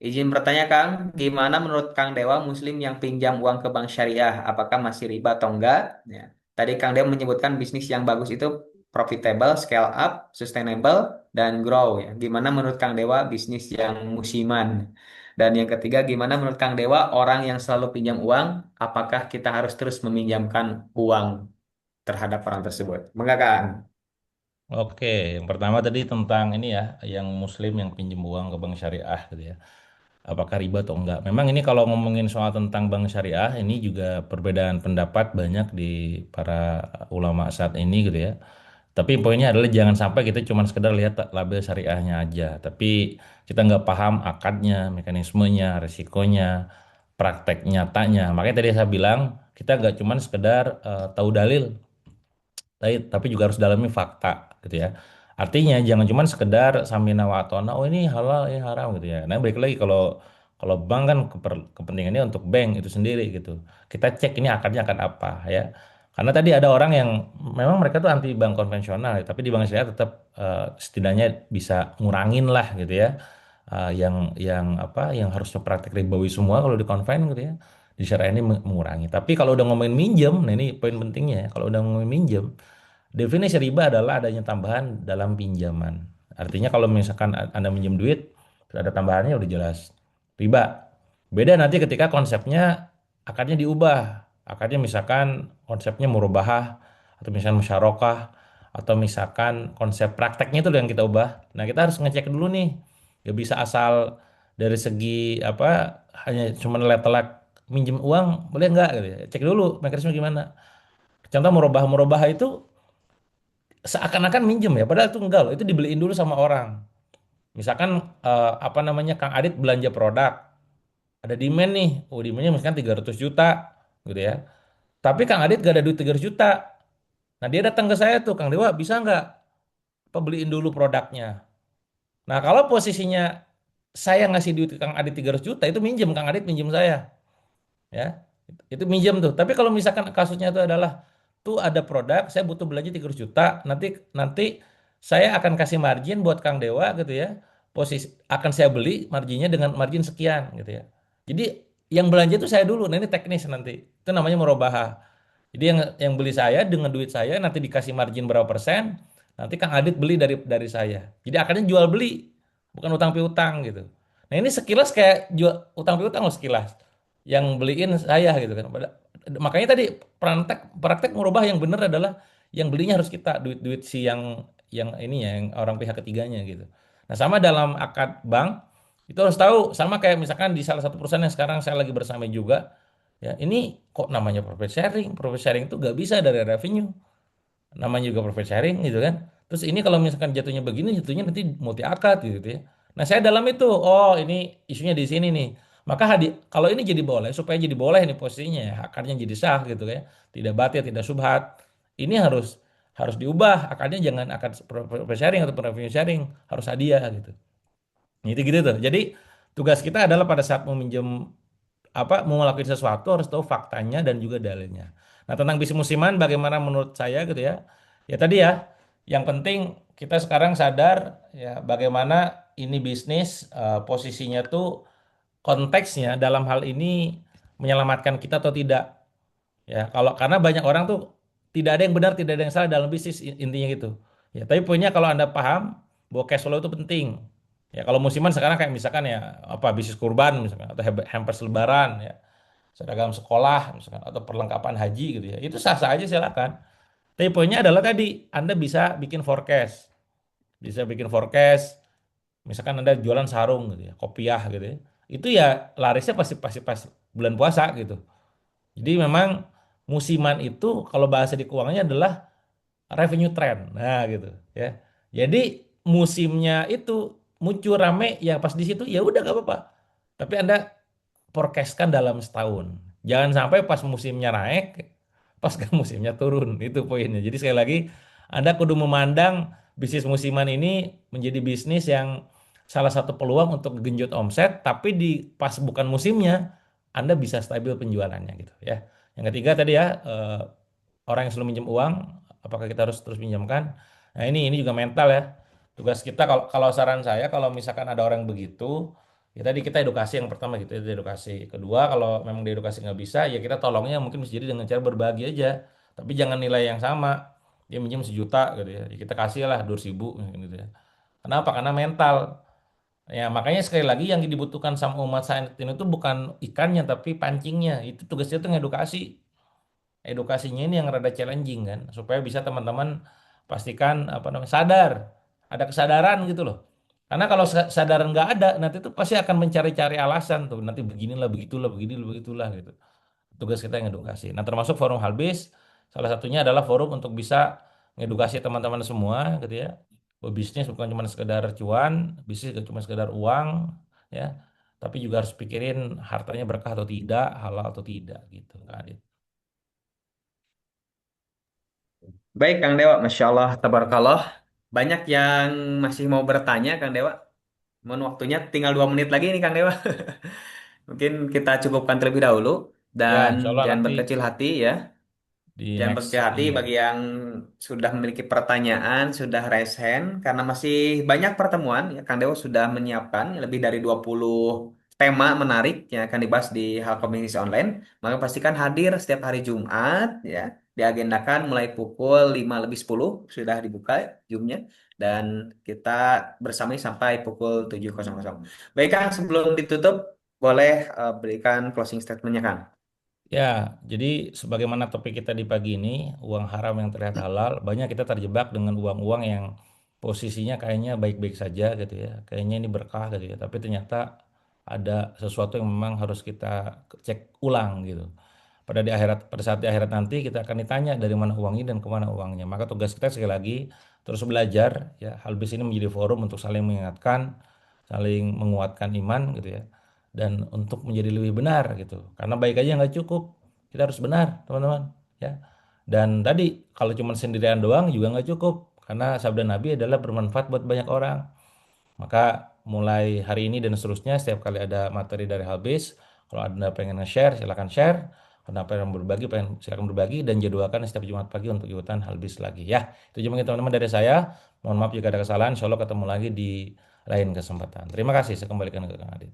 Izin bertanya Kang, gimana menurut Kang Dewa Muslim yang pinjam uang ke bank syariah, apakah masih riba atau enggak? Ya. Tadi Kang Dewa menyebutkan bisnis yang bagus itu profitable, scale up, sustainable, dan grow. Ya. Gimana menurut Kang Dewa bisnis yang musiman? Dan yang ketiga, gimana menurut Kang Dewa orang yang selalu pinjam uang, apakah kita harus terus meminjamkan uang terhadap orang tersebut? Enggak Kang? Oke, yang pertama tadi tentang ini ya, yang muslim yang pinjam uang ke bank syariah gitu ya. Apakah riba atau enggak? Memang ini kalau ngomongin soal tentang bank syariah, ini juga perbedaan pendapat banyak di para ulama saat ini gitu ya. Tapi poinnya adalah jangan sampai kita cuma sekedar lihat label syariahnya aja, tapi kita nggak paham akadnya, mekanismenya, resikonya, praktek nyatanya. Makanya tadi saya bilang kita nggak cuma sekedar tahu dalil, tapi juga harus dalami fakta gitu ya. Artinya jangan cuma sekedar samina wa atona, oh ini halal, ini haram gitu ya. Nah balik lagi kalau kalau bank kan kepentingannya untuk bank itu sendiri gitu. Kita cek ini akadnya akad apa ya. Karena tadi ada orang yang memang mereka tuh anti bank konvensional, ya, tapi di bank syariah tetap setidaknya bisa ngurangin lah gitu ya. Yang apa yang harusnya praktek ribawi semua kalau di konven gitu ya. Di syariah ini mengurangi. Tapi kalau udah ngomongin minjem, nah ini poin pentingnya ya. Kalau udah ngomongin minjem, definisi riba adalah adanya tambahan dalam pinjaman. Artinya kalau misalkan Anda minjem duit, terus ada tambahannya udah jelas riba. Beda nanti ketika konsepnya akadnya diubah. Akadnya misalkan konsepnya murabahah atau misalkan musyarakah atau misalkan konsep prakteknya itu yang kita ubah. Nah, kita harus ngecek dulu nih. Gak bisa asal dari segi apa hanya cuma telak minjem uang boleh nggak gitu ya. Cek dulu mekanisme gimana. Contoh murabahah itu seakan-akan minjem ya, padahal itu enggak loh, itu dibeliin dulu sama orang. Misalkan apa namanya Kang Adit belanja produk, ada demand nih, oh demandnya misalkan 300 juta gitu ya. Tapi Kang Adit gak ada duit 300 juta. Nah dia datang ke saya tuh, Kang Dewa bisa nggak apa beliin dulu produknya. Nah kalau posisinya saya ngasih duit ke Kang Adit 300 juta, itu minjem, Kang Adit minjem saya. Ya itu minjem tuh. Tapi kalau misalkan kasusnya itu adalah tuh ada produk saya butuh belanja 300 juta, nanti nanti saya akan kasih margin buat Kang Dewa gitu ya, posisi akan saya beli marginnya dengan margin sekian gitu ya. Jadi yang belanja itu saya dulu, nah ini teknis nanti itu namanya merubah. Jadi yang beli saya dengan duit saya nanti dikasih margin berapa persen, nanti Kang Adit beli dari saya. Jadi akhirnya jual beli, bukan utang piutang gitu. Nah ini sekilas kayak jual utang piutang loh sekilas. Yang beliin saya gitu kan. Makanya tadi praktek merubah yang benar adalah yang belinya harus kita, duit-duit si yang ini ya, yang orang pihak ketiganya gitu. Nah sama dalam akad bank itu harus tahu, sama kayak misalkan di salah satu perusahaan yang sekarang saya lagi bersama juga. Ya, ini kok namanya profit sharing? Profit sharing itu gak bisa dari revenue. Namanya juga profit sharing gitu kan. Terus ini kalau misalkan jatuhnya begini, jatuhnya nanti multi akad gitu ya. Nah, saya dalam itu, oh ini isunya di sini nih. Maka kalau ini jadi boleh, supaya jadi boleh nih posisinya ya, akadnya jadi sah gitu ya. Tidak batil, tidak subhat. Ini harus harus diubah. Akadnya jangan akad profit sharing atau revenue sharing, harus hadiah gitu. Gitu gitu tuh. Jadi tugas kita adalah pada saat meminjam apa mau ngelakuin sesuatu harus tahu faktanya dan juga dalilnya. Nah, tentang bisnis musiman bagaimana menurut saya gitu ya. Ya tadi ya, yang penting kita sekarang sadar ya bagaimana ini bisnis posisinya tuh konteksnya dalam hal ini menyelamatkan kita atau tidak. Ya, kalau karena banyak orang tuh tidak ada yang benar, tidak ada yang salah dalam bisnis intinya gitu. Ya, tapi poinnya kalau Anda paham bahwa cash flow itu penting. Ya, kalau musiman sekarang kayak misalkan ya apa bisnis kurban misalkan atau hampers lebaran ya, seragam sekolah misalkan atau perlengkapan haji gitu ya. Itu sah-sah aja silakan. Tapi poinnya adalah tadi Anda bisa bikin forecast. Bisa bikin forecast misalkan Anda jualan sarung gitu ya, kopiah gitu ya. Itu ya larisnya pasti pasti pas bulan puasa gitu. Jadi memang musiman itu kalau bahasa di keuangannya adalah revenue trend. Nah, gitu ya. Jadi musimnya itu muncul rame ya pas di situ ya udah gak apa-apa. Tapi Anda forecastkan dalam setahun. Jangan sampai pas musimnya naik, pas kan musimnya turun. Itu poinnya. Jadi sekali lagi Anda kudu memandang bisnis musiman ini menjadi bisnis yang salah satu peluang untuk genjot omset, tapi di pas bukan musimnya Anda bisa stabil penjualannya gitu ya. Yang ketiga tadi ya orang yang selalu minjem uang, apakah kita harus terus pinjamkan? Nah ini juga mental ya. Tugas kita kalau kalau saran saya kalau misalkan ada orang begitu, ya tadi kita edukasi yang pertama gitu, itu edukasi. Kedua kalau memang diedukasi nggak bisa, ya kita tolongnya mungkin bisa jadi dengan cara berbagi aja. Tapi jangan nilai yang sama. Dia minjem 1 juta gitu ya, kita kasih lah 200.000 gitu ya. Kenapa? Karena mental. Ya makanya sekali lagi yang dibutuhkan sama umat saat ini itu bukan ikannya tapi pancingnya. Itu tugasnya itu ngedukasi. Edukasinya ini yang rada challenging kan, supaya bisa teman-teman pastikan apa namanya sadar, ada kesadaran gitu loh. Karena kalau kesadaran nggak ada, nanti itu pasti akan mencari-cari alasan tuh, nanti beginilah, begitulah, beginilah, begitulah gitu. Tugas kita yang edukasi. Nah termasuk forum Halbis, salah satunya adalah forum untuk bisa ngedukasi teman-teman semua gitu ya. Bahwa bisnis bukan cuma sekedar cuan, bisnis bukan cuma sekedar uang ya, tapi juga harus pikirin hartanya berkah atau tidak, halal atau tidak gitu Kak Adit. Baik, Kang Dewa, Masya Allah, tabarakallah. Banyak yang masih mau bertanya, Kang Dewa. Mohon waktunya tinggal 2 menit lagi nih, Kang Dewa. Mungkin kita cukupkan terlebih dahulu. Ya, Dan insya Allah jangan nanti berkecil hati ya. di Jangan next berkecil hati ini ya. bagi yang sudah memiliki pertanyaan, sudah raise hand, karena masih banyak pertemuan, ya Kang Dewa sudah menyiapkan lebih dari 20 tema menarik yang akan dibahas di hal bisnis online. Maka pastikan hadir setiap hari Jumat, ya. Diagendakan mulai pukul 5 lebih 10, sudah dibuka Zoom-nya, dan kita bersama sampai pukul 7.00. Baik Kang, sebelum ditutup, boleh berikan closing statement-nya Kang. Ya, jadi sebagaimana topik kita di pagi ini, uang haram yang terlihat halal, banyak kita terjebak dengan uang-uang yang posisinya kayaknya baik-baik saja gitu ya. Kayaknya ini berkah gitu ya, tapi ternyata ada sesuatu yang memang harus kita cek ulang gitu. Pada saat di akhirat nanti kita akan ditanya dari mana uangnya dan kemana uangnya. Maka tugas kita sekali lagi terus belajar ya. Halbis ini menjadi forum untuk saling mengingatkan, saling menguatkan iman gitu ya, dan untuk menjadi lebih benar gitu. Karena baik aja nggak cukup, kita harus benar teman-teman ya. Dan tadi kalau cuma sendirian doang juga nggak cukup, karena sabda Nabi adalah bermanfaat buat banyak orang. Maka mulai hari ini dan seterusnya setiap kali ada materi dari Habis, kalau Anda pengen nge-share silahkan share. Kalau pengen berbagi, pengen silakan berbagi, dan jadwalkan setiap Jumat pagi untuk ikutan Halbis lagi ya. Itu cuma teman-teman dari saya. Mohon maaf jika ada kesalahan. Insya Allah ketemu lagi di lain kesempatan. Terima kasih. Saya kembalikan ke Kang Adit.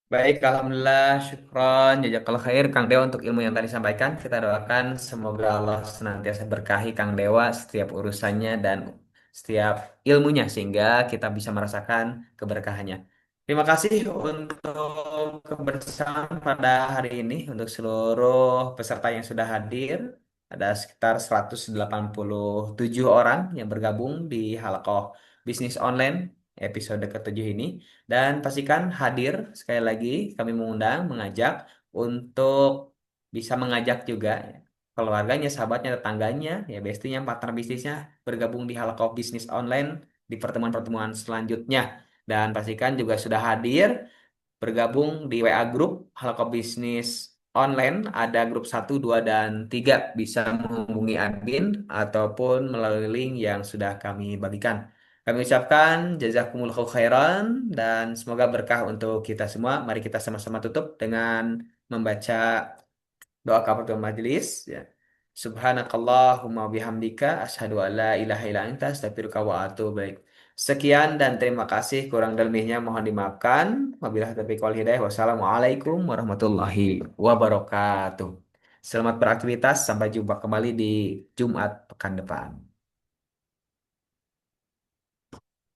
Baik, Alhamdulillah, syukron, jazakallah khair Kang Dewa untuk ilmu yang tadi sampaikan. Kita doakan semoga Allah senantiasa berkahi Kang Dewa setiap urusannya dan setiap ilmunya sehingga kita bisa merasakan keberkahannya. Terima kasih untuk kebersamaan pada hari ini untuk seluruh peserta yang sudah hadir. Ada sekitar 187 orang yang bergabung di Halaqah Bisnis Online episode ke-7 ini. Dan pastikan hadir, sekali lagi kami mengundang, mengajak untuk bisa mengajak juga ya, keluarganya, sahabatnya, tetangganya, ya bestinya, partner bisnisnya bergabung di Halaqah Bisnis Online di pertemuan-pertemuan selanjutnya. Dan pastikan juga sudah hadir bergabung di WA Group Halaqah Bisnis Online, ada grup 1, 2, dan 3, bisa menghubungi admin ataupun melalui link yang sudah kami bagikan. Kami ucapkan jazakumullahu khairan dan semoga berkah untuk kita semua. Mari kita sama-sama tutup dengan membaca doa kafaratul majelis ya. Subhanakallahumma bihamdika asyhadu an la ilaha illa anta astaghfiruka wa atubu ilaik. Sekian dan terima kasih. Kurang dan lebihnya mohon dimaafkan. Wabillahi taufiq wal hidayah. Wassalamualaikum warahmatullahi wabarakatuh. Selamat beraktivitas. Sampai jumpa kembali di Jumat pekan depan.